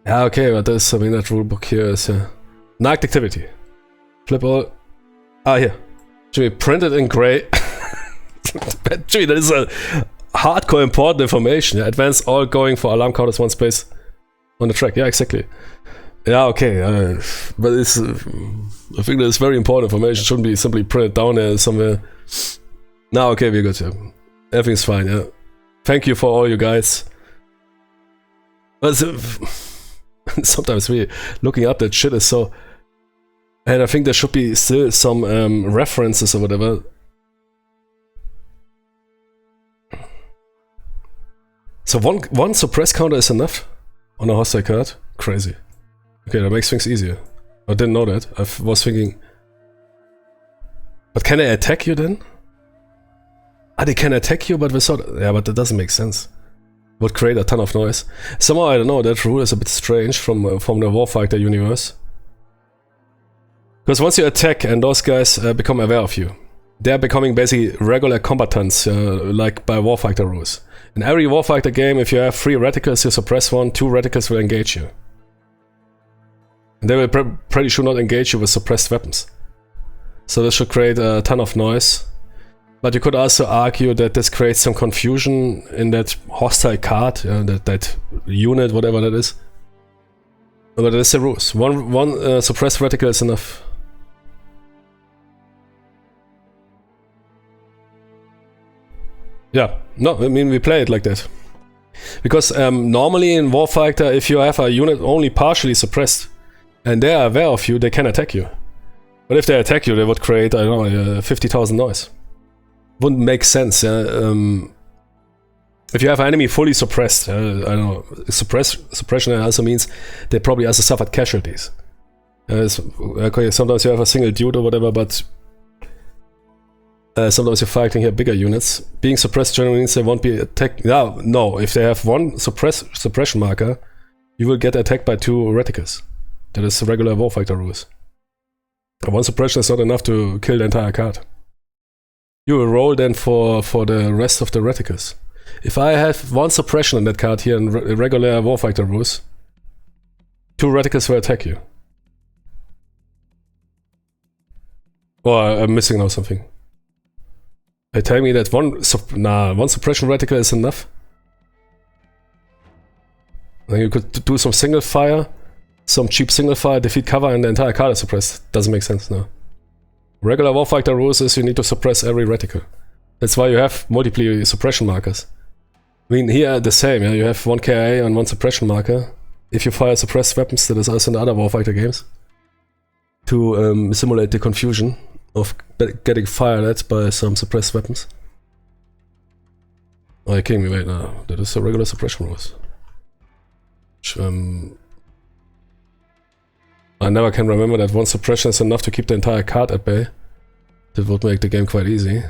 Yeah, okay, but this, I mean, that rulebook here is night activity. Flip all. Ah, here. Jimmy, printed in gray. Jimmy, that is a hardcore important information. Yeah? Advance all going for alarm counters one space on the track. Yeah, exactly. Yeah, okay. But it's, I think that is very important information. It shouldn't be simply printed down there somewhere. Now, okay, we're good. Yeah. Everything's fine. Yeah. Thank you for all you guys. But sometimes we looking up that shit is so, and I think there should be still some references or whatever. So one suppress counter is enough on a hostile card? Crazy. Okay, that makes things easier. I didn't know that. I was thinking, but can they attack you then? Ah, they can attack you, but without, yeah, but that doesn't make sense. Would create a ton of noise. Somehow, I don't know, that rule is a bit strange from the Warfighter universe. Because once you attack and those guys become aware of you, they're becoming basically regular combatants, like by Warfighter rules. In every Warfighter game, if you have 3 reticles, you suppress 1, 2 reticles will engage you. And they will pretty sure not engage you with suppressed weapons. So this should create a ton of noise. But you could also argue that this creates some confusion in that hostile card, that unit, whatever that is. But that's the rules. One suppressed reticle is enough. Yeah, no, I mean we play it like that. Because normally in Warfighter, if you have a unit only partially suppressed and they are aware of you, they can attack you. But if they attack you, they would create, I don't know, 50,000 noise. Wouldn't make sense. If you have an enemy fully suppressed, I don't know, suppression also means they probably also suffered casualties. Okay, sometimes you have a single dude or whatever, but sometimes you're fighting here bigger units. Being suppressed generally means they won't be attacked. No, if they have one suppression marker, you will get attacked by 2 reticles. That is regular Warfighter rules. One suppression is not enough to kill the entire card. You will roll then for the rest of the reticles. If I have one suppression in that card here in regular Warfighter rules, 2 radicals will attack you. Or I'm missing now something. They tell me that one suppression radical is enough. Then you could do some single fire, some cheap single fire, defeat cover, and the entire card is suppressed. Doesn't make sense, no. Regular Warfighter rules is you need to suppress every radical. That's why you have multiple suppression markers. I mean, here the same, yeah? You have 1 KA and 1 suppression marker. If you fire suppressed weapons, that is also in other Warfighter games, to simulate the confusion of getting fired at by some suppressed weapons. Oh, you kidding me? Wait, no, that is a regular suppression rules. Which, I never can remember that 1 suppression is enough to keep the entire card at bay. That would make the game quite easy.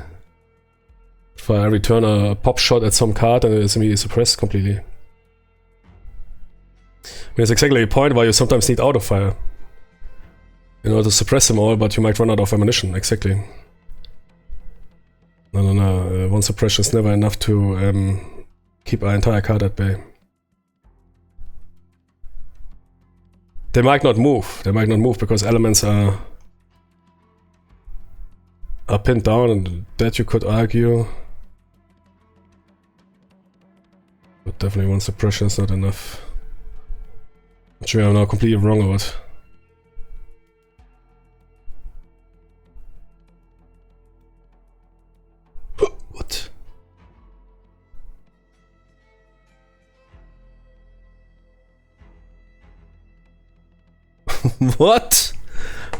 For every turn a pop shot at some card and it is immediately suppressed completely. I mean, it's exactly the point why you sometimes need auto fire in order to suppress them all, but you might run out of ammunition, exactly. No. 1 suppression is never enough to keep an entire card at bay. They might not move. They might not move because elements are pinned down, and that you could argue. But definitely 1 suppression is not enough. Which I'm now completely wrong about. What? What?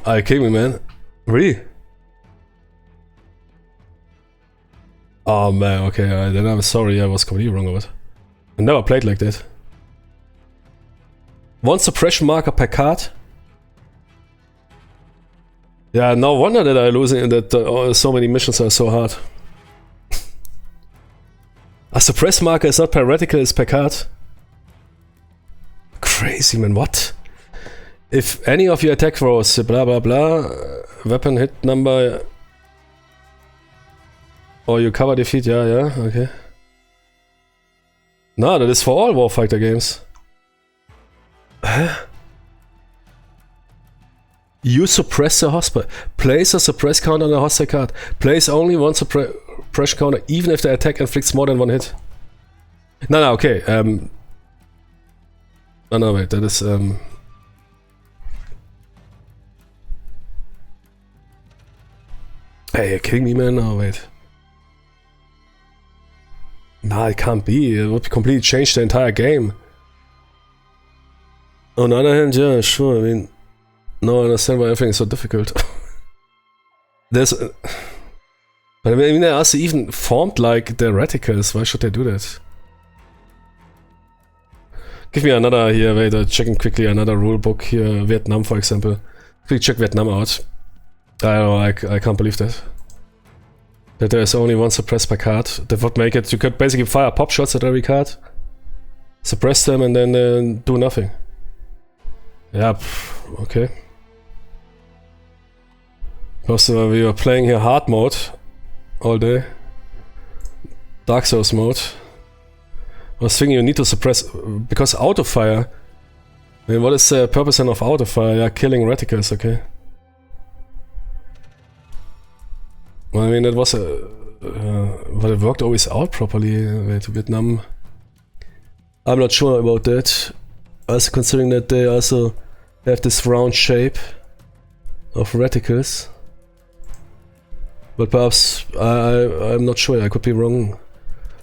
Are you kidding me, man? Really? Oh man, okay, then I'm sorry, I was completely wrong about it. I never played like that. 1 suppression marker per card? Yeah, no wonder that I'm losing, that so many missions are so hard. A suppress marker is not per radical, it's per card. Crazy, man, what? If any of your attack throws, blah blah blah, weapon hit number, or you cover defeat, yeah, okay. No, that is for all Warfighter games. Huh? You suppress a hostile. Place a suppress counter on a hostile card. Place only 1 suppression counter, even if the attack inflicts more than 1 hit. No, okay. No, wait, that is Hey, you're kidding me, man? No, wait. Nah, it can't be. It would completely change the entire game. On the other hand, yeah, sure. I mean, no, I understand why everything is so difficult. There's... but I mean, they're also even formed like the radicals. Why should they do that? Give me another here, wait, checking quickly another rule book here. Vietnam, for example. Quickly check Vietnam out. I don't know, I can't believe that. That there is only 1 suppress per card. That would make it, you could basically fire pop shots at every card, suppress them, and then do nothing. Yeah, okay. Because we were playing here hard mode all day. Dark Souls mode. I was thinking you need to suppress, because auto fire. I mean, what is the purpose then of auto fire? Yeah, killing radicals, okay. Well, I mean, it was but it worked always out properly. Wait, Vietnam. I'm not sure about that. Also considering that they also have this round shape of radicals. But perhaps I'm not sure. I could be wrong.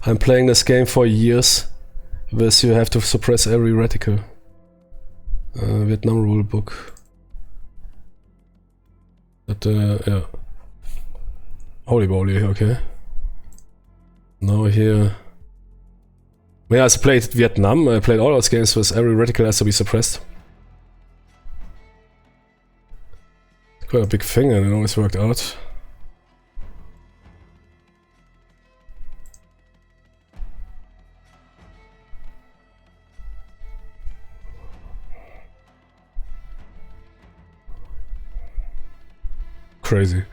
I'm playing this game for years, because you have to suppress every radical. Vietnam rulebook. But yeah. Holy moly, okay. Now here... I mean, I played Vietnam, I played all those games with every radical has to be suppressed. Quite a big thing and it always worked out. Crazy.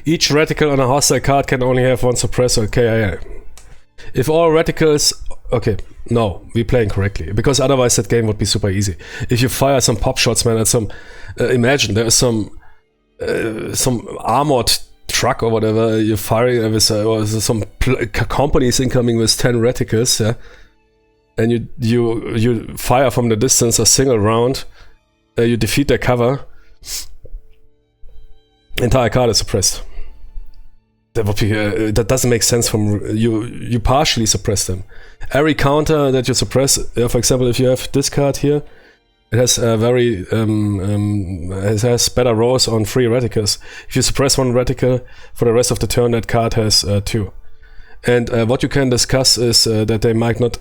Each reticle on a hostile card can only have one suppressor, KIA. If all reticles... Okay, no, we're playing correctly. Because otherwise that game would be super easy. If you fire some pop shots, man, at some... imagine, there is some armored truck or whatever, you're firing with some companies incoming with 10 reticles, yeah? And you fire from the distance a single round, you defeat their cover, entire card is suppressed. That would be that doesn't make sense. From you partially suppress them. Every counter that you suppress, for example, if you have this card here, it has it has better rolls on 3 reticles. If you suppress 1 reticle for the rest of the turn, that card has 2. And what you can discuss is that they might not.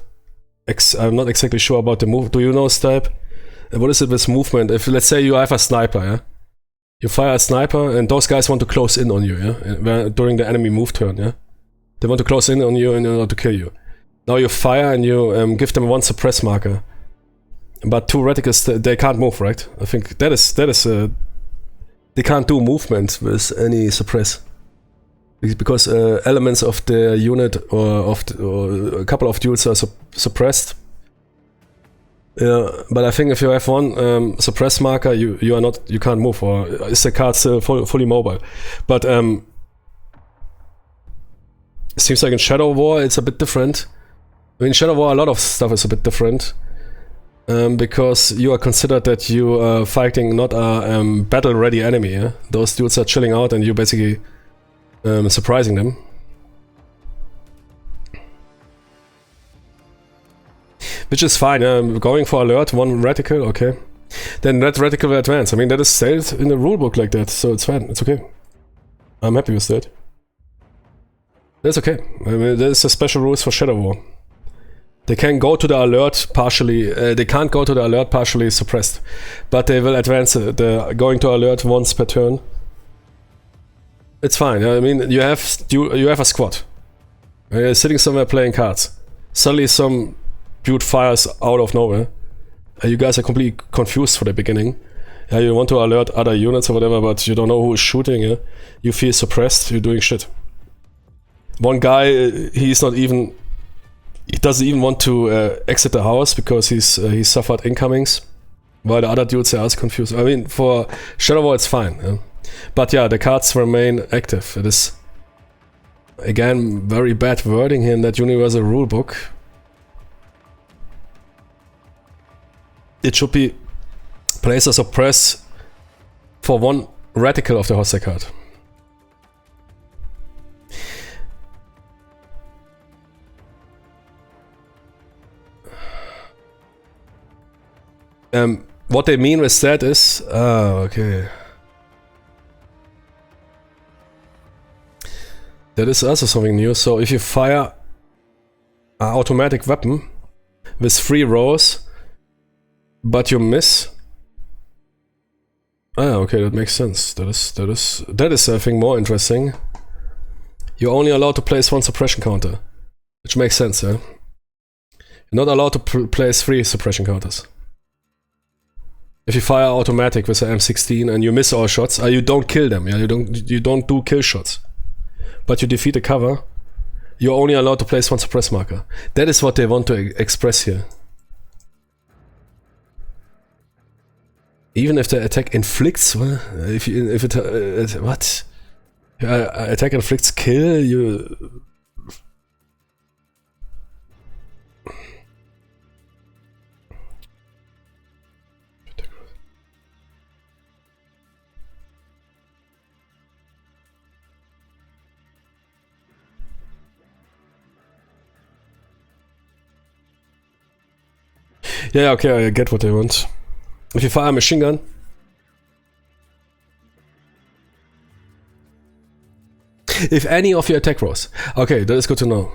I'm not exactly sure about the move. Do you know, Stipe? What is it with movement? If, let's say, you have a sniper, yeah? You fire a sniper, and those guys want to close in on you, yeah? During the enemy move turn, yeah? They want to close in on you in order to kill you. Now you fire and you give them 1 suppress marker. But 2 reticles, they can't move, right? I think that is they can't do movement with any suppress. Because elements of the unit or a couple of duels are suppressed. Yeah, but I think if you have 1 suppress marker, you can't move, or is the card still fully mobile? But it seems like in Shadow War it's a bit different. I mean, in Shadow War a lot of stuff is a bit different. Because you are considered that you are fighting not a battle-ready enemy. Yeah? Those dudes are chilling out and you're basically surprising them. Which is fine. Going for alert, 1 reticle, okay. Then that reticle will advance. I mean, that is stated in the rulebook like that, so it's fine. It's okay. I'm happy with that. That's okay. I mean, there's a special rules for Shadow War. They can go to the alert partially. They can't go to the alert partially suppressed, but they will advance the going to alert once per turn. It's fine. I mean, you have a squad. You're sitting somewhere playing cards. Suddenly, some dude fires out of nowhere. You guys are completely confused for the beginning. Yeah, you want to alert other units or whatever, but you don't know who is shooting. Yeah? You feel suppressed. You're doing shit. One guy, he doesn't even want to exit the house because he suffered incomings, while the other dudes are also confused. I mean, for Shadow War it's fine, yeah? But yeah, the cards remain active. It is, again, very bad wording here in that universal rulebook. It should be place a suppress for 1 reticle of the hostile card. What they mean with that is... okay. That is also something new. So if you fire an automatic weapon with 3 rows, but you miss... okay, that makes sense. That is I think more interesting. You're only allowed to place 1 suppression counter, which makes sense, yeah? You're not allowed to place 3 suppression counters. If you fire automatic with an M16 and you miss all shots, you don't kill them, yeah? You don't do kill shots. But you defeat the cover, you're only allowed to place 1 suppress marker. That is what they want to express here. Even if the attack inflicts, what? Attack inflicts kill, you... Yeah, okay, I get what they want. If you fire a machine gun... If any of your attack rolls. Okay, that is good to know.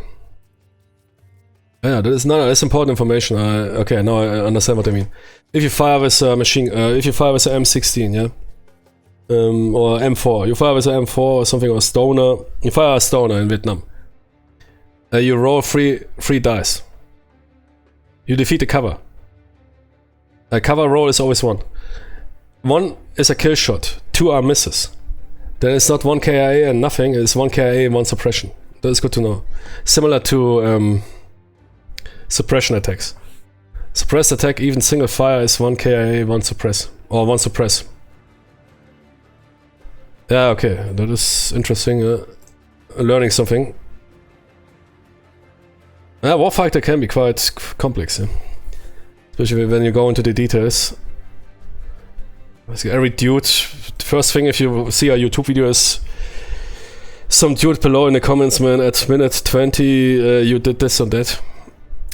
Yeah, that's important information. Okay, now I understand what they mean. If you fire with a machine... if you fire with an M16, yeah? Or M4. You fire with an M4 or something, or Stoner. You fire a Stoner in Vietnam. You roll 3 dice. You defeat the cover. A cover roll is always 1. 1 is a kill shot, 2 are misses. then it's not 1 KIA and nothing, it's 1 KIA and 1 suppression. That is good to know. Similar to suppression attacks. Suppressed attack, even single fire is 1 KIA, 1 suppress. Or 1 suppress. Yeah, okay, that is interesting. Learning something. Yeah, Warfighter can be quite complex, yeah? Especially when you go into the details. Basically every dude, first thing if you see a YouTube video is some dude below in the comments, man, at minute 20 you did this and that.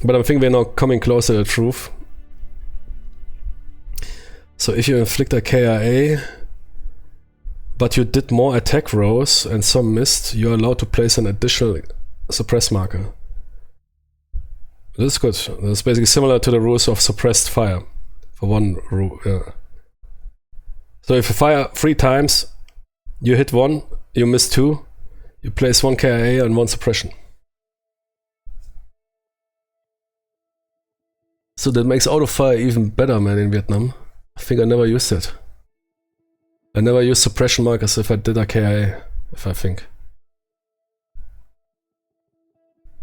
But I think we're now coming closer to the truth. So if you inflict a KIA, but you did more attack rows and some missed, you're allowed to place an additional suppress marker. This is good. That's basically similar to the rules of suppressed fire. For one rule, yeah. So if you fire 3 times, you hit 1, you miss 2, you place 1 KIA and 1 suppression. So that makes auto fire even better, man, in Vietnam. I think I never used it. I never used suppression markers if I did a KIA, if I think.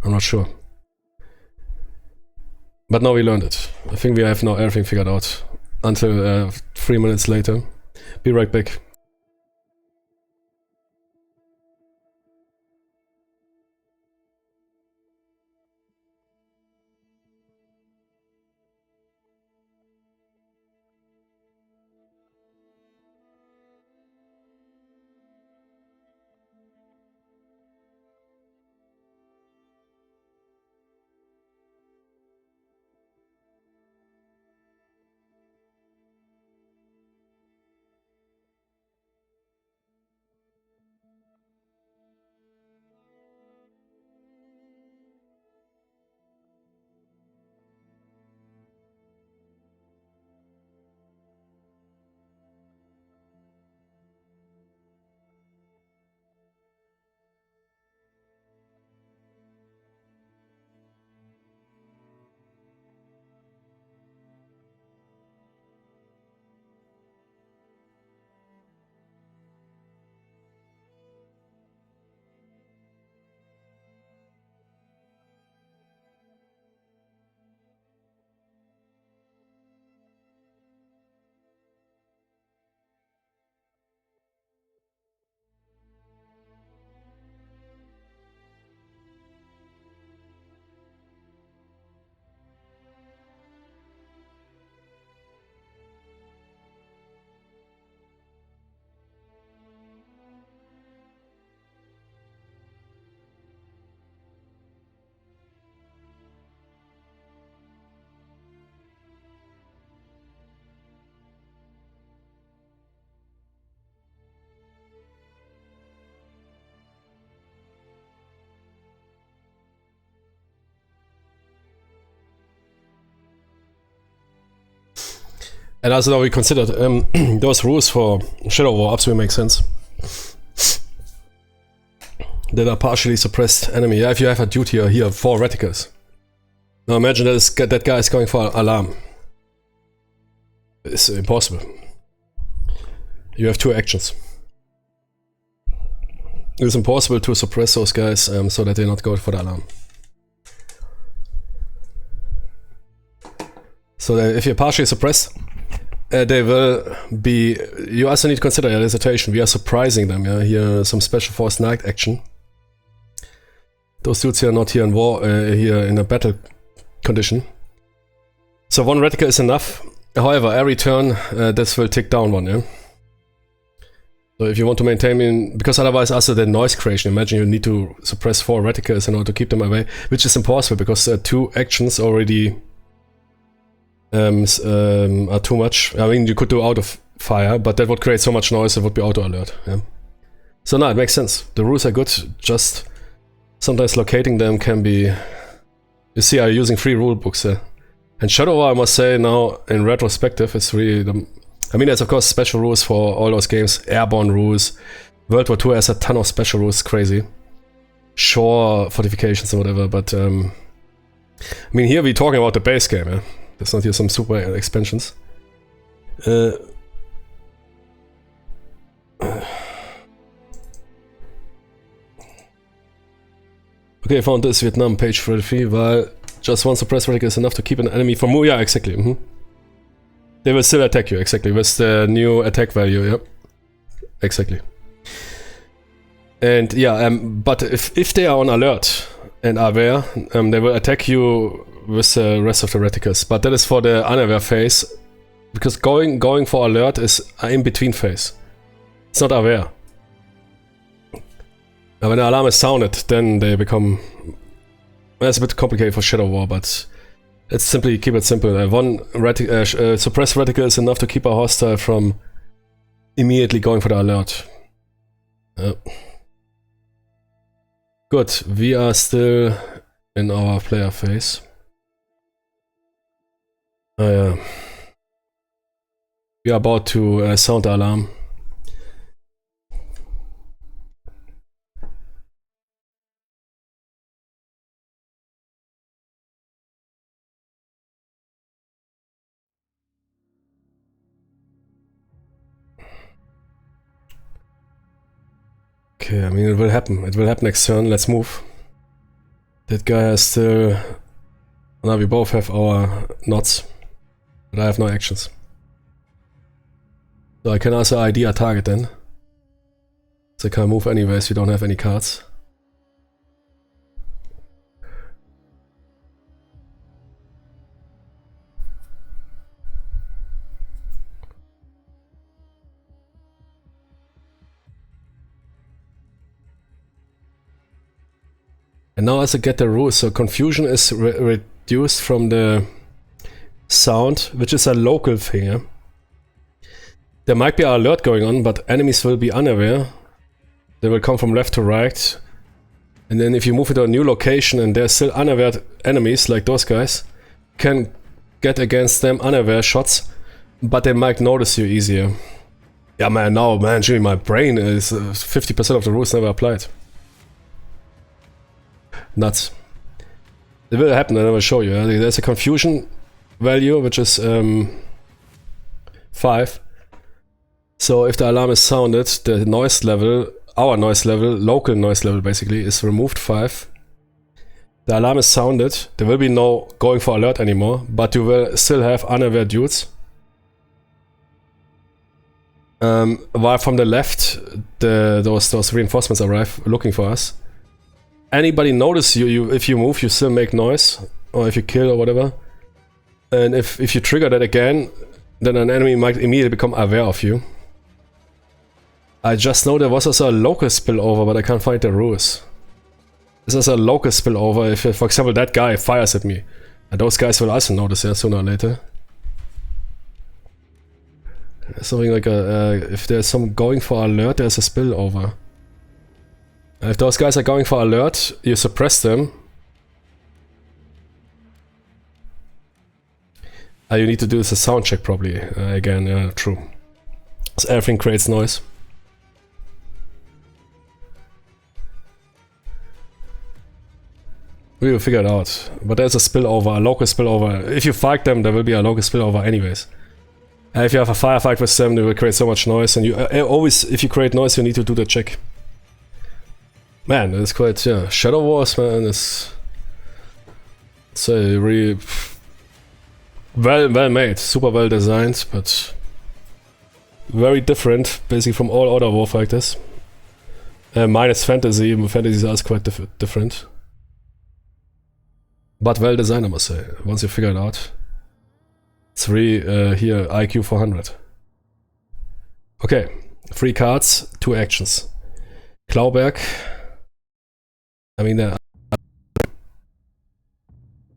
I'm not sure. But now we learned it. I think we have now everything figured out. Until 3 minutes later. Be right back. And also now we considered those rules for Shadow War absolutely make sense. That are partially suppressed enemy. Yeah, if you have a dude here 4 reticles. Now imagine that guy is going for alarm. It's impossible. You have 2 actions. It's impossible to suppress those guys so that they not go for the alarm. So that if you're partially suppressed, they will be... You also need to consider the situation. We are surprising them. Yeah? Here some special force night action. Those dudes here are not here in war, here in a battle condition. So 1 reticle is enough. However, every turn this will tick down 1, yeah? So if you want to maintain, because otherwise also the noise creation, imagine you need to suppress 4 reticles in order to keep them away, which is impossible because 2 actions already are too much. I mean, you could do out of fire, but that would create so much noise it would be auto alert. Yeah? So no, it makes sense. The rules are good, just sometimes locating them can be... You see, I'm using 3 rule books there. And Shadow War, I must say now, in retrospective, it's really the... I mean, there's of course special rules for all those games, airborne rules. World War II has a ton of special rules, crazy. Shore fortifications and whatever, but I mean, here we're talking about the base game, yeah? There's not here some super expansions. Okay, found this Vietnam page 33, while just one suppressed reticle is enough to keep an enemy from moving. Yeah, exactly. They will still attack you, exactly, with the new attack value, yep. Exactly. And yeah, but if they are on alert and are aware, they will attack you with the rest of the reticles. But that is for the unaware phase, because going for alert is an in-between phase. It's not aware. Now, when the alarm is sounded, then they become... Well, it's a bit complicated for Shadow War, but let's simply keep it simple. One suppressed reticle is enough to keep a hostile from immediately going for the alert. Good, we are still in our player phase. We are about to sound the alarm. Okay, I mean, it will happen. It will happen next turn. Let's move. That guy has still... Now we both have our knots, but I have no actions. So I can also ID a target then. So I can't move anyways, we don't have any cards. And now as I get the rules, so confusion is reduced from the sound, which is a local thing. Yeah? There might be an alert going on, but enemies will be unaware. They will come from left to right. And then if you move into a new location and there's still unaware enemies, like those guys, you can get against them unaware shots, but they might notice you easier. Yeah man, now man, Jimmy, my brain is 50% of the rules never applied. Nuts. It will happen, and I will show you. There's a confusion value, which is 5. So if the alarm is sounded, the noise level, our noise level, local noise level basically, is removed 5. The alarm is sounded, there will be no going for alert anymore, but you will still have unaware dudes. While from the left, those reinforcements arrive looking for us. Anybody notice you if you move, you still make noise, or if you kill or whatever. And if you trigger that again, then an enemy might immediately become aware of you. I just know there was also a local spillover, but I can't find the rules. This is a local spillover if, for example, that guy fires at me. And those guys will also notice it sooner or later. Something like if there's some going for alert, there's a spillover. If those guys are going for alert, you suppress them. You need to do this a sound check probably. Again, yeah, true. So everything creates noise. We will figure it out. But there's a spillover, a local spillover. If you fight them, there will be a local spillover anyways. If you have a firefight with them, they will create so much noise. And you always, if you create noise, you need to do the check. Man, it's quite, yeah. Shadow Wars, man, it's a really well made, super well designed, but very different, basically from all other Warfighters. Minus fantasy, fantasy is quite different. But well designed, I must say, once you figure it out. 3 here, IQ 400. Okay, 3 cards, 2 actions. Klauberg. I mean,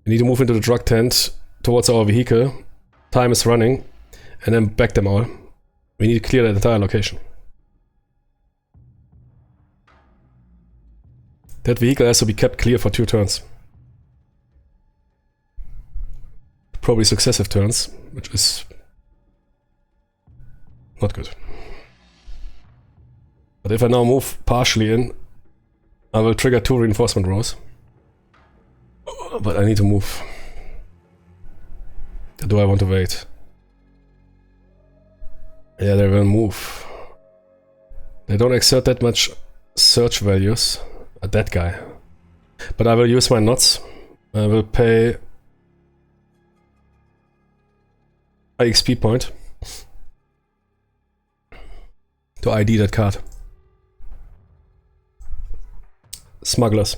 we need to move into the drug tent towards our vehicle. Time is running, and then back them all. We need to clear that entire location. That vehicle has to be kept clear for 2 turns. Probably successive turns, which is not good. But if I now move partially in, I will trigger 2 reinforcement rows. But I need to move. Or do I want to wait? Yeah, they will move. They don't exert that much search values. That guy. But I will use my nuts. I will pay a XP point to ID that card. Smugglers.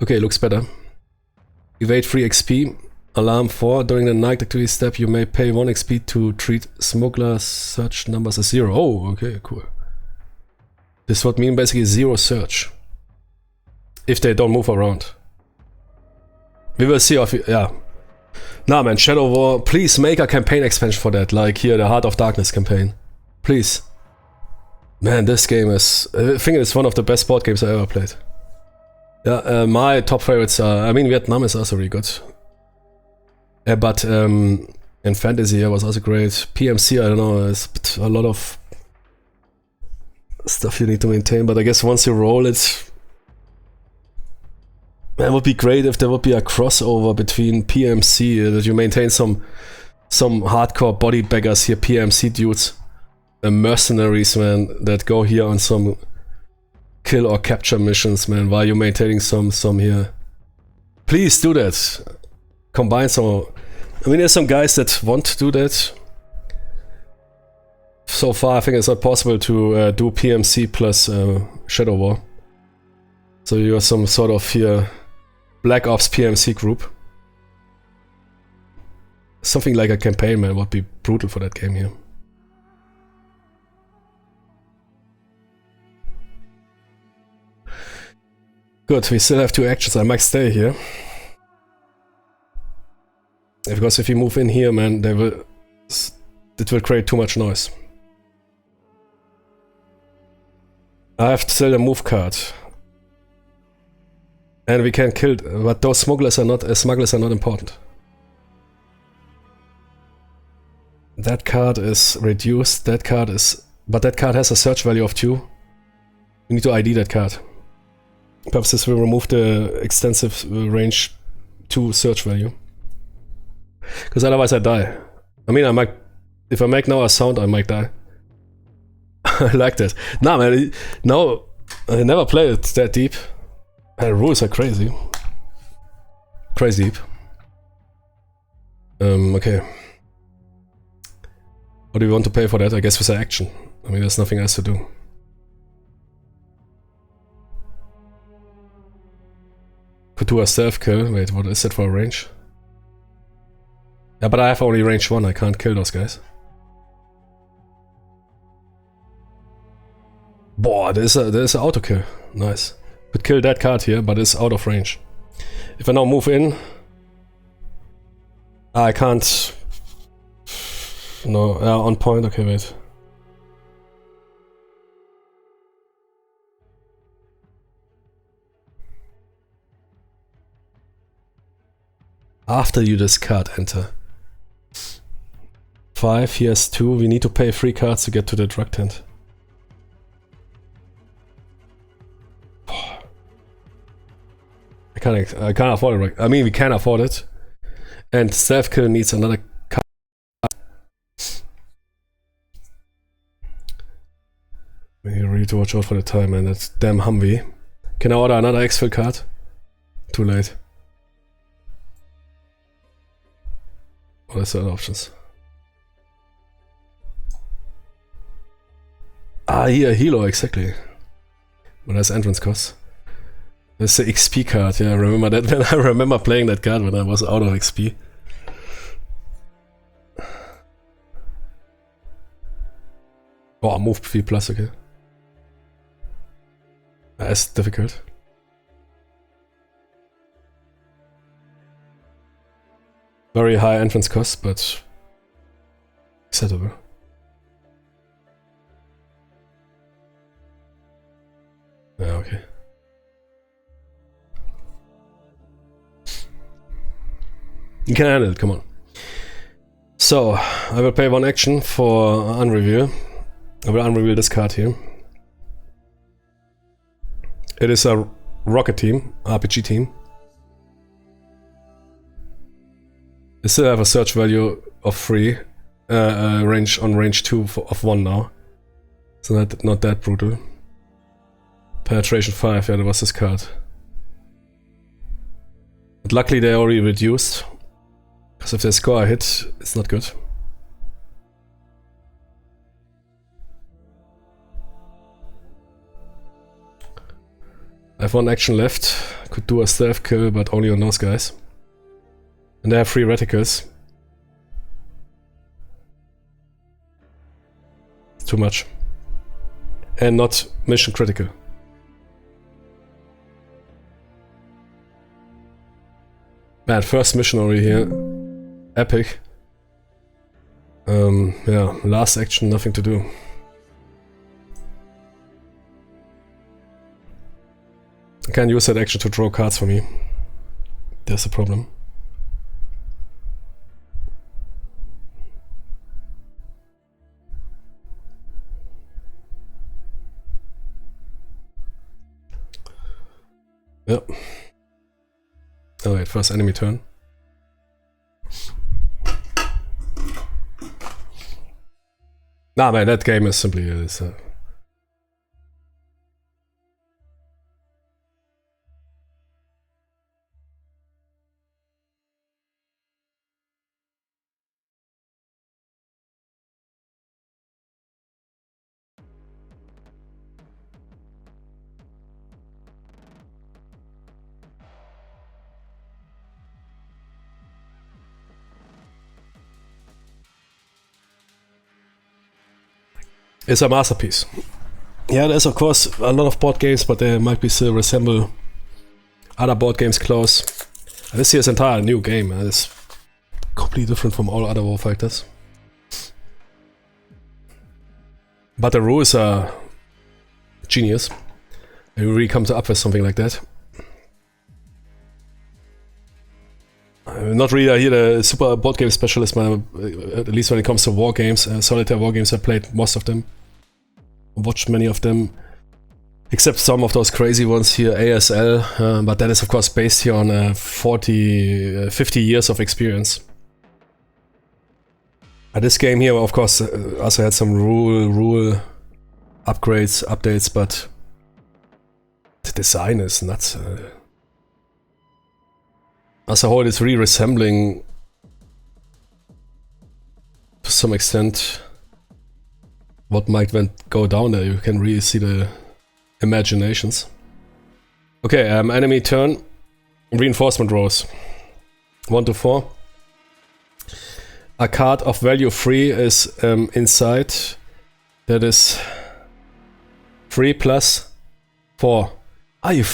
Okay, looks better. Evade 3 XP. Alarm 4. During the night activity step, you may pay 1 XP to treat smuggler search numbers as 0. Oh, okay, cool. This would mean basically 0 search. If they don't move around. We will see if... yeah. Nah, man, Shadow War, please make a campaign expansion for that. Like here, the Heart of Darkness campaign. Please. Man, this game is... I think it's one of the best board games I ever played. Yeah, my top favorites are... I mean, Vietnam is also really good. But in Fantasy, it was also great. PMC, I don't know, it's a lot of stuff you need to maintain. But I guess once you roll it... Man, it would be great if there would be a crossover between PMC, that you maintain some hardcore body baggers here, PMC dudes. Mercenaries, man, that go here on some kill or capture missions, man, while you're maintaining some here. Please do that. Combine some... I mean, there's some guys that want to do that. So far, I think it's not possible to do PMC plus Shadow War. So you're some sort of here Black Ops PMC group. Something like a campaign, man, would be brutal for that game here. Good, we still have 2 actions. I might stay here. Because if you move in here, man, it will create too much noise. I have to sell a move card. And we can kill, but those smugglers are not important. That card is reduced, that card is... But that card has a search value of 2. We need to ID that card. Perhaps this will remove the extensive range 2 search value. Because otherwise I die. I mean, I might... If I make now a sound, I might die. I like that. Nah, man, no, I never played it that deep. The rules are crazy. Crazy deep. Okay. What do we want to pay for that? I guess with the action. I mean, there's nothing else to do. Could do a stealth kill. Wait, what is that for a range? Yeah, but I have only range 1. I can't kill those guys. Boah, there's a auto kill. Nice. Could kill that card here, but it's out of range. If I now move in, I can't. No, on point. Okay, wait. After you discard, enter. 5, he has 2. We need to pay 3 cards to get to the drug tent. I can't afford it, right? I mean, we can afford it. And stealth kill needs another card. We really need to watch out for the time, man. That's damn Humvee. Can I order another exfil card? Too late. What is the other options? Ah, here, Hilo, exactly. But that's entrance cost. That's the XP card, yeah, I remember that. When I remember playing that card when I was out of XP. Oh, move P plus, okay. That's difficult. Very high entrance cost, but acceptable. Yeah, okay. You can handle it, come on. So, I will pay 1 action for unreveal. I will unreveal this card here. It is a rocket team, RPG team. They still have a search value of 3, range 2 of 1 now. So not that brutal. Penetration 5, yeah, that was this card. But luckily they already reduced. Because if they score a hit, it's not good. I have one action left. Could do a stealth kill, but only on those guys. And they have 3 reticles. It's too much. And not mission critical. Man, first mission already here. Epic. Yeah, last action, nothing to do. I can't use that action to draw cards for me. There's a problem. Yep. Oh wait, first enemy turn. Nah man, that game is simply... It's a masterpiece. Yeah, there's of course a lot of board games, but they might be still resemble other board games close. This here is entirely new game. It's completely different from all other Warfighters. But the rules are genius. You really come up with something like that. I'm not really here the super board game specialist, at least when it comes to war games. Solitaire war games, I played most of them. Watched many of them. Except some of those crazy ones here, ASL. But that is of course based here on 50 years of experience. This game here, of course, also had some rule upgrades, updates, but the design is nuts. As a whole, it's really resembling, to some extent, what might go down there. You can really see the imaginations. Okay, enemy turn. Reinforcement rows. 1 to 4. A card of value 3 is inside. That is 3 plus 4. Ah, you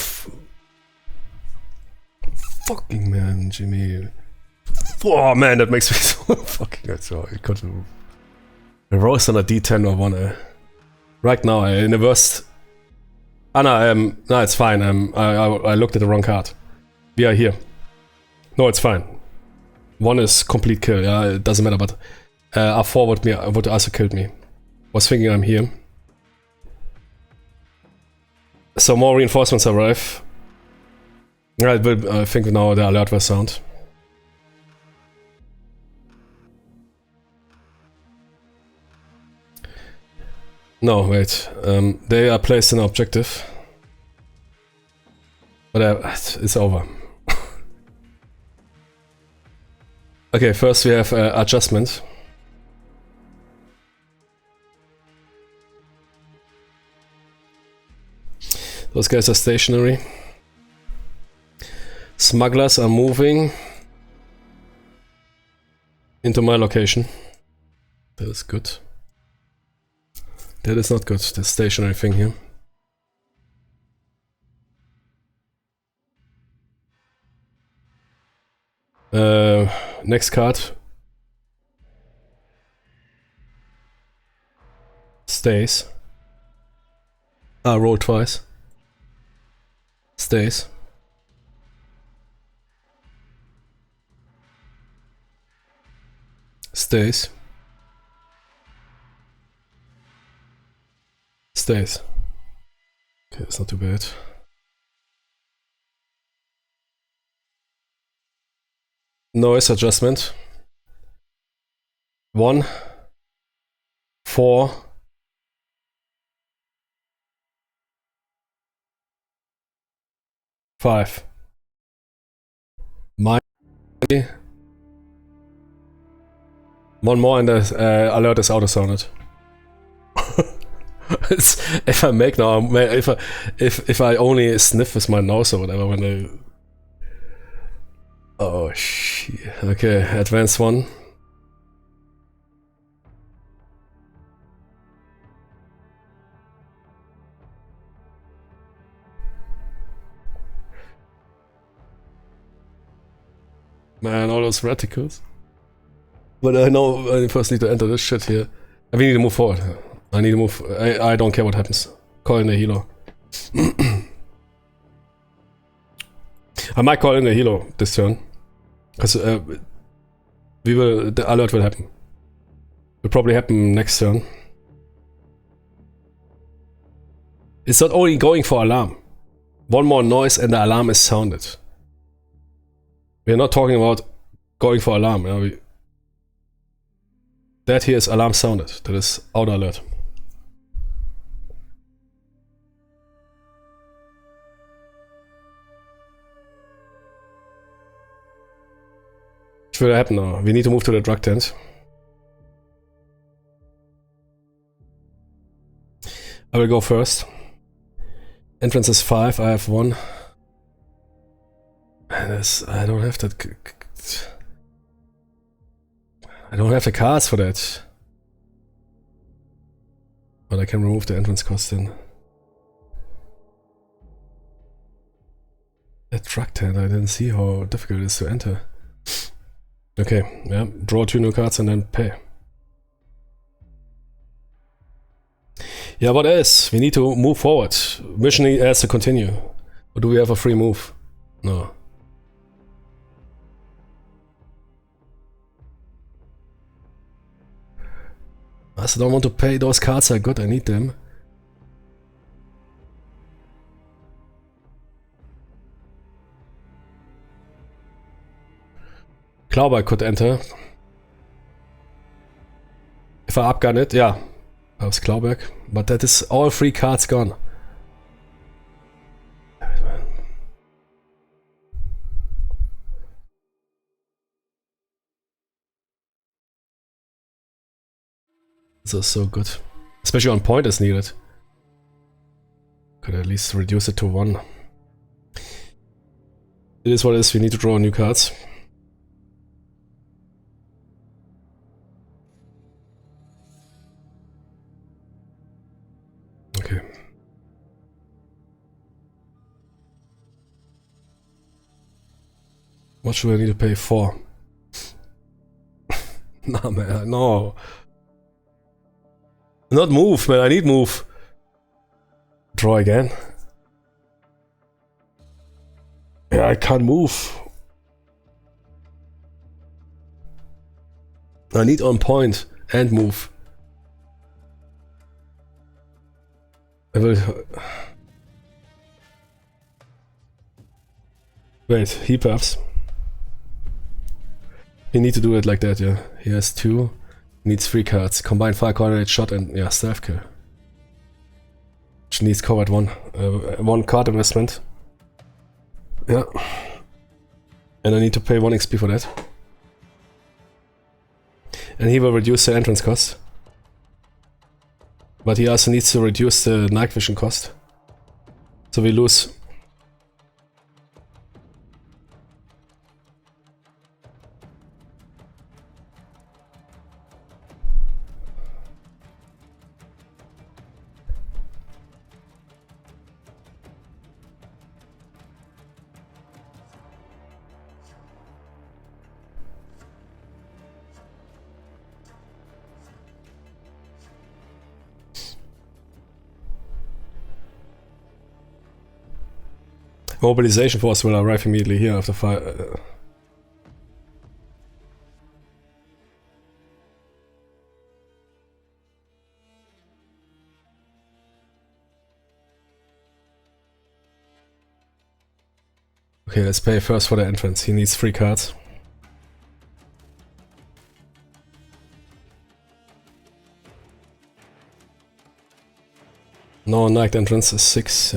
fucking man, Jimmy. Oh man, that makes me so fucking good. So I got to roast on a D10 or 1. Right now, in the worst. Ah, no, no, it's fine. I looked at the wrong card. We are here. No, it's fine. 1 is complete kill. Yeah, it doesn't matter. But R4 would also killed me. Was thinking I'm here. So more reinforcements arrive. I think now the alert will sound. No, wait. They are placed in objective. But it's over. Okay, first we have adjustment. Those guys are stationary. Smugglers are moving into my location. That is good. That is not good, the stationary thing here. Next card. Stays. Roll twice. Stays. Stays. Stays. Okay, that's not too bad. Noise adjustment. 1, 4, 5. One more and the alert is auto-sounded. If I make now, if I only sniff with my nose or whatever when I... Oh shit. Okay, advance one. Man, all those reticles. But I know I first need to enter this shit here. We need to move forward. I need to move. I don't care what happens. Call in the healer. I might call in the healer this turn. Because the alert will happen. Will probably happen next turn. It's not only going for alarm. One more noise and the alarm is sounded. We're not talking about going for alarm. You know, that here is alarm sounded. That is auto alert. What will happen now? We need to move to the drug tent. I will go first. Entrance is 5, I have 1. And I don't have that. I don't have the cards for that. But I can remove the entrance cost then. That drug tent, I didn't see how difficult it is to enter. Okay, yeah, draw 2 new cards and then pay. Yeah, what else? We need to move forward. Mission has to continue. Or do we have a free move? No. I also don't want to pay. Those cards are good, I need them. Clawback could enter. If I upgun it, yeah. I was Clawback. But that is all 3 cards gone. This is so good. Especially on point is needed. Could at least reduce it to 1. It is what it is, we need to draw new cards. Okay. What should I need to pay for? Nah, man, no. Not move, man, I need move. Draw again. Yeah, I can't move. I need on point and move. I will... Wait, he buffs. You need to do it like that, yeah. He has 2. Needs 3 cards. Combine fire, coordinate, shot, and yeah, staff kill. Which needs covered 1. 1 card investment. Yeah. And I need to pay 1 XP for that. And he will reduce the entrance cost. But he also needs to reduce the night vision cost. So we lose. Mobilization force will arrive immediately here after fire. Okay, let's pay first for the entrance. He needs 3 cards. No, night entrance is 6.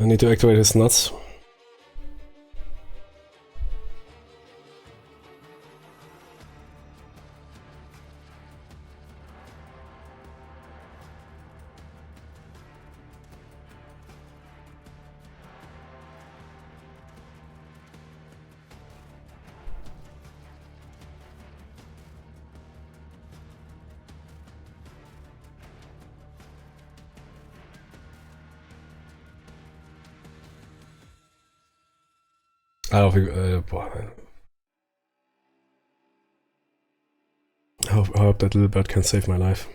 I need to activate his nuts. I don't think, boah. I hope that little bird can save my life.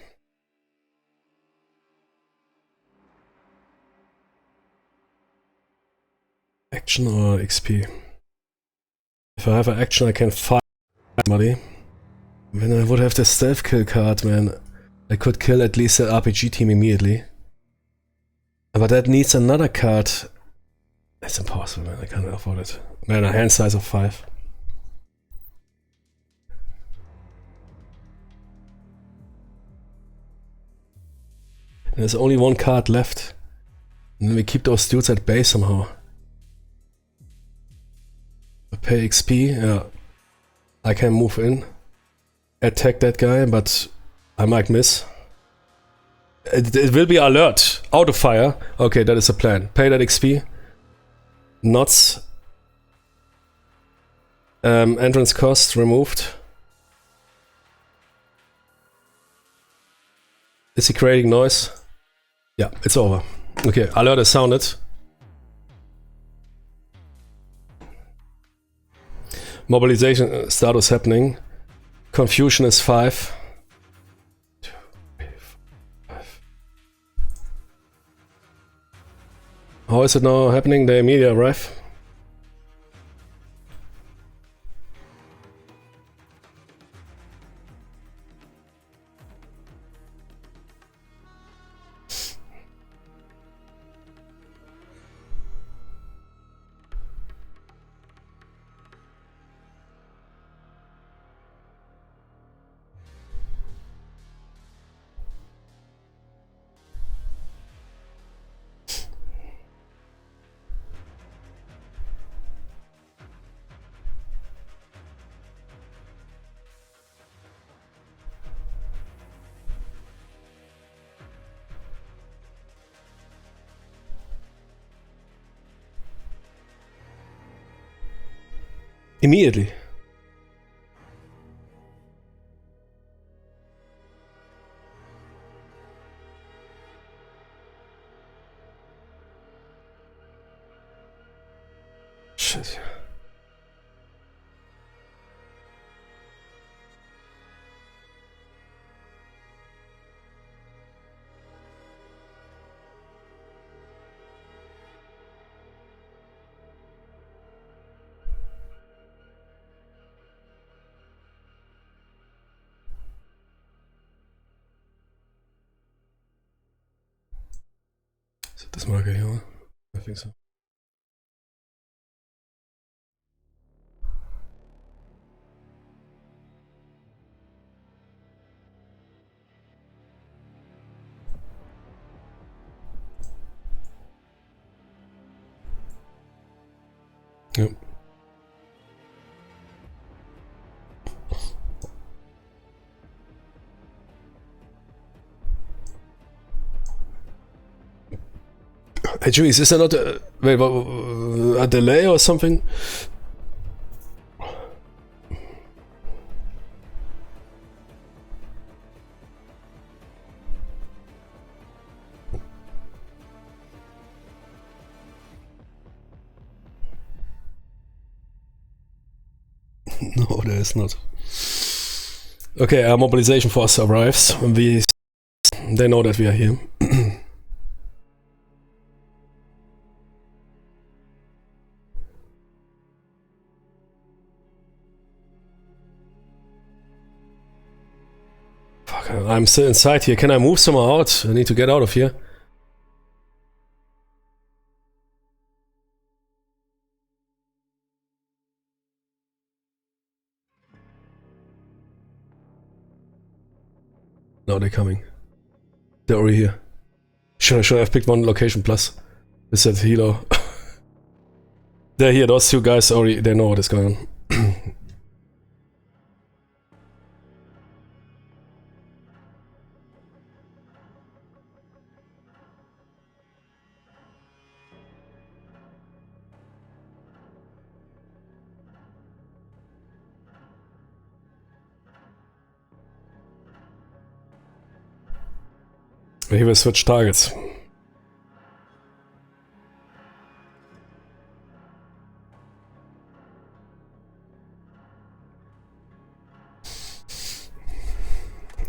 Action or XP? If I have an action, I can fight somebody. When I would have the stealth kill card, man, I could kill at least the RPG team immediately. But that needs another card. It's impossible, man. I can't afford it. Man, a hand size of 5. And there's only one card left. And then we keep those dudes at bay somehow. Pay XP, yeah. I can move in. Attack that guy, but I might miss. It will be alert. Auto fire. Okay, that is the plan. Pay that XP. Knots. Entrance cost removed. Is he creating noise? Yeah, it's over. Okay, alert is sounded. Mobilization status happening. Confusion is 5. 2, 3, 4, 5. How is it now happening? They immediately arrive. Immediately. Shit. Is it this marker here? I think so. Yep. Hey, Juice, is there not a delay or something? No, there is not. Okay, our mobilization force arrives. They know that we are here. Fuck, I'm still inside here. Can I move somewhere out? I need to get out of here. No, they're coming. They're already here. Should I have picked one location plus? Is that healer? They're here, those two guys already, they know what is going on. He will switch targets.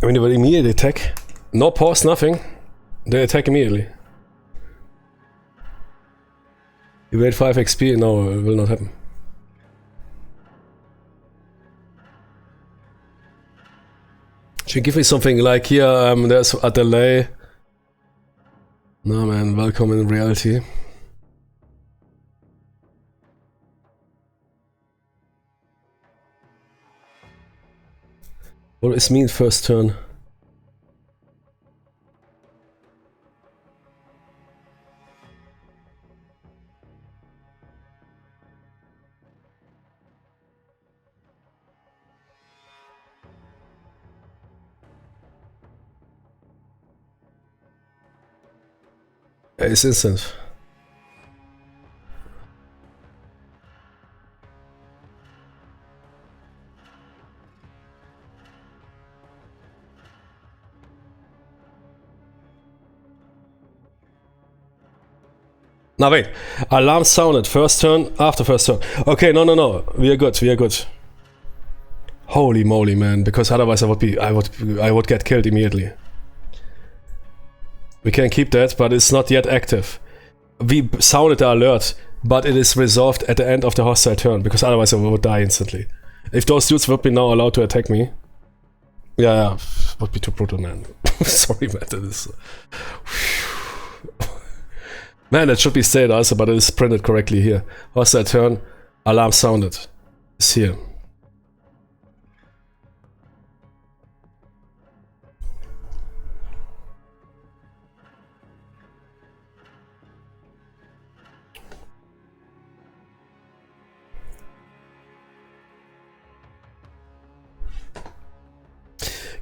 I mean, they will immediately attack. No pause, nothing. They attack immediately. You wait 5 XP, no, it will not happen. Should give me something like here, there's a delay. No man, welcome in reality. What is mean first turn? It's instant. Now wait, alarm sounded first turn, after first turn. Okay, no, we are good, we are good. Holy moly, man! Because otherwise I would get killed immediately. We can keep that, but it's not yet active. We sounded the alert, but it is resolved at the end of the hostile turn, because otherwise I would die instantly. If those dudes would be now allowed to attack me, yeah, would be too brutal, man. Sorry, man, that is. Man, that should be stated also, but it is printed correctly here. Hostile turn, alarm sounded. It's here.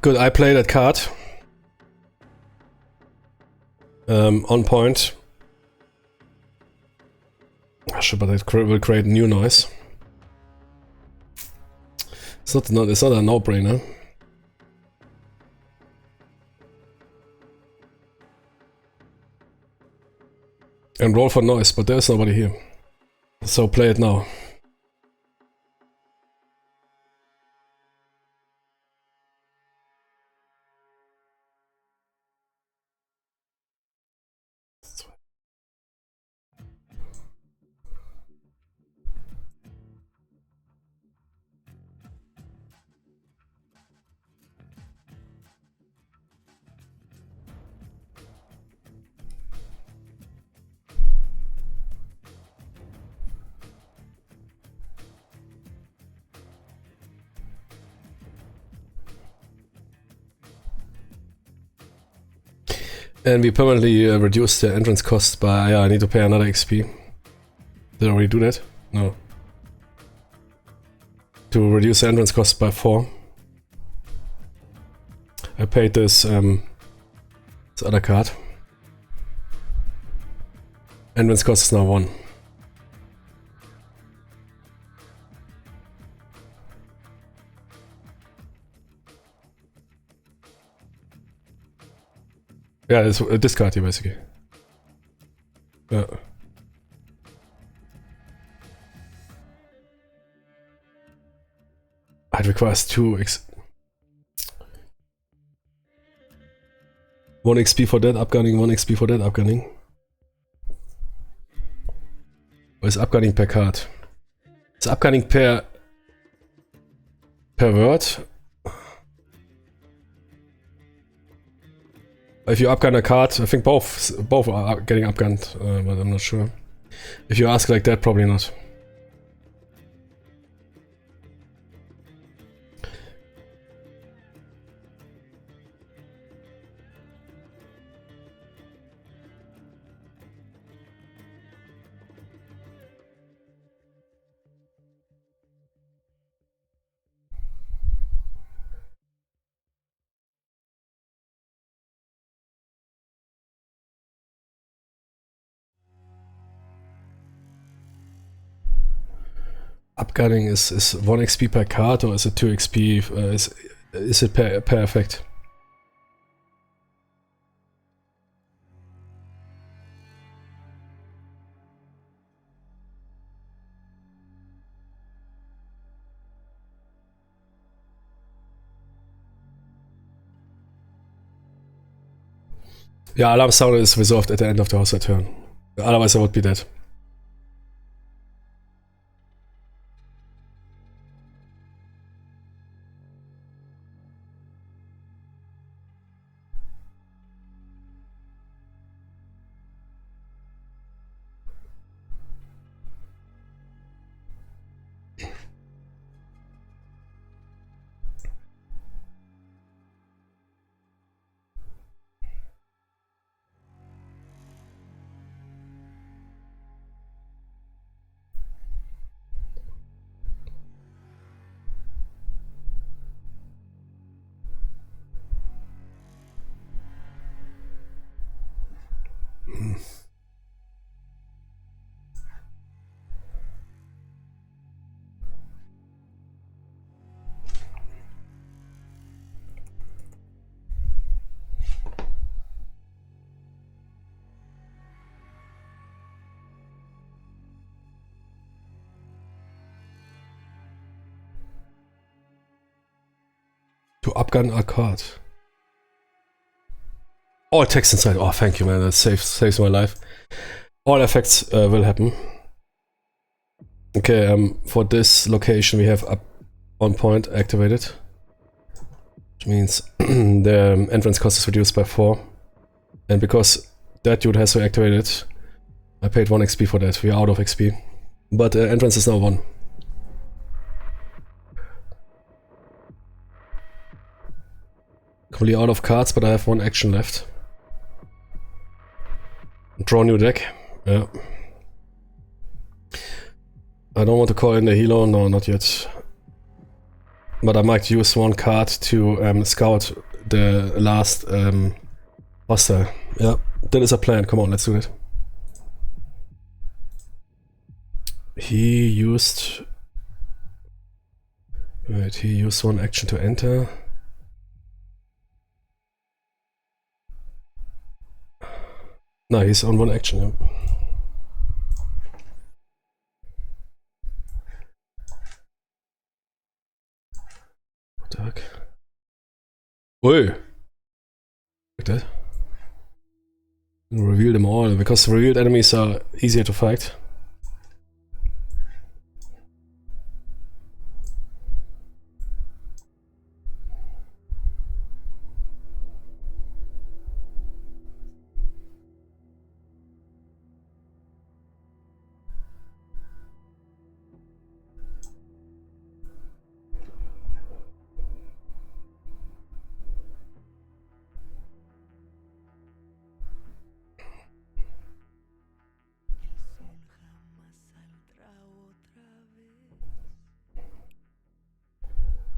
Good, I play that card. On point. Sure, but it will create new noise. It's not a no-brainer. And roll for noise, but there's nobody here. So play it now. And we permanently reduced the entrance cost by, yeah, I need to pay another XP. Did I already do that? No. To reduce the entrance cost by 4. I paid this other card. Entrance cost is now 1. Yeah, it's this card here basically. Yeah. It requires 1 XP for that upgunning, 1 XP for that upgunning. Or is upgunning per card? Is upgunning per word? If you upgun a card, I think both are getting upgunned, but I'm not sure. If you ask like that, probably not. Upgunning is 1 XP per card, or is it 2 XP? Is it per effect? Yeah, alarm sound is resolved at the end of the hostile turn. Otherwise I would be dead. To upgun a card. All text inside. Oh, thank you, man. That saves my life. All effects will happen. Okay, for this location we have up on point activated. Which means the entrance cost is reduced by 4. And because that dude has to activate it, I paid 1 XP for that. We are out of XP. But entrance is now 1. Completely out of cards, but I have 1 action left. Draw new deck. Yeah. I don't want to call in the helo, no, not yet. But I might use 1 card to scout the last hostile. Yeah, that is a plan. Come on, let's do it. He used... Right, he used 1 action to enter. No, he's on 1 action, yeah. What the heck? Whoa! Like that? Reveal them all, because revealed enemies are easier to fight.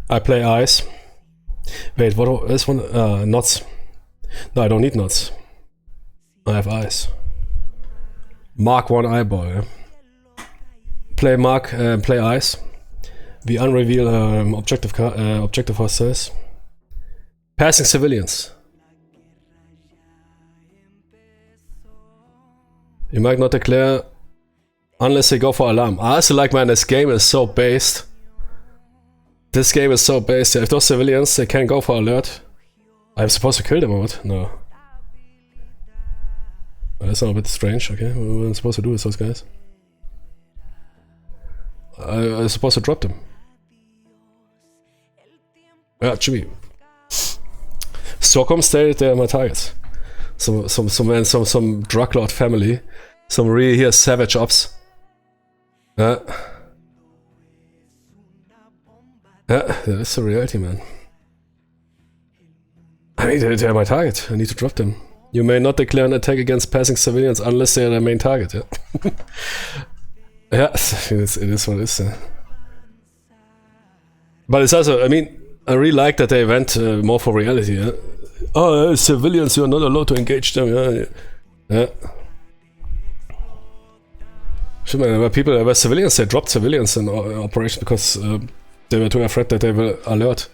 I play eyes. Wait, what is one? Knots. No, I don't need knots. I have eyes. Mark 1 eyeball. Yeah. Play mark, play eyes. We unreveal objective hostiles. Passing civilians. You might not declare unless they go for alarm. I also like, man, this game is so based. This game is so based. If those civilians, they can't go for alert. I'm supposed to kill them or what? No. Well, that's not a bit strange. Okay, what am I supposed to do with those guys? I'm supposed to drop them. Yeah, Jimmy. Stockholm stated they're my targets. Some drug lord family. Some really here savage ops. Yeah. Yeah, that's the reality, man. I mean, they're my target. I need to drop them. You may not declare an attack against passing civilians unless they are the main target, yeah. Yeah, it is what it is. But it's also, I mean, I really like that they went more for reality, yeah. Oh, civilians, you're not allowed to engage them, yeah. Yeah. Sure, man, there were civilians, they dropped civilians in operation because they were too afraid that they will alert.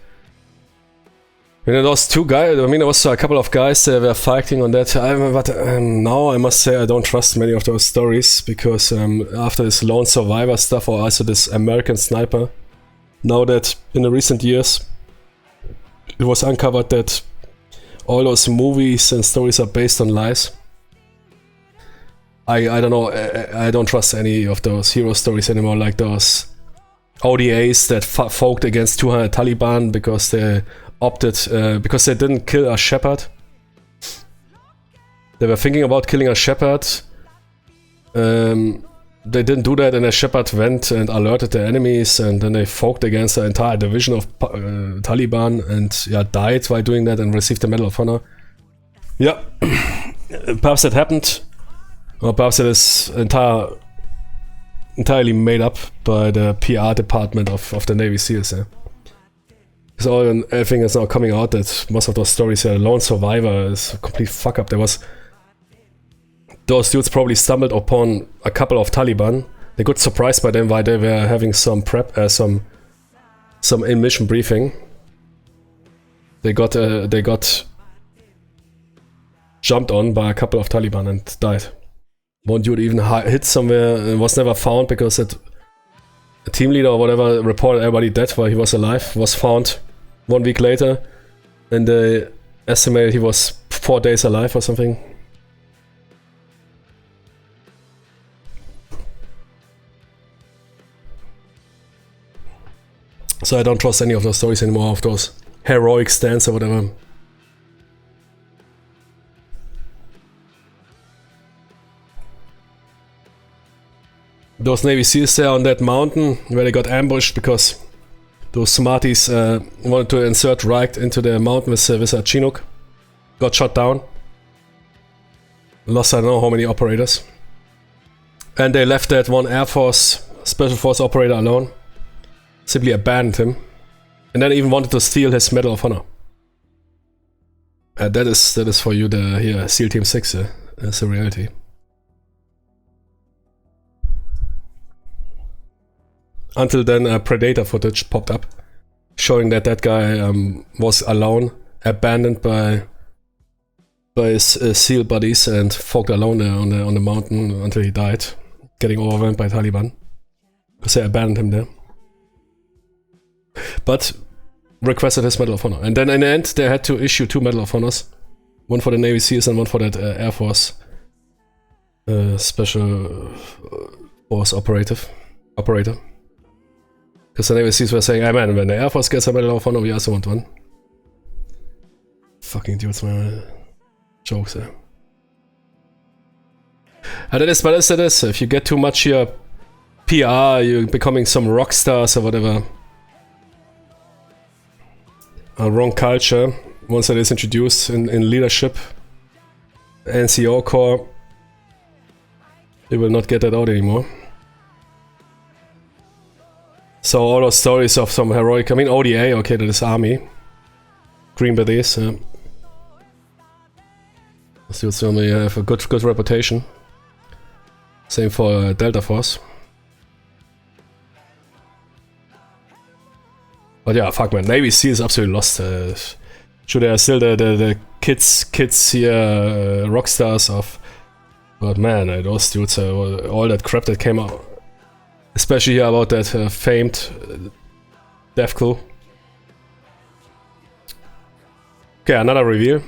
I mean, there was 2 guys, I mean, there was a couple of guys that were fighting on that. But now I must say I don't trust many of those stories, because after this lone survivor stuff, or also this American sniper, now that in the recent years it was uncovered that all those movies and stories are based on lies. I don't know, I don't trust any of those hero stories anymore, like those ODAs that fought against 200 Taliban because they opted, because they didn't kill a shepherd. They were thinking about killing a shepherd. They didn't do that, and the shepherd went and alerted the enemies, and then they fought against the entire division of Taliban and died while doing that and received the Medal of Honor. Yeah, perhaps that happened, or perhaps it is entirely made up by the PR department of the Navy SEALs. Yeah. So everything is now coming out that most of those stories, lone survivor is a complete fuck up. Those dudes probably stumbled upon a couple of Taliban. They got surprised by them while they were having some prep, some in-mission briefing. They got jumped on by a couple of Taliban and died. One dude even hit somewhere and was never found because a team leader or whatever reported everybody dead while he was alive. Was found 1 week later, and they estimated he was 4 days alive or something. So I don't trust any of those stories anymore, of those heroic stands or whatever. Those Navy SEALs there on that mountain where they got ambushed because those smarties wanted to insert right into the mountain with a Chinook. Got shot down. Lost I don't know how many operators. And they left that one Air Force Special Force operator alone. Simply abandoned him, and then even wanted to steal his Medal of Honor. That is for you, the SEAL Team 6. That's a reality. Until then, Predator footage popped up, showing that guy was alone, abandoned by his SEAL buddies, and fought alone there on the mountain until he died, getting overwhelmed by Taliban because they abandoned him there. But requested his Medal of Honor. And then in the end, they had to issue 2 Medal of Honors. One for the Navy SEALs and one for that Air Force Special Force operator. Because the Navy SEALs were saying, hey man, when the Air Force gets a Medal of Honor, we also want one. Fucking dudes, man. Jokes, yeah. And that is what it is. If you get too much here, PR, you're becoming some rock stars or whatever. A wrong culture, once that is introduced in leadership, NCO Corps, they will not get that out anymore. So all those stories of some heroic, I mean ODA, okay, that is Army. Green Berets, yeah. Those dudes normally have a good reputation. Same for Delta Force. But yeah, fuck man, Navy SEAL is absolutely lost. Sure, they are still the kids here, rock stars of. But man, those dudes, all that crap that came out, especially here about that famed dev crew. Okay, another reveal.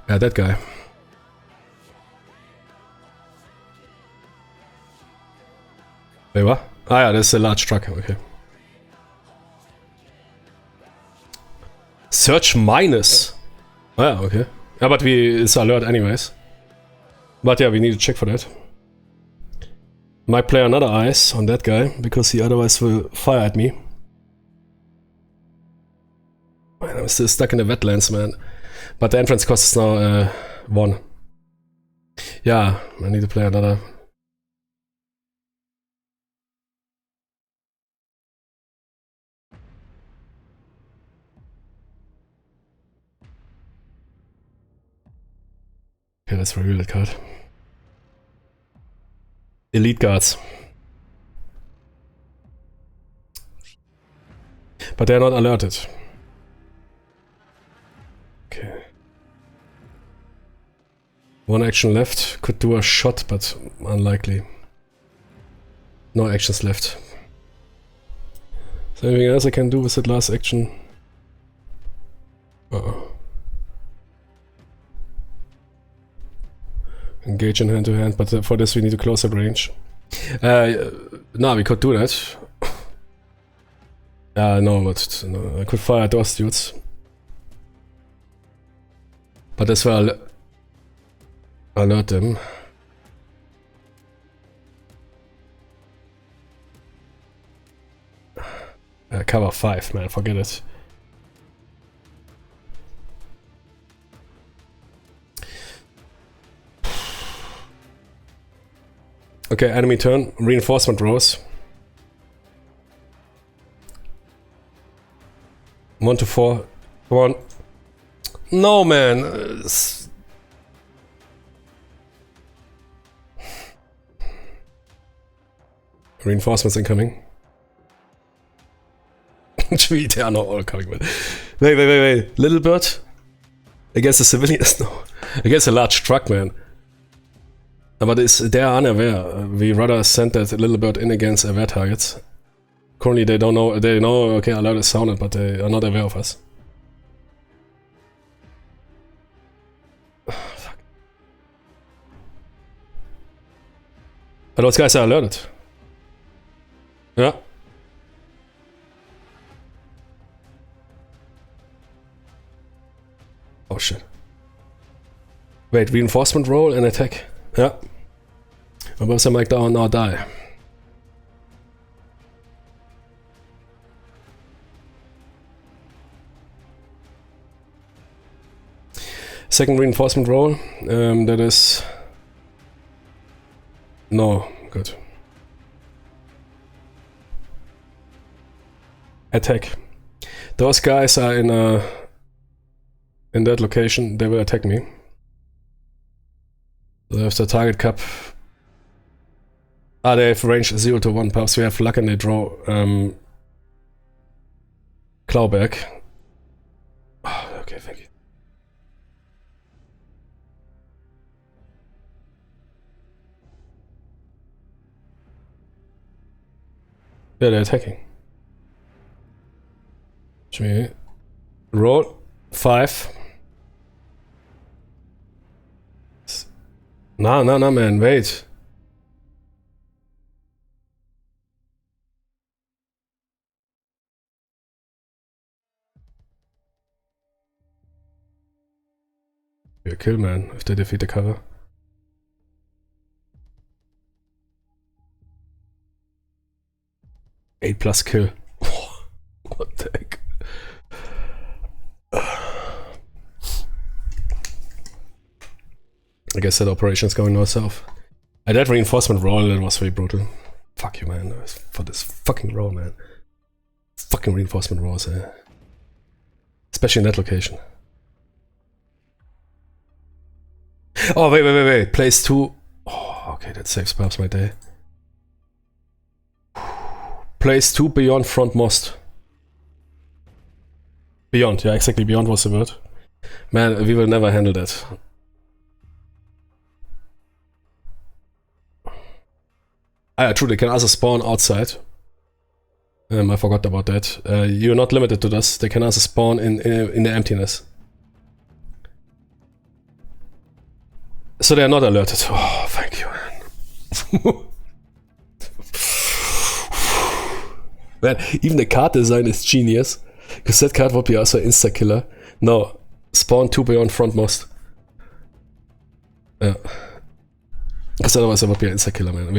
Yeah, that guy. Wait, what? Ah yeah, that's a large truck, okay. Search minus. Oh yeah, okay. Yeah, but it's alert anyways. But yeah, we need to check for that. Might play another eyes on that guy, because he otherwise will fire at me. Man, I'm still stuck in the wetlands, man. But the entrance cost is now 1. Yeah, I need to play another. Okay, let's reveal that card. Elite guards. But they're not alerted. Okay. 1 action left. Could do a shot, but unlikely. No actions left. Is there anything else I can do with that last action? Engage in hand-to-hand, but for this we need to close that range. No, we could do that. No, but no, I could fire those dudes. But this will alert them. Cover 5, man, forget it. Okay, enemy turn, reinforcement rows. 1 to 4. Come on. No, man. Reinforcements incoming. They are not all coming, but wait. Little bird against the civilians? No, against a large truck, man. But they are unaware. We rather send that little bird in against aware targets. Currently, they don't know. They know. Okay, alert is sounded, but they are not aware of us. Fuck. But those guys are alerted. Yeah. Oh shit. Wait, reinforcement roll and attack. Yeah. Man muss ja mal down or die. Second reinforcement roll. That is... No, good. Attack. Those guys are in that location. They will attack me. They have the target cap. They have range 0 to 1. Perhaps we have luck and they draw Clawback. Oh, okay, thank you. Yeah, they're attacking. Roll 5. No, man, wait. You're a kill, man, if they defeat the cover. Eight plus kill. What the heck? I guess that operation's going north south. I did reinforcement roll, that was very brutal. Fuck you, man. For this fucking roll, man. Fucking reinforcement rolls, especially in that location. Oh, wait. Place 2. Oh, okay, that saves perhaps my day. Place 2 beyond front most. Beyond, yeah, exactly. Beyond was the word. Man, we will never handle that. True, they can also spawn outside. I forgot about that. You're not limited to this. They can also spawn in the emptiness. So they are not alerted. Oh, thank you, man. Man, even the card design is genius. Because that card would be also insta-killer. No, spawn 2 beyond frontmost. Yeah. Because otherwise I would be an insta-killer, man.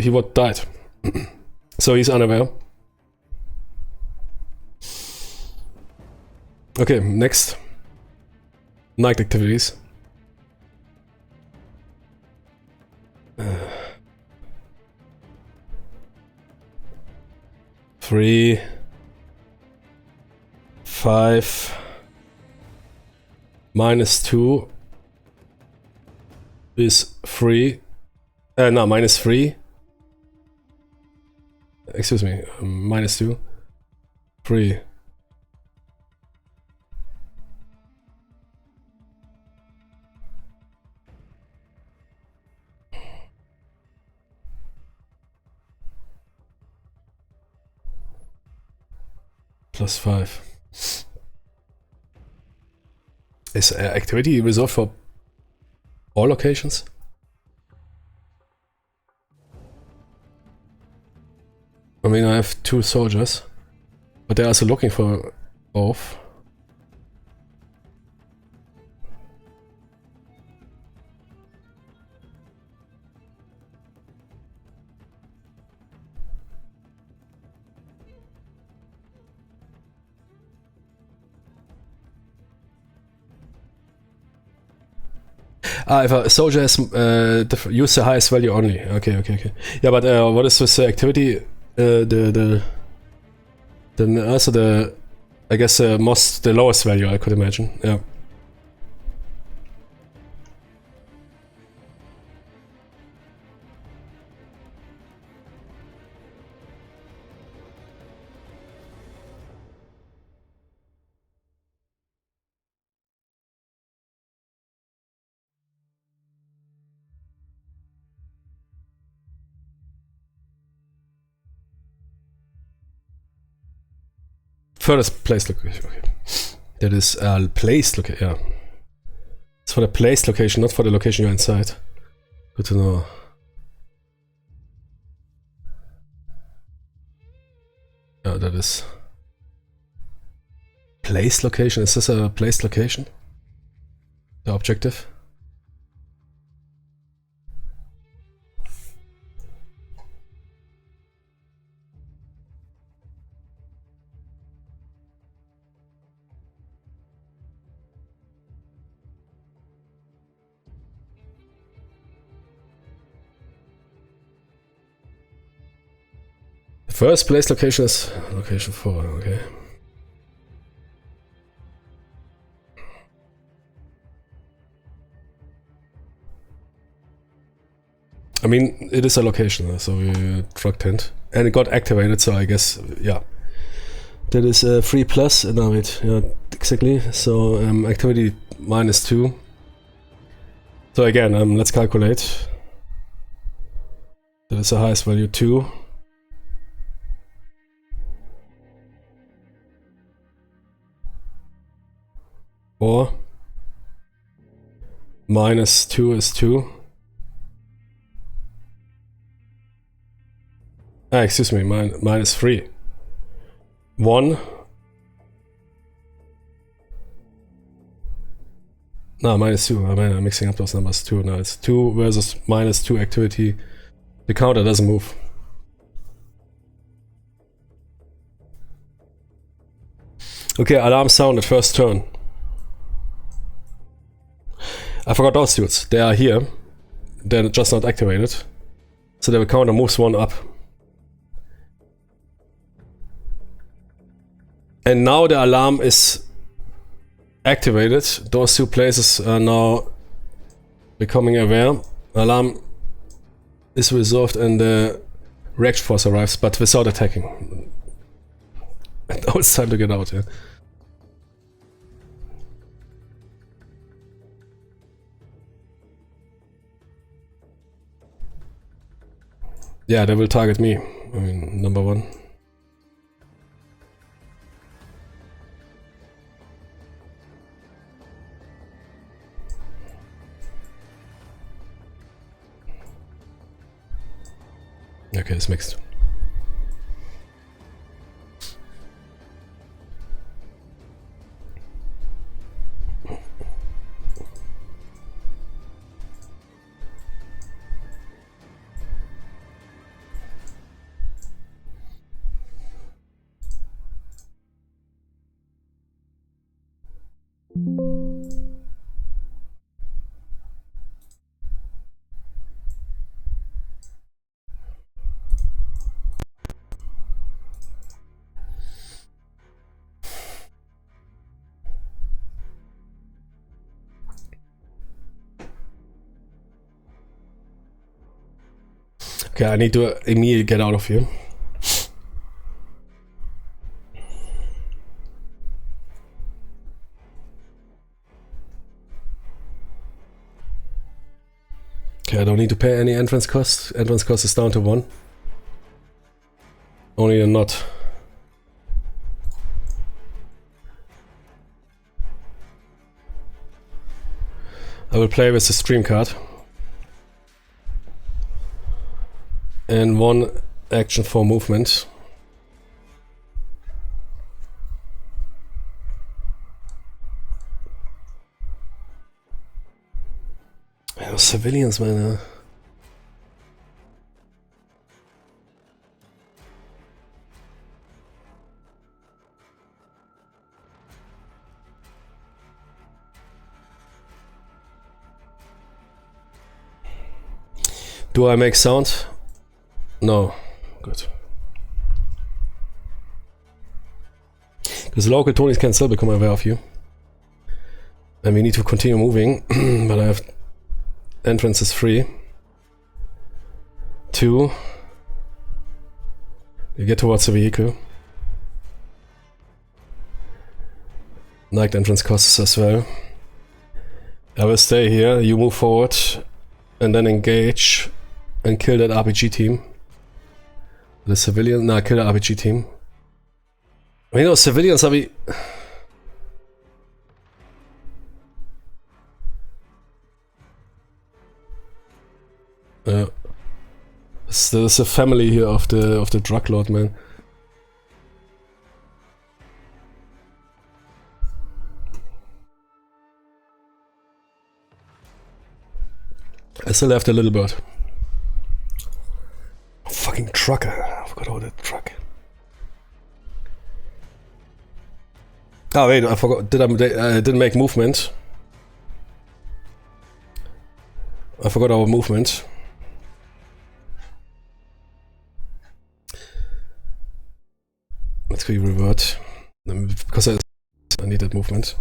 He would died. So he's unaware. Okay, next. Night activities. 3, 5, -2 is 3. No, -3. Excuse me, -2. 3. +5. Is activity reserved for all locations? I mean, I have 2 soldiers, but they're also looking for both. If a soldier has use the highest value only. Okay. Yeah, but what is with the activity? Then also I guess the lowest value I could imagine. Yeah. Furthest place location. Okay. That is place location. Yeah. It's for the place location, not for the location you're inside. Good to know. Yeah, that is place location. Is this a place location? The objective. First place location is location 4, okay. I mean, it is a location, so we truck tent. And it got activated, so I guess, yeah. That is 3 plus, now it, yeah, exactly. So activity -2. So again, let's calculate. That is the highest value 2. Or -2 is 2. Excuse me, -3. 1. No, -2. I mean, I'm mixing up those numbers. 2. No, it's 2 versus -2 activity. The counter doesn't move. Okay, alarm sounded first turn. I forgot those dudes. They are here. They're just not activated. So the counter moves 1 up. And now the alarm is activated. Those 2 places are now becoming aware. Alarm is resolved and the reaction force arrives, but without attacking. And now it's time to get out, yeah. Yeah, they will target me. I mean, number 1. Okay, it's mixed. Okay, I need to immediately get out of here. Okay, I don't need to pay any entrance cost. Entrance cost is down to 1. Only a knot. I will play with the stream card. And 1 action for movement. Yeah, civilians, man. Do I make sound? No. Good. Because local Tonys can still become aware of you. And we need to continue moving. But I have entrances free. 2. You get towards the vehicle. Night entrance costs as well. I will stay here. You move forward. And then engage. And kill that RPG team. The civilian? Nah, kill the RPG team. I mean, those civilians are we... There's a family here of the drug lord, man. I still have the little bird. Fucking trucker. I forgot about that truck. Oh wait, I forgot. I didn't make movement. I forgot our movement. Let's quickly revert. Because I need that movement.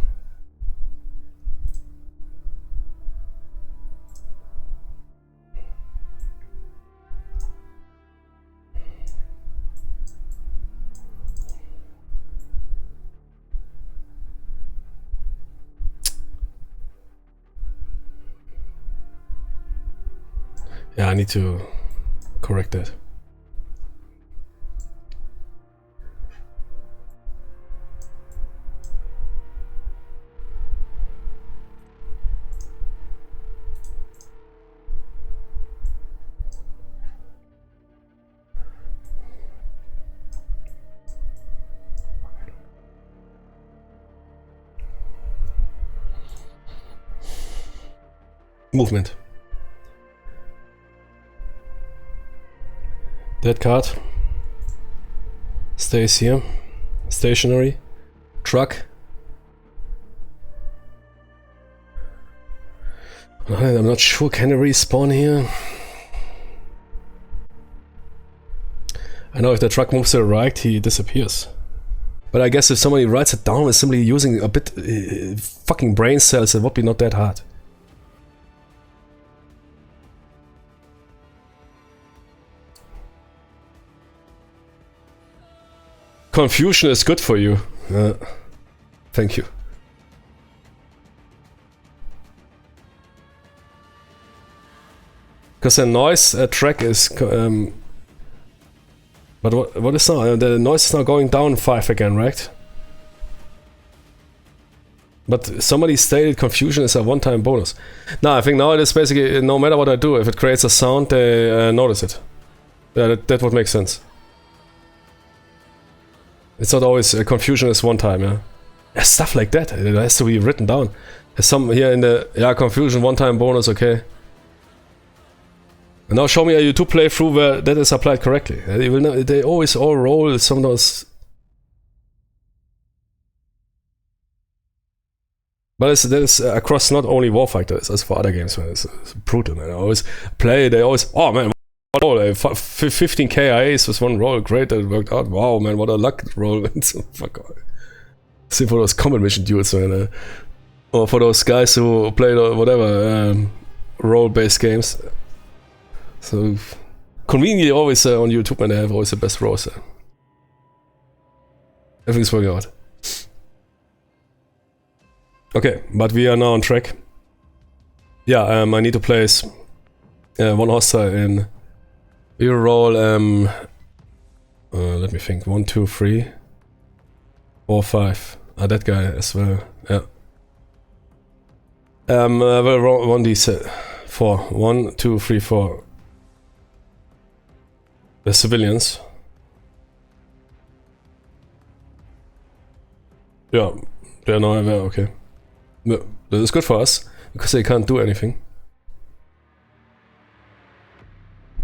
Yeah, I need to correct that. Movement. That card stays here. Stationary. Truck. I'm not sure. Can I respawn here? I know if the truck moves to the right, he disappears. But I guess if somebody writes it down with simply using a bit fucking brain cells, it would be not that hard. Confusion is good for you. Thank you. Because the noise track is... but what is now? The noise is now going down 5 again, right? But somebody stated confusion is a one-time bonus. No, I think now it is basically, no matter what I do, if it creates a sound, they notice it. Yeah, that would make sense. It's not always confusion is one time, yeah. Stuff like that. It has to be written down. There's some here in the confusion one time bonus, okay. And now show me a YouTube playthrough where that is applied correctly. They will know, they always all roll some of those. But that is across not only Warfighter, it's for other games, man. It's brutal, man. I always play, they always, oh man, roll, 15 KIAs with one roll, great, that worked out. Wow, man, what a luck roll. Fuck off. See for those combat mission dudes, man. Or for those guys who play whatever role-based games. So conveniently, always on YouTube, man, they have always the best rolls. Everything's working out. Okay, but we are now on track. Yeah, I need to place one hostile in. We roll, let me think, 1, 2, 3, 4, 5. Ah, that guy as well, yeah. Well, 1d4. 1, 2, 3, 4. The civilians. Yeah, they're now aware, okay. No, that is good for us, because they can't do anything.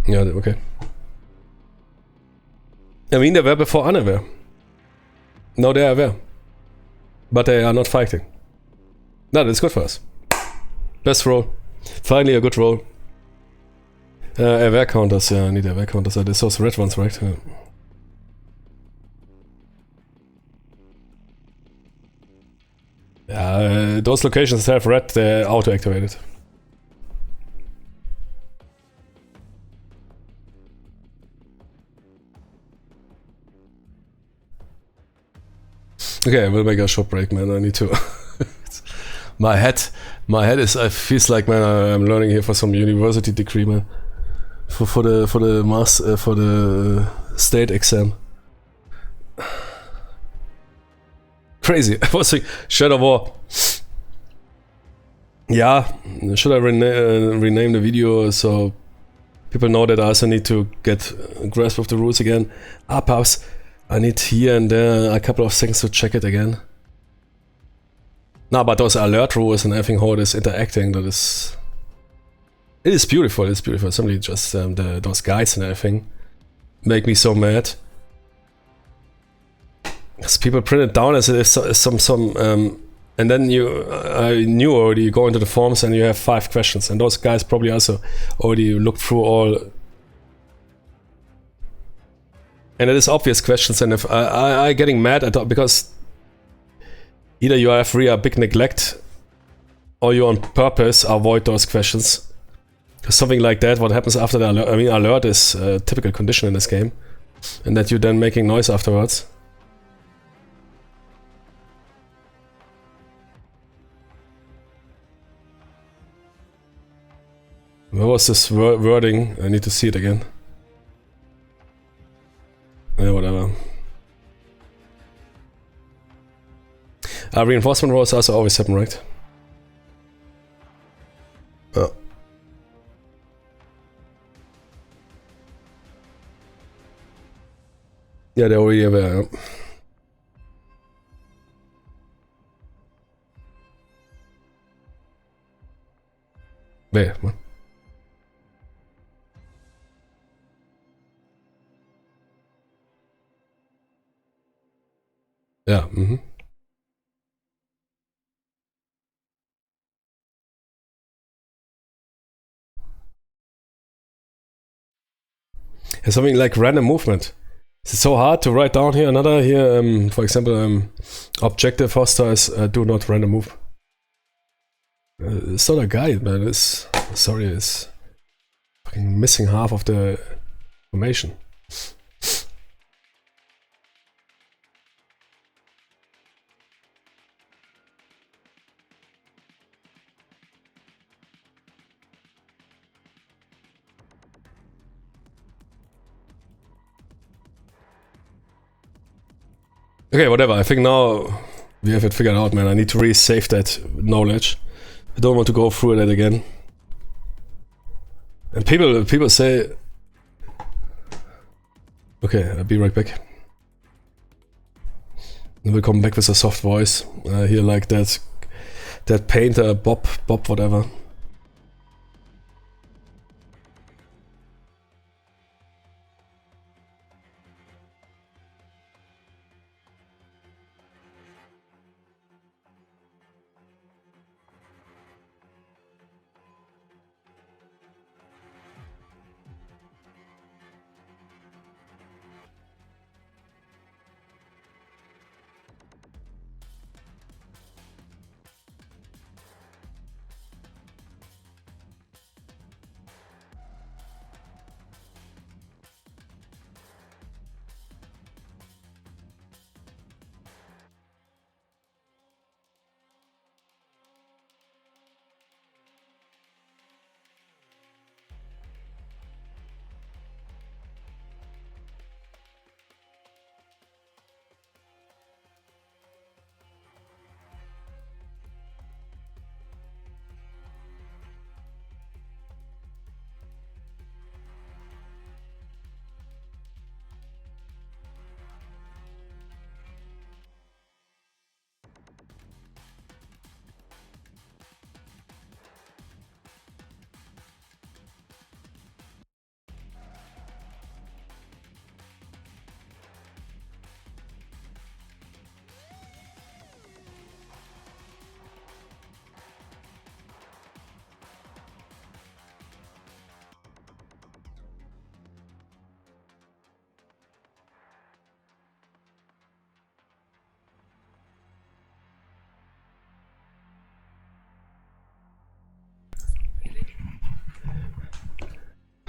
Yeah, okay. I mean, they were before unaware. Now they are aware. But they are not fighting. No, that's good for us. Best roll. Finally a good roll. Aware counters, yeah, I need aware counters. There's those red ones, right? Yeah. Those locations that have red, they're auto-activated. Okay, we'll make a short break, man. I need to... my head is... I feels like, man, I'm learning here for some university degree, man. For the state exam. Crazy. I was like, Shadow War. Yeah, should I rename the video so people know that I also need to get a grasp of the rules again? Perhaps I need here and there a couple of seconds to check it again. No, but those alert rules and everything, how it is interacting, that is... It is beautiful, it's beautiful. Somebody just, those guides and everything make me so mad. Because people print it down as if and then I knew already, you go into the forums and you have 5 questions, and those guys probably also already looked through all. And it is obvious questions, and if I getting mad at because either you have really a big neglect, or you on purpose avoid those questions. Something like that, what happens after the alert? I mean, alert is a typical condition in this game, and that you're then making noise afterwards. Where was this wording? I need to see it again. Yeah, whatever. Reinforcement rolls also always happen, right? Oh. Yeah, they already have a... Wait, what? Yeah, It's something like random movement. It's so hard to write down here. Another here, for example, objective foster is do not random move. It's not a guide, man. It's sorry, it's fucking missing half of the information. Okay, whatever. I think now we have it figured out, man. I need to really save that knowledge. I don't want to go through that again. And people say... Okay, I'll be right back. And we'll come back with a soft voice. Here like that painter, Bob whatever.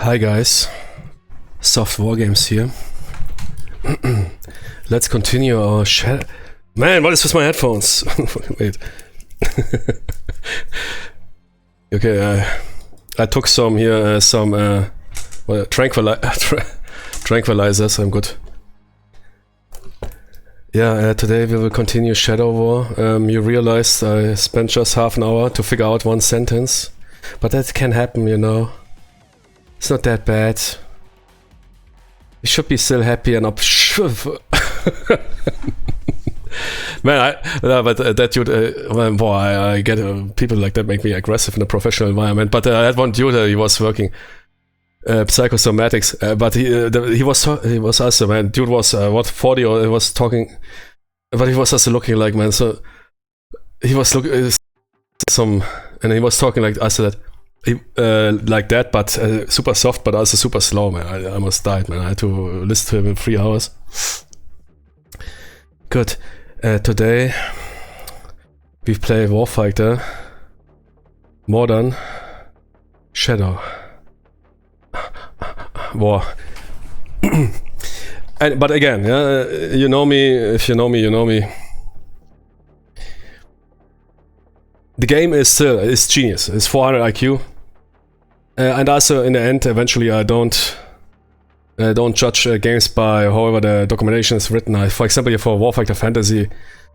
Hi guys, Soft Wargames here. Let's continue our Man, what is with my headphones? Wait. Okay, I took some here, tranquilizers, I'm good. Yeah, today we will continue Shadow War. You realized I spent just half an hour to figure out one sentence. But that can happen, you know. It's not that bad. You should be still happy and up. Man, but that dude, boy, I get people like that make me aggressive in a professional environment. But I had one dude, he was working psychosomatics, but he was also, man, dude was what, 40, or he was talking, but he was also looking like, man, so he was looking and he was talking like I said, like that, but super soft, but also super slow, man. I almost died, man. I had to listen to him in 3 hours. Good. Today we play Warfighter Modern Shadow War. But again, you know me. If you know me, you know me. The game is genius. It's 400 IQ, and also in the end, eventually, I don't judge games by however the documentation is written. For example, for Warfighter Fantasy,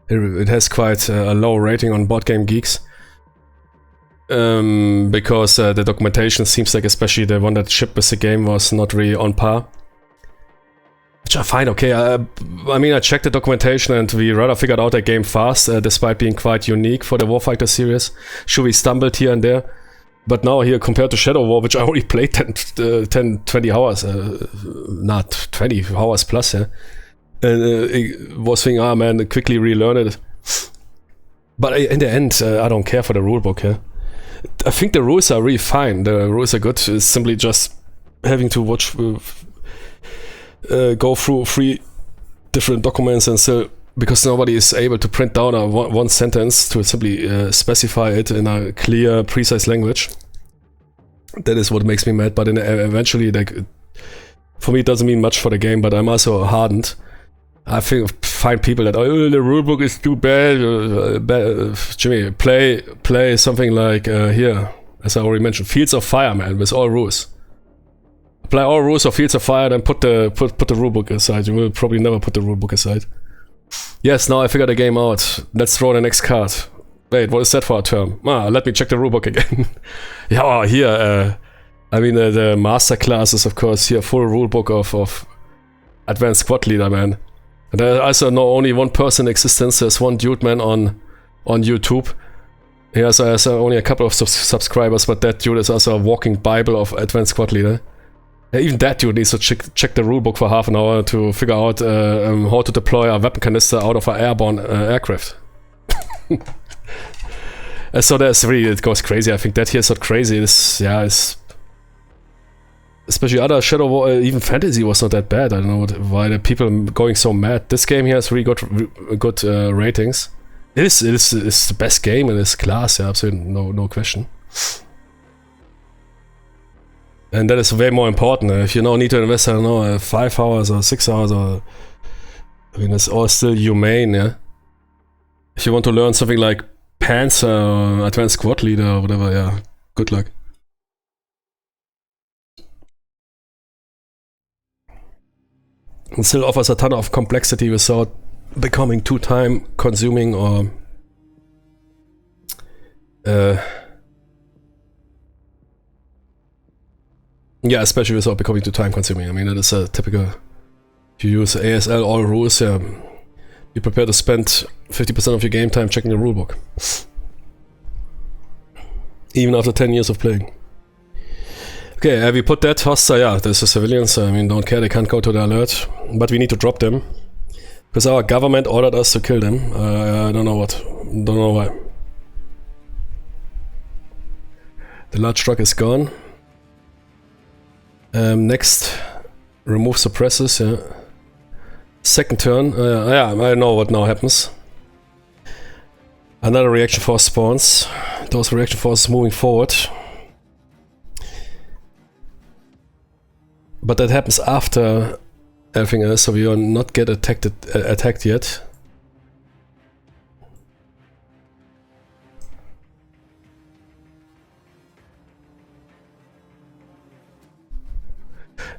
it has quite a low rating on Board Game Geeks, because the documentation seems like, especially the one that shipped with the game, was not really on par. Which I find okay. I mean, I checked the documentation and we rather figured out a game fast, despite being quite unique for the Warfighter series. Sure, we stumbled here and there. But now here, compared to Shadow War, which I already played 10, 20 hours, not 20 hours plus, yeah. I was thinking, ah man, quickly relearn it. But in the end, I don't care for the rulebook, yeah. I think the rules are really fine. The rules are good. It's simply just having to watch, go through 3 different documents and still, because nobody is able to print down one sentence to simply specify it in a clear, precise language. That is what makes me mad, but eventually, like, for me it doesn't mean much for the game, but I'm also hardened. I find people that, oh, the rulebook is too bad. Jimmy, play something like, here, as I already mentioned, Fields of Fire, man, with all rules. Apply all rules of Fields of Fire, then put the rulebook aside. You will probably never put the rulebook aside. Yes, now I figured the game out. Let's draw the next card. Wait, what is that for a term? Let me check the rulebook again. Yeah, here, I mean, the master classes, of course, here, full rulebook of Advanced Squad Leader, man. And I also know only one person in existence. There's one dude, man, on YouTube. He has only a couple of subscribers, but that dude is also a walking Bible of Advanced Squad Leader. Even that dude needs to check the rulebook for half an hour to figure out how to deploy a weapon canister out of an airborne aircraft. So there's really, it goes crazy. I think that here is not crazy. It's especially other Shadow War, even Fantasy was not that bad. I don't know why the people are going so mad. This game here has really good ratings. It's the best game in this class. Yeah, absolutely no question. And that is way more important. If you now need to invest, I don't know, 5 hours or 6 hours, or I mean, it's all still humane, yeah. If you want to learn something like Panzer or Advanced Squad Leader or whatever, yeah, good luck. It still offers a ton of complexity without becoming too time consuming or yeah, especially without becoming too time consuming. I mean, that is a typical, if you use ASL all rules, yeah, be prepared to spend 50% of your game time checking the rulebook. Even after 10 years of playing. Okay, we put that hostile, yeah, this is civilians, I mean, don't care, they can't go to the alert. But we need to drop them. Because our government ordered us to kill them. I don't know why. The large truck is gone. Next, remove suppressors, yeah. Second turn, yeah, I know what now happens. Another reaction force spawns. Those reaction forces moving forward. But that happens after everything else, so we will not get attacked yet.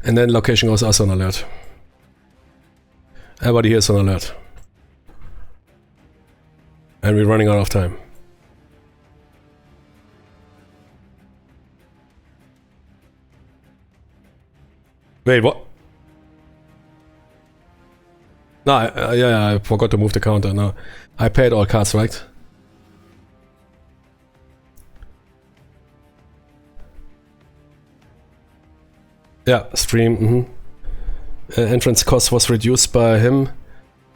And then location goes us on alert. Everybody here is on alert. And we're running out of time. Wait, what? No, yeah, I forgot to move the counter. No, I paid all cards, right? Yeah, stream. Entrance cost was reduced by him,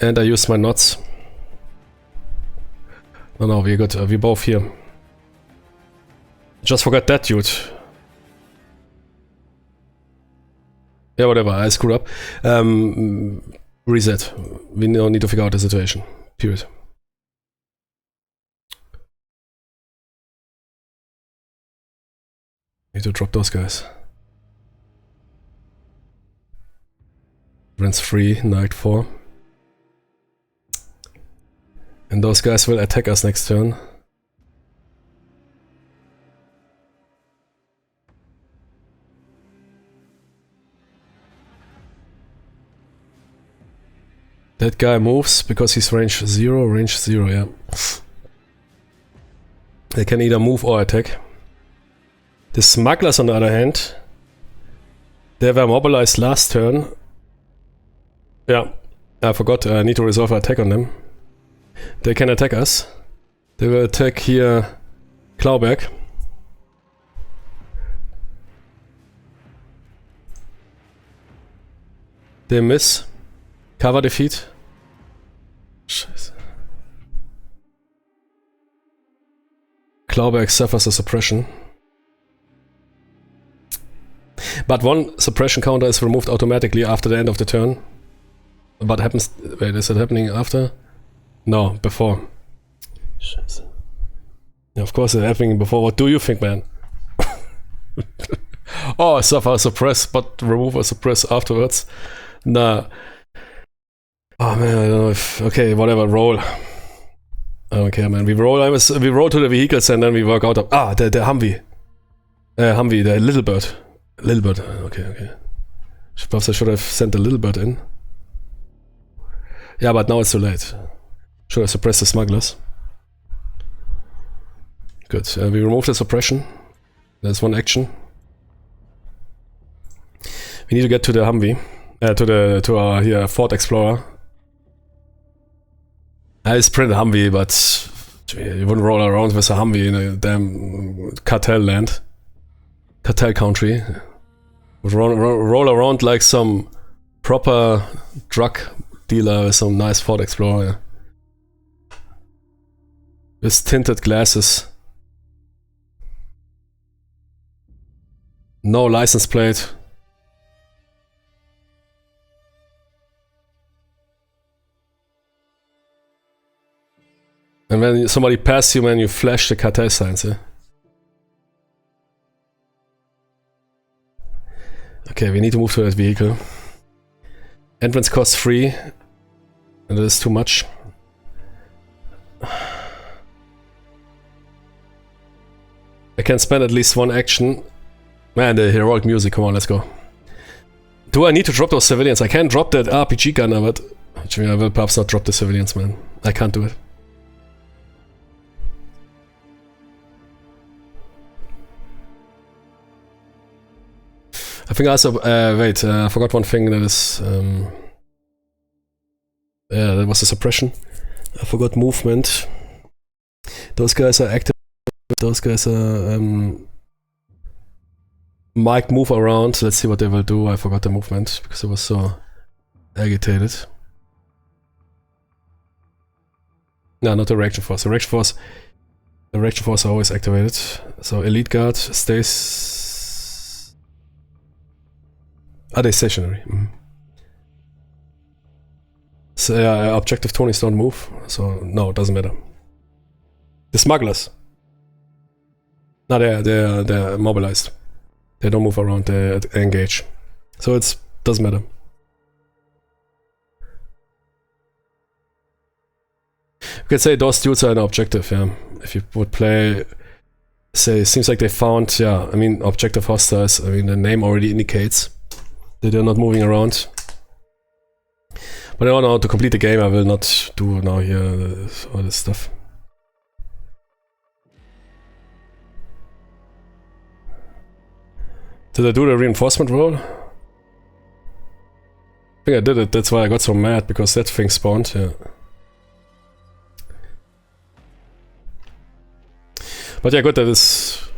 and I used my knots. No, we're good. We're both here. Just forgot that, dude. Yeah, whatever. I screwed up. Reset. We don't need to figure out the situation. Period. Need to drop those guys. Runs 3, Knight 4. And those guys will attack us next turn. That guy moves because he's range 0, yeah. They can either move or attack. The smugglers, on the other hand, they were mobilized last turn. Yeah, I forgot, I need to resolve an attack on them. They can attack us. They will attack here Klauberg. They miss. Cover defeat. Scheiße. Klauberg suffers a suppression. But one suppression counter is removed automatically after the end of the turn. What happens? Wait, is it happening after? No, before. Scheiße. Yeah, of course it's happening before. What do you think, man? Oh, suffer a suppress, but remove a suppress afterwards. Nah. Oh man, I don't know if... Okay, whatever, roll. I don't care, man. We roll to the vehicles and then we work out of... Ah, the Humvee. Humvee, the little bird. Little bird, okay. Perhaps I should have sent the little bird in. Yeah, but now it's too late. Should I suppress the smugglers? Good. We remove the suppression. There's one action. We need to get to the Humvee. To our here Ford Explorer. I sprint a Humvee, but you wouldn't roll around with a Humvee in a damn cartel land. Cartel country. Would roll around like some proper drug dealer with some nice Ford Explorer. With tinted glasses. No license plate. And when somebody passes you, man, you flash the cartel signs, eh? Okay, we need to move to that vehicle. Entrance costs 3. And that is too much. I can spend at least one action. Man, the heroic music, come on, let's go. Do I need to drop those civilians? I can drop that RPG gunner, but I will perhaps not drop the civilians, man. I can't do it. I think also, wait, I forgot one thing that is, yeah, that was a suppression. I forgot movement. Those guys are active, those guys are, might move around. Let's see what they will do. I forgot the movement because I was so agitated. No, not the reaction force. The reaction force are always activated. So elite guard stays. Are they stationary? So objective Tonys don't move. So no, it doesn't matter. The smugglers. No, they're mobilized. They don't move around. They engage. So it doesn't matter. You could say those dudes are an objective, yeah. If you would play, say, seems like they found, yeah, I mean, objective hostiles, I mean, the name already indicates that they're not moving around. But I don't know how to complete the game, I will not do now here all this stuff. Did I do the reinforcement roll? I think I did it, that's why I got so mad, because that thing spawned, yeah. But yeah, good, that is...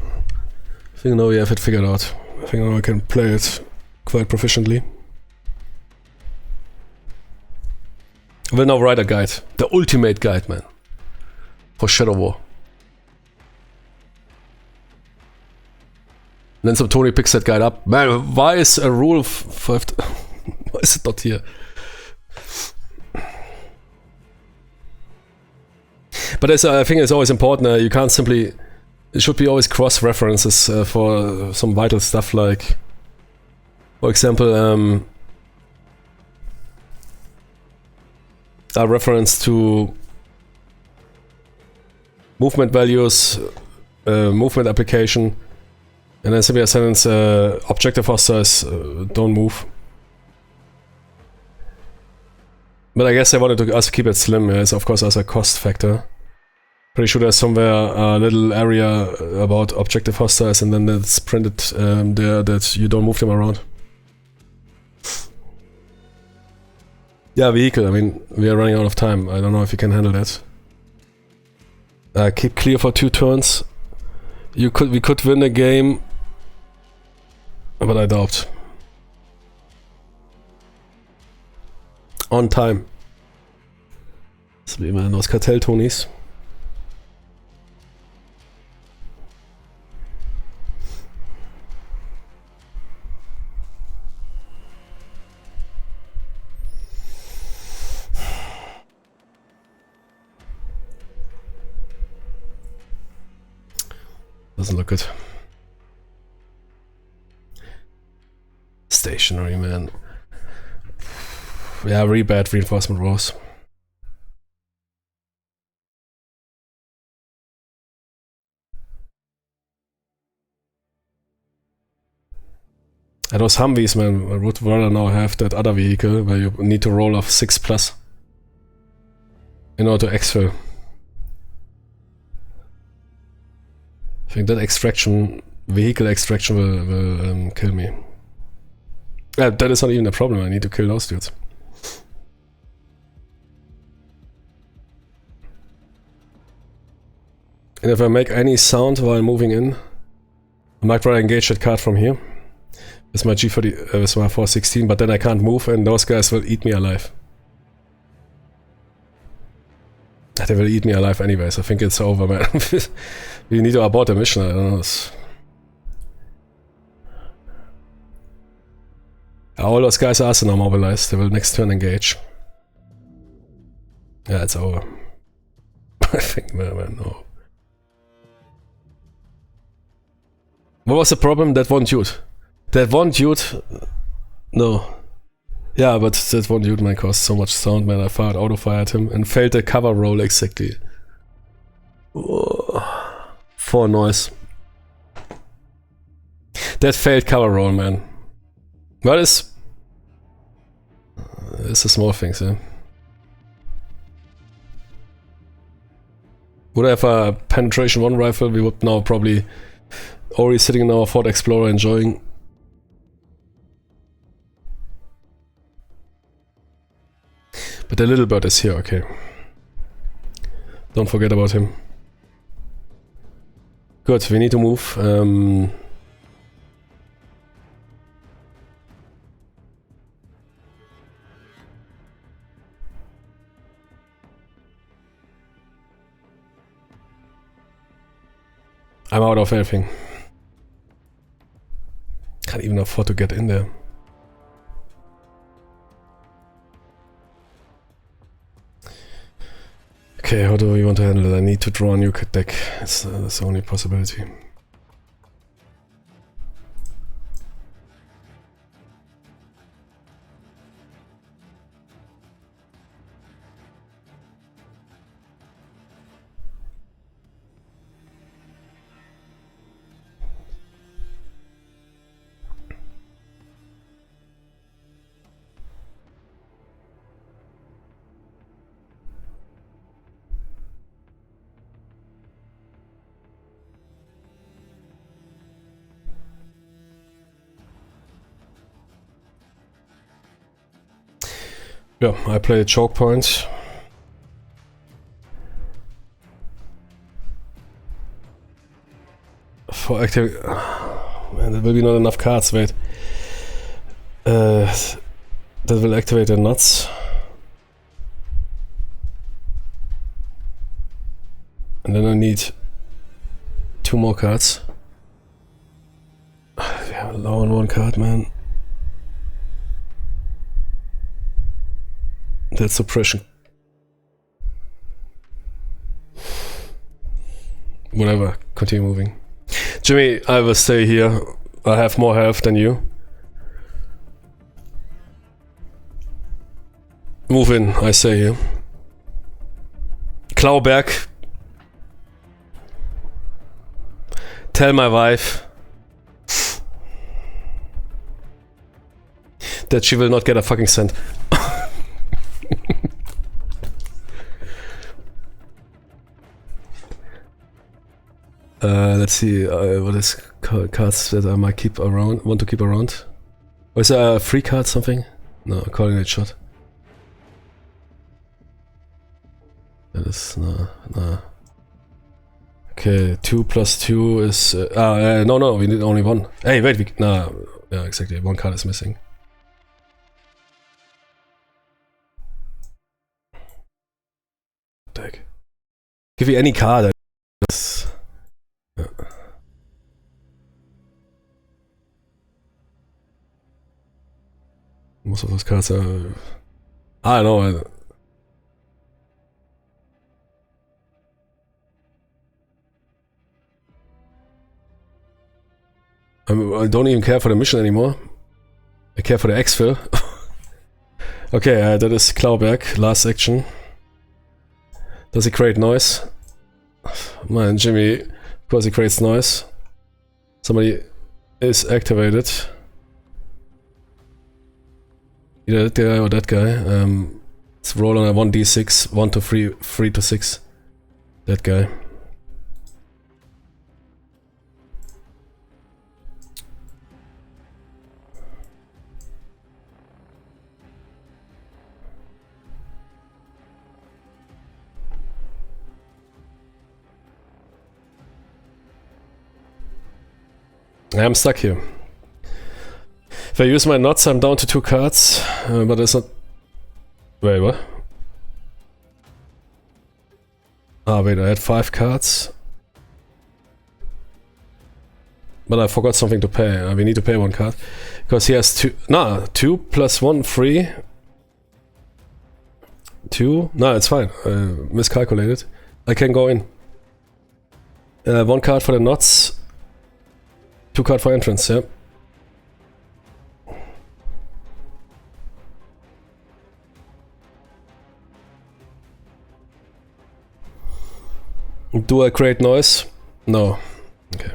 I think now we have it figured out. I think now I can play it quite proficiently. I will now write a guide. The ultimate guide, man. For Shadow War. And then some Tony picks that guide up. Man, why is a rule 5... why is it not here? But I think it's always important, you can't simply... It should be always cross-references for some vital stuff, like... For example, a reference to movement values, movement application, and then simply a sentence, objective hostiles don't move. But I guess I wanted to also keep it slim, as of course as a cost factor. Pretty sure there's somewhere a little area about objective hostiles, and then it's printed there that you don't move them around. Yeah, vehicle, I mean, we are running out of time. I don't know if you can handle that. Keep clear for 2 turns. We could win a game, but I doubt. On time. Das sind immer aus Cartel-Tonis. Doesn't look good. Stationary, man. Yeah, really bad reinforcement rolls. And those Humvees, man, I would rather now have that other vehicle where you need to roll off 6+ in order to exfil. I think that extraction, vehicle extraction will kill me. That is not even a problem, I need to kill those dudes. And if I make any sound while moving in, I might rather engage that card from here. With my G40, with my 416, but then I can't move and those guys will eat me alive. They will eat me alive anyways, I think it's over, man. We need to abort the mission, I don't know. All those guys are also now mobilized, they will next turn engage. Yeah, it's over. I think, man, no. What was the problem? That one dude. That one dude... No. Yeah, but that one dude might cause so much sound, man. I auto-fired him and failed the cover roll exactly. Oh, 4 noise. That failed cover roll, man. What is... It's the small things, yeah. Would I have a penetration 1 rifle, we would now probably already sitting in our Ford Explorer enjoying. But the little bird is here, okay. Don't forget about him. Good, we need to move. I'm out of everything. Can't even afford to get in there. Okay, how do we want to handle it? I need to draw a new deck. That's the only possibility. Yeah, I play a choke point. For active... Man, there will be not enough cards, wait. That will activate the nuts. And then I need 2 more cards. We have low on 1 card, man. That's suppression. Whatever, continue moving. Jimmy, I will stay here. I have more health than you. Move in, I stay here. Klauberg. Tell my wife that she will not get a fucking cent. Let's see, what is cards that I might keep around, want to keep around? Or is there a free card, something? No, coordinate shot. That is, no. Okay, 2 plus 2 is, no, we need only 1. Hey, wait, yeah, exactly, 1 card is missing. Deck. Give me any card. Yeah. Most of those cards are... I don't know. I don't even care for the mission anymore. I care for the exfil. Okay, that is Klauberg, last action. Does he create noise? Man, Jimmy, of course he creates noise. Somebody is activated. Either that guy or that guy. Let's roll on a 1d6, 1 to 3, 3 to 6. That guy. I'm stuck here. If I use my nuts, I'm down to 2 cards, but it's not... Wait, what? Ah, wait, I had 5 cards. But I forgot something to pay. We need to pay 1 card. Because he has 2... Nah, 2 plus 1, 3. 2? No, it's fine. Miscalculated. I can go in. 1 card for the nuts. 2 card for entrance, yeah. Do I create noise? No. Okay.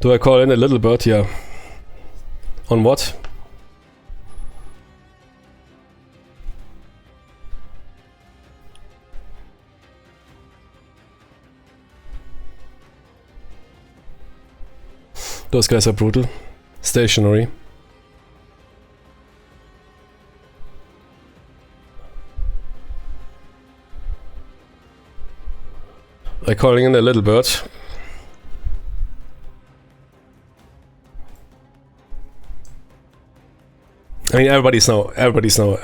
Do I call in a little bird? Yeah. On what? Those guys are brutal. Stationary. I'm calling in a little bird. I mean, everybody's now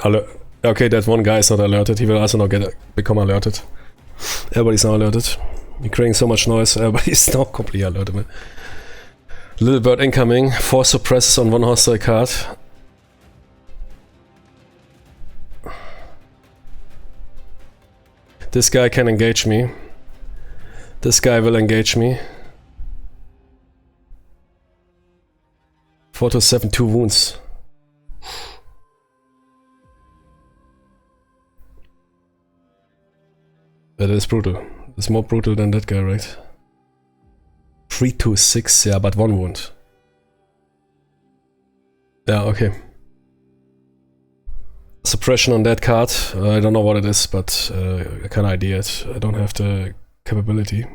alert. Okay, that one guy is not alerted. He will also not become alerted. Everybody's now alerted. You're creating so much noise. Everybody's now completely alerted, man. Little bird incoming. 4 suppresses on 1 hostile card. This guy can engage me. This guy will engage me. 4 to 7, 2 wounds. That is brutal. It's more brutal than that guy, right? 3 to 6, yeah, but 1 wound. Yeah, okay. Suppression on that card. I don't know what it is, but I can idea it. I don't have the capability.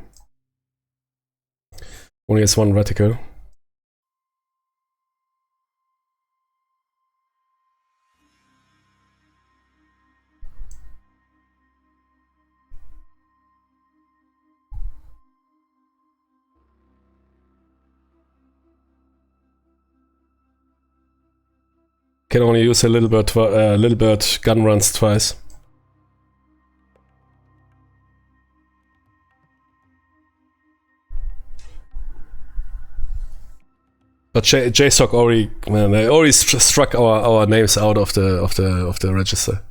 Only has 1 reticle. Can only use a little bird gun runs twice. But JSOC already, man, they already struck our names out of the register.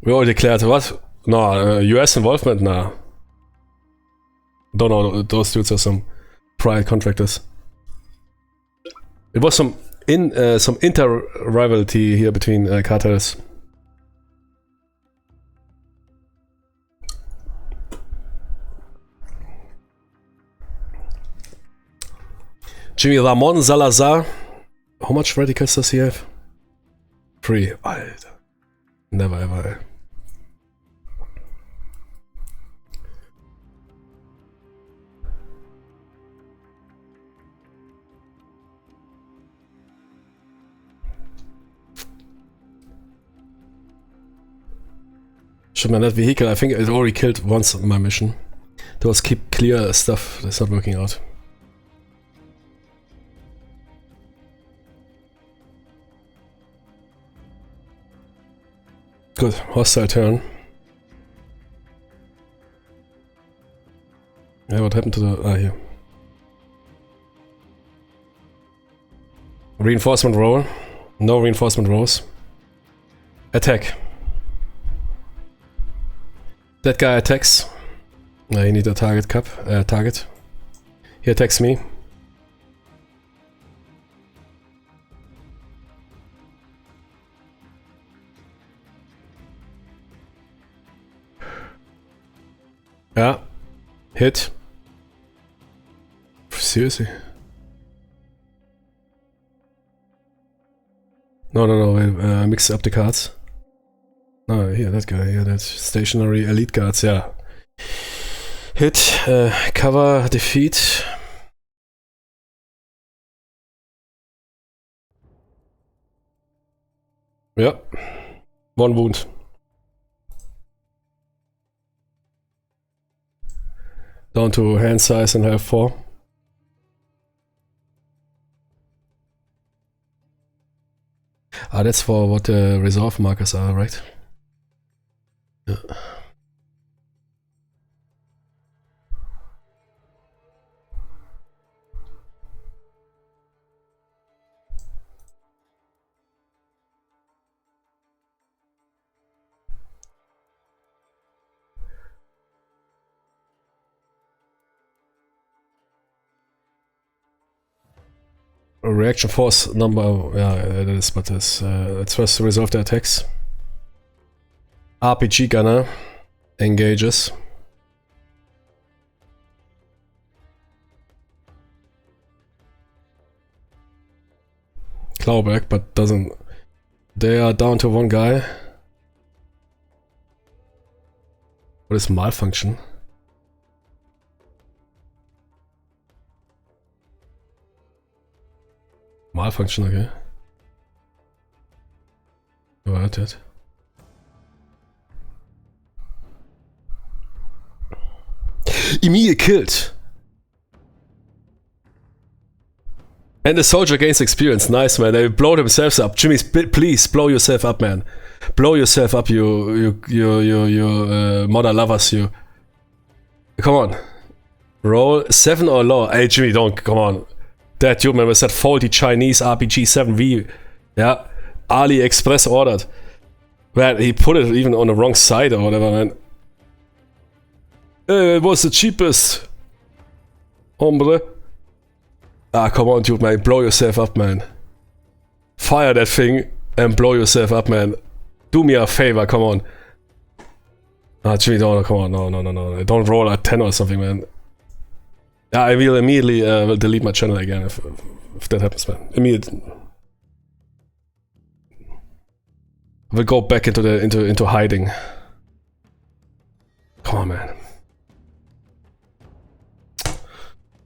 We already declared what? No, US involvement? Nah. Don't know, those dudes are some private contractors. It was some inter-rivalry here between cartels. Jimmy Ramon Salazar. How much radicals does he have? 3. Alter. Never ever. Should man that vehicle? I think it already killed once my mission. Those keep clear stuff that's not working out. Good, hostile turn. Yeah, what happened to the... here. Reinforcement roll. No reinforcement rolls. Attack. That guy attacks. I need a target. He attacks me. Yeah. Hit. Seriously? No, I mix up the cards. Oh, yeah, that guy, yeah, that stationary elite guards, yeah. Hit, cover, defeat. Yeah. 1 wound. Down to hand size and health 4. Ah, that's for what the resolve markers are, right? Yeah. Reaction force number, yeah, it is, but let's first resolve the attacks. RPG gunner engages. Clawback, but doesn't. They are down to 1 guy. What is malfunction? Malfunction, okay. Überhört. Emil killed. And the soldier gains experience. Nice, man. They blow themselves up. Jimmy, please blow yourself up, man. Blow yourself up, you mother lovers, you. Come on. Roll 7 or lower. Hey, Jimmy, don't. Come on. That dude, man, was that faulty Chinese RPG 7V. Yeah. AliExpress ordered. Man, he put it even on the wrong side or whatever, man. It was the cheapest. Hombre. Ah, come on, dude, man. Blow yourself up, man. Fire that thing and blow yourself up, man. Do me a favor, come on. Ah, Jimmy, don't, come on. No. Don't roll a 10 or something, man. Yeah, I will immediately will delete my channel again if that happens, man. Immediately. We'll go back into hiding. Come on, man.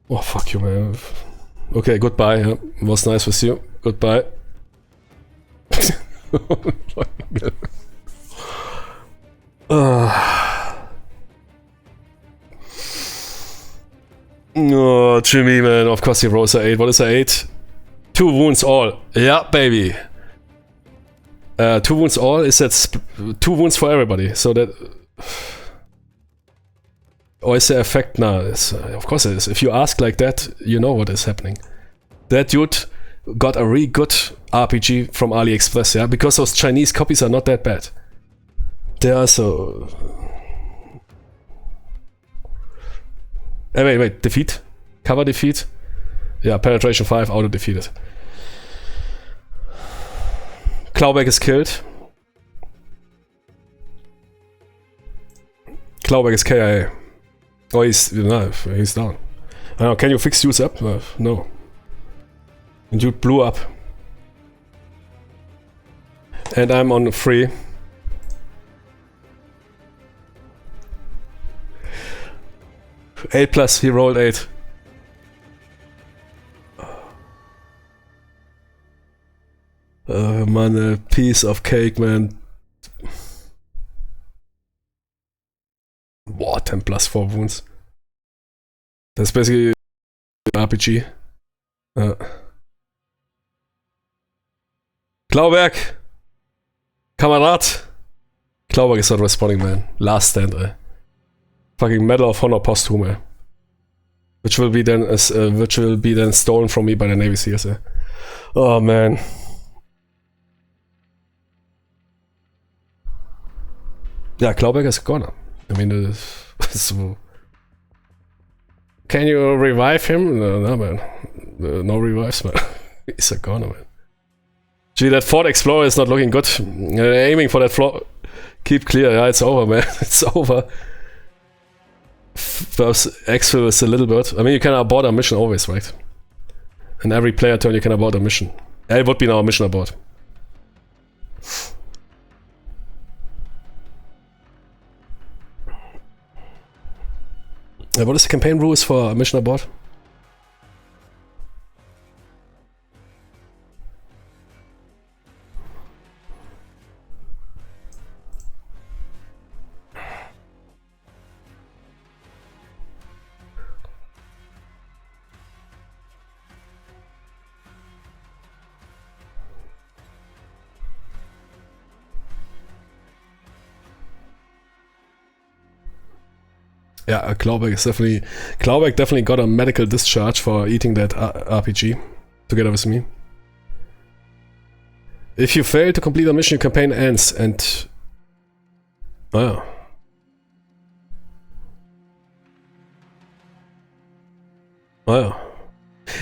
Oh, fuck you, man. Okay, goodbye. Yeah. It was nice with you. Goodbye. Oh, Jimmy, man. Of course he rolls a 8. What is a 8? 2 wounds all. Yeah, baby. 2 wounds all is that 2 wounds for everybody, so that... Or is the effect now? Of course it is. If you ask like that, you know what is happening. That dude got a really good RPG from AliExpress, yeah? Because those Chinese copies are not that bad. They are so... wait, defeat? Cover defeat? Yeah, penetration 5, auto defeated. Clawback is killed. Clawback is KIA. Oh, he's down. Can you fix dudes up? No. And dude blew up. And I'm on 3. Eight plus, he rolled 8. Man, a piece of cake, man. Boah, 10 plus 4 wounds. That's basically RPG. Klauberg! Kamerad! Klauberg is not responding, man. Last stand, Fucking Medal of Honor posthum, which will be then stolen from me by the Navy SEALs, Oh man. Yeah, Klauberg is a goner. I mean, so... Can you revive him? No man. No revives, man. He's a goner, man. Gee, that Ford Explorer is not looking good. Aiming for that floor. Keep clear. Yeah, it's over, man. It's over. First exfil is a little bit. I mean, you can abort a mission always, right? In every player turn, you can abort a mission. It would be now a mission abort. What is the campaign rules for a mission abort? Yeah, Klauberg definitely got a medical discharge for eating that RPG together with me. If you fail to complete a mission, your campaign ends and... Oh. Oh.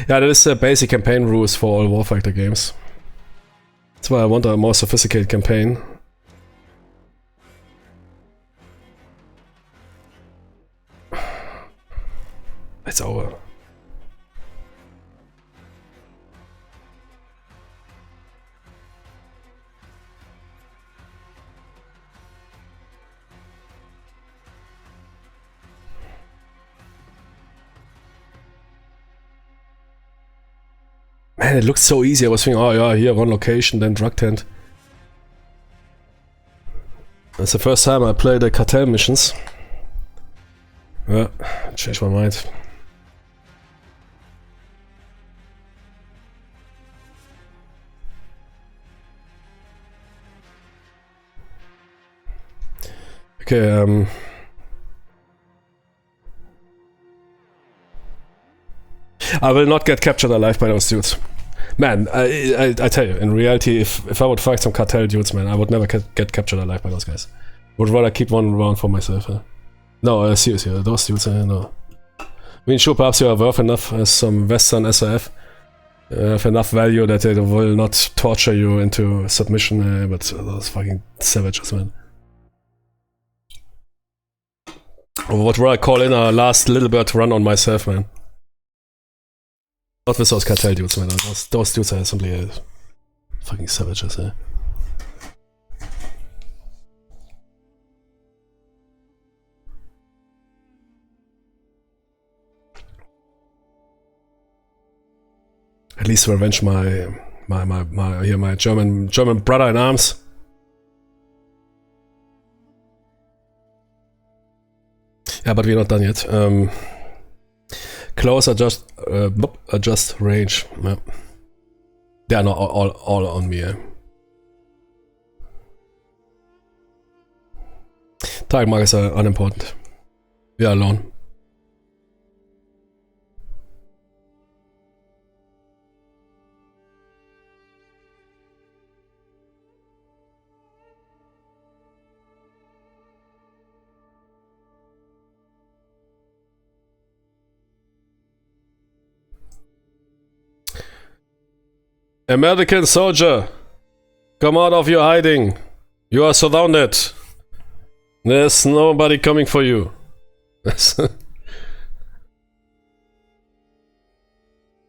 Yeah, that is the basic campaign rules for all Warfighter games. That's why I want a more sophisticated campaign. It's over. Man, it looks so easy. I was thinking, oh yeah, here, one location, then drug tent. That's the first time I played the Cartel missions. Yeah, changed my mind. Okay, I will not get captured alive by those dudes. Man, I tell you, in reality, if I would fight some Cartel dudes, man, I would never get captured alive by those guys. Would rather keep one round for myself. No, seriously, those dudes, no. I mean, sure, perhaps you are worth enough as some Western SRF. Have enough value that they will not torture you into submission, but those fucking savages, man. What would I call in a last little bit run on myself, man? Not with those Cartel dudes, man. Those dudes are simply fucking savages, At least revenge my German brother in arms. Yeah, but we're not done yet. Close adjust range. Yeah. They are not all on me. Target markers are unimportant. We are alone. American soldier, come out of your hiding. You are surrounded. There's nobody coming for you.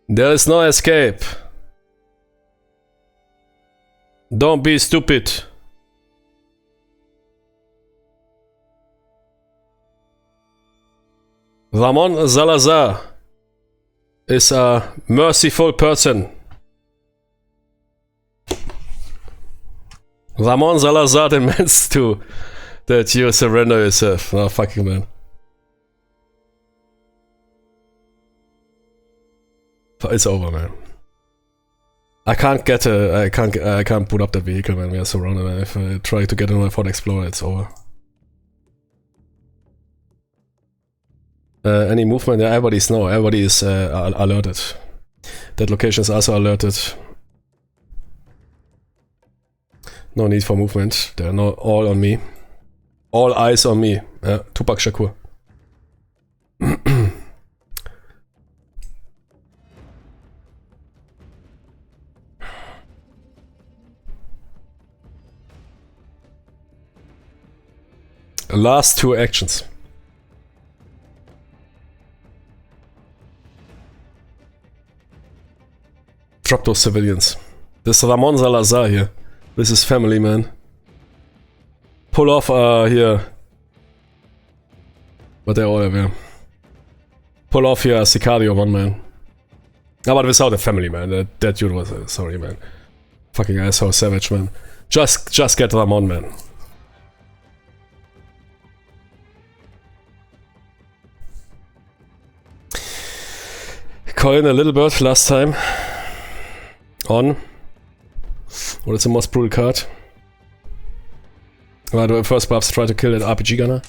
There is no escape. Don't be stupid. Ramon Salazar is a merciful person. Ramon Salazar demands that you surrender yourself. Oh, fuck you, man. It's over, man. I can't boot up the vehicle, man. We are surrounded, man. If I try to get in my Ford Explorer, it's over. Any movement? Yeah, everybody is alerted. That location is also alerted. No need for movement. They're not all on me. All eyes on me. Tupac Shakur. Last two actions. Drop those civilians. This Ramon Salazar here. This is family, man. Pull off here. But they're all there. Pull off here Sicario one man. No, but without a family, man. That dude was sorry, man. Fucking asshole savage, man. Just get Ramon, man. Call in a little bird last time. On. What is the most brutal card? Well, do I first perhaps try to kill that RPG gunner?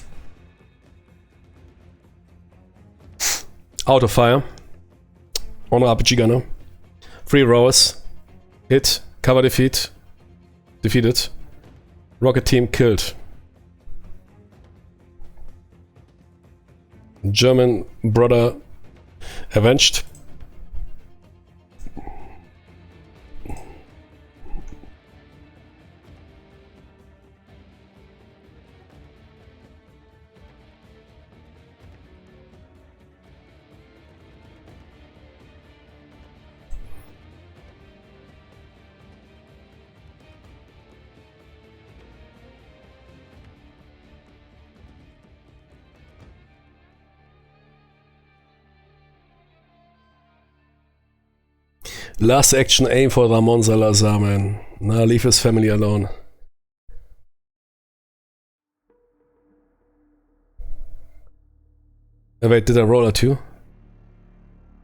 Out of fire. On RPG gunner. 3 rows. Hit. Cover defeat. Defeated. Rocket team killed. German brother avenged. Last action, aim for Ramon Salazar, man. Nah, leave his family alone. Wait, did I roll a 2?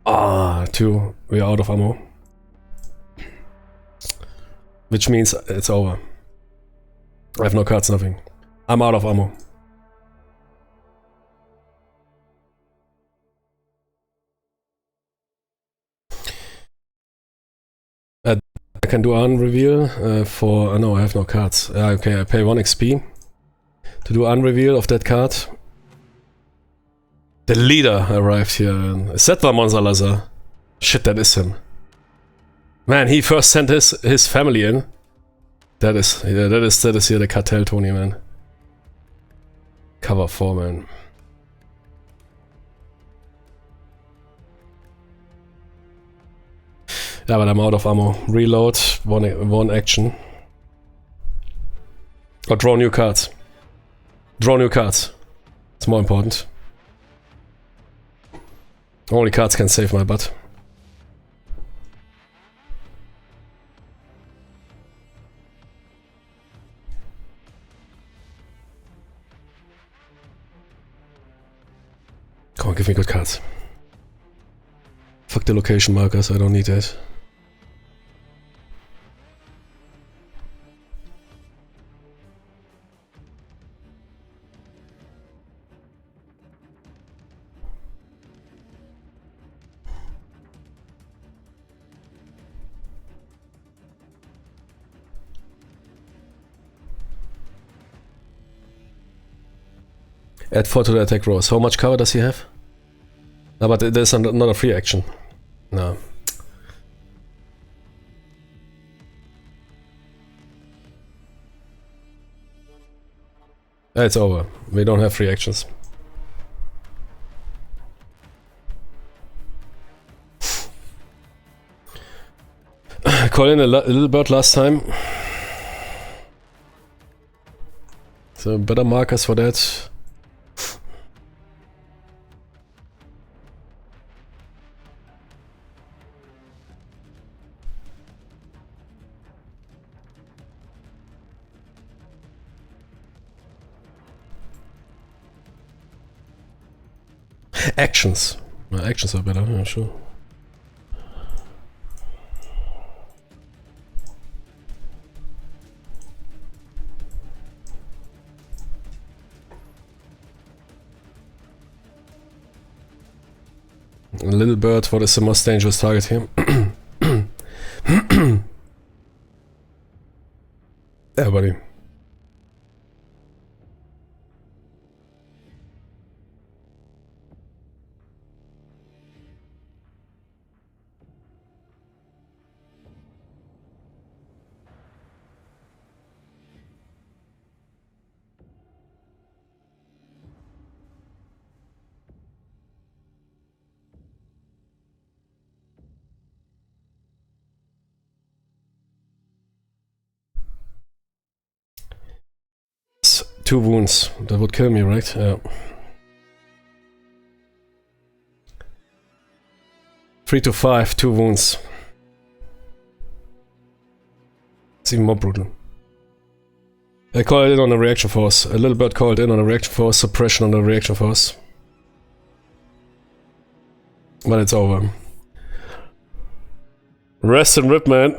Ah, 2. We are out of ammo. Which means it's over. I have no cards, nothing. I'm out of ammo. I can do unreveal for... no, I have no cards. Okay, I pay 1 XP to do unreveal of that card. The leader arrived here. Is that Ramon Salazar? Shit, that is him. Man, he first sent his family in. That is here the Cartel Tony, man. Cover 4, man. Yeah, but I'm out of ammo. Reload, one action. Or draw new cards. Draw new cards. It's more important. Only cards can save my butt. Come on, give me good cards. Fuck the location markers, I don't need that. Add 4 to the attack rolls. How much cover does he have? No, but there's not a free action. No. It's over. We don't have free actions. Call in a little bird last time. So better markers for that. Actions. Actions are better, yeah, sure. A little bird, what is the most dangerous target here? Yeah, buddy. Two wounds. That would kill me, right? Yeah. 3 to 5, 2 wounds. It's even more brutal. I call it in on a reaction force. A little bird called in on a reaction force, suppression on a reaction force. But it's over. Rest and rip, man.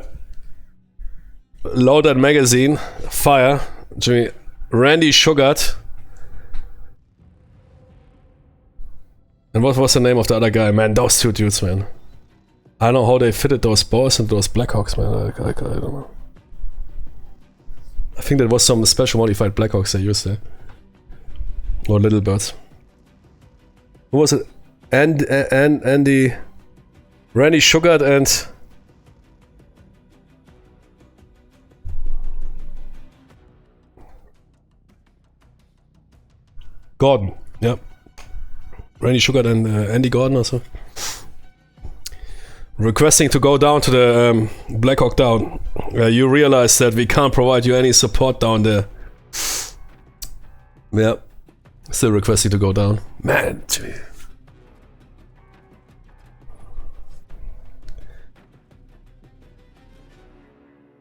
Load that magazine. Fire. Jimmy. Randy Sugart. And what was the name of the other guy? Man, those two dudes, man. I don't know how they fitted those balls into those Blackhawks, man. I don't know. I think that was some special modified Blackhawks they used there. Or Little Birds. Who was it? Andy... Randy Sugart and... Gordon, yeah. Randy Sugart and Andy Gordon also. Requesting to go down to the Blackhawk down. You realize that we can't provide you any support down there. Yeah. Still requesting to go down. Man, gee.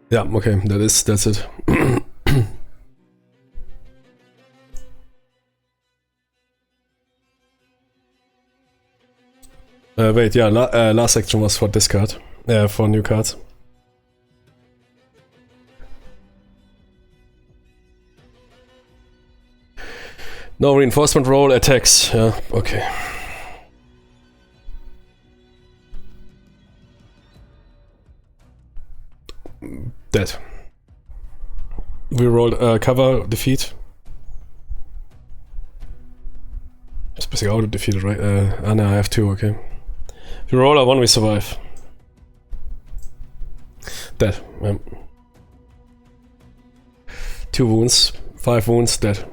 Yeah, okay, that's it. Wait, yeah, last section was for discard. Yeah, for new cards. No reinforcement roll, attacks. Yeah, okay. Dead. We rolled cover, defeat. It's basically auto defeated, right? No, I have 2, okay. If we roll a 1, we survive. Dead. Yeah. 2 wounds, 5 wounds, dead.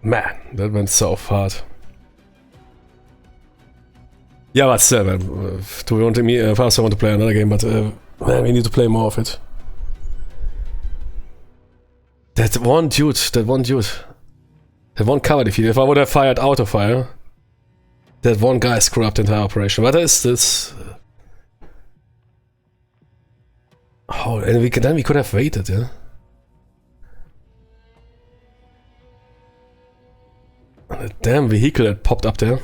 Man, that went so hard. Yeah, but still, man. Do we want to meet? First, I want to play another game, but man, we need to play more of it. That one dude, that one cover defeat. If I would have fired auto fire, that one guy screwed up the entire operation. But this. Oh, and then we could have waited, yeah. And the damn vehicle that popped up there.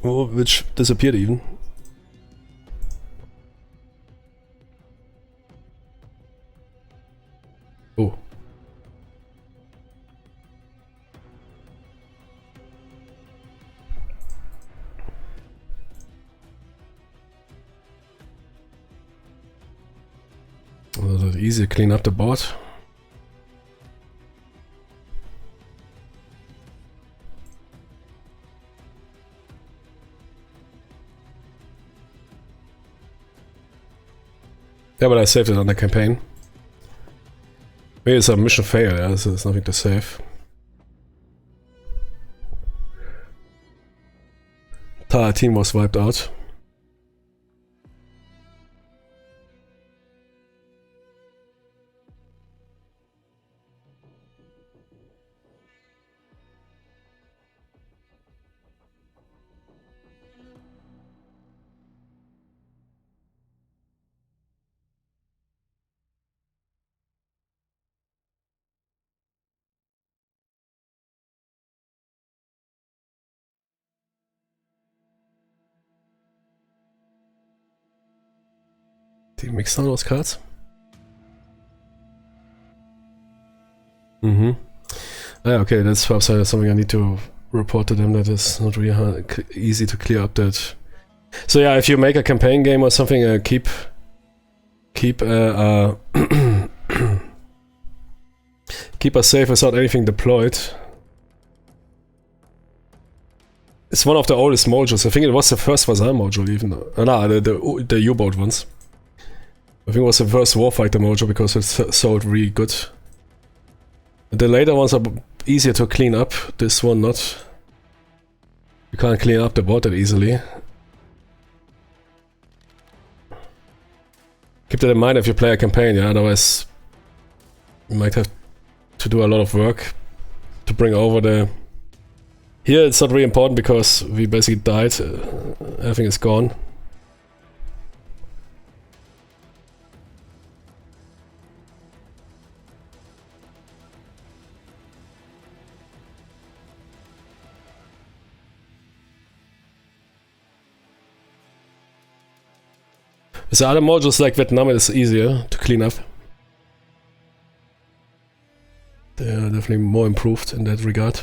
Oh, which disappeared even. Oh. Was it easy to clean up the board? Yeah, but I saved it on the campaign. Maybe it's a mission fail, yeah, so there's nothing to save. Entire team was wiped out. Die mixed all those cards? Mm-hmm. Yeah, okay, that's perhaps something I need to report to them, that is not really hard, easy to clear up that. So yeah, if you make a campaign game or something, keep keep us safe without anything deployed. It's one of the oldest modules. I think it was the first VASSAL module even. No, the U-boat ones. I think it was the first Warfighter module because it sold really good. The later ones are easier to clean up. This one not. You can't clean up the board that easily. Keep that in mind if you play a campaign, yeah, otherwise you might have to do a lot of work to bring over the... Here it's not really important because we basically died, everything is gone. With the other modules like Vietnam, it is easier to clean up. They are definitely more improved in that regard.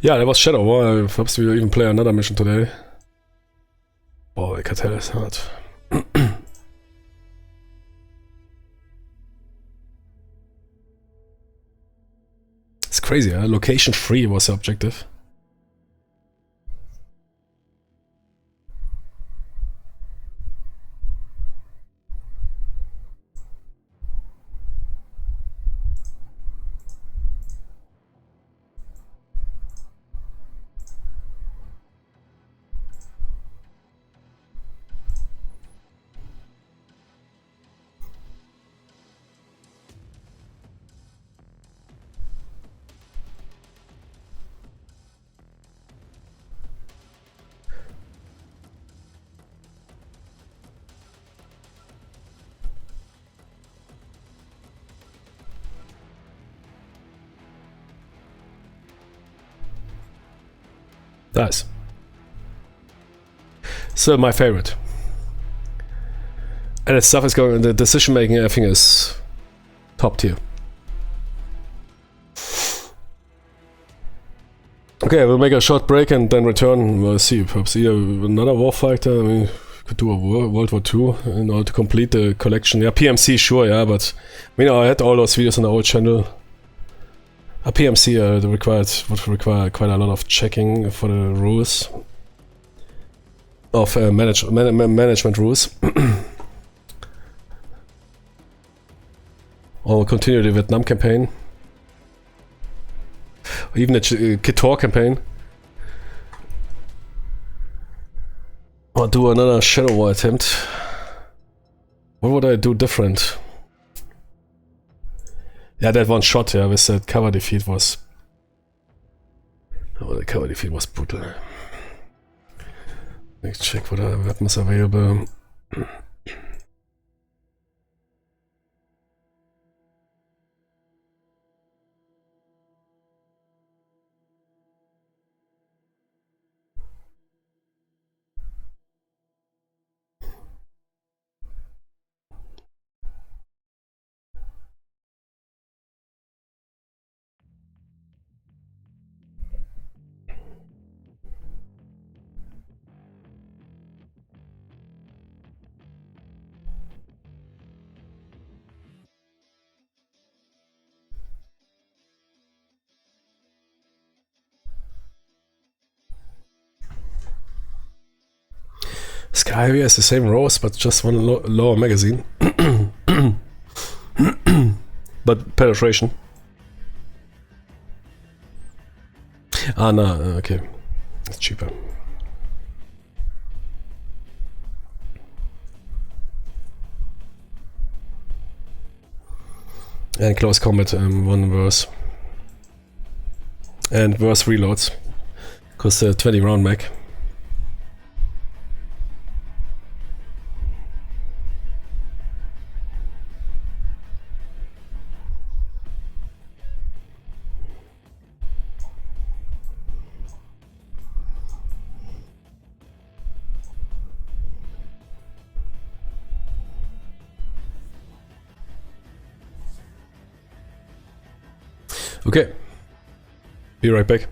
Yeah, that was Shadow War. Perhaps we'll even play another mission today. Boy, Cartel is hard. It's crazy, huh? Location 3 was the objective. Nice. Still my favorite. And the stuff is going, the decision making, I think, is top tier. Okay, we'll make a short break and then return. We'll see, perhaps either another Warfighter. I mean, could do a World War II in order to complete the collection. Yeah, PMC, sure, yeah, but I mean, I had all those videos on the old channel. A PMC would require quite a lot of checking for the rules of management rules. Or continue the Vietnam campaign, or even the Kitor campaign, or do another Shadow War attempt. What would I do different? Yeah, that one shot, yeah, with that cover defeat was... Oh, the cover defeat was brutal. Let's check what other weapons available. Skyrier is the same rows, but just one lower magazine. But penetration. Ah, no, okay. It's cheaper. And close combat, one verse. And verse reloads. Costs 20 round mag. Okay. Be right back.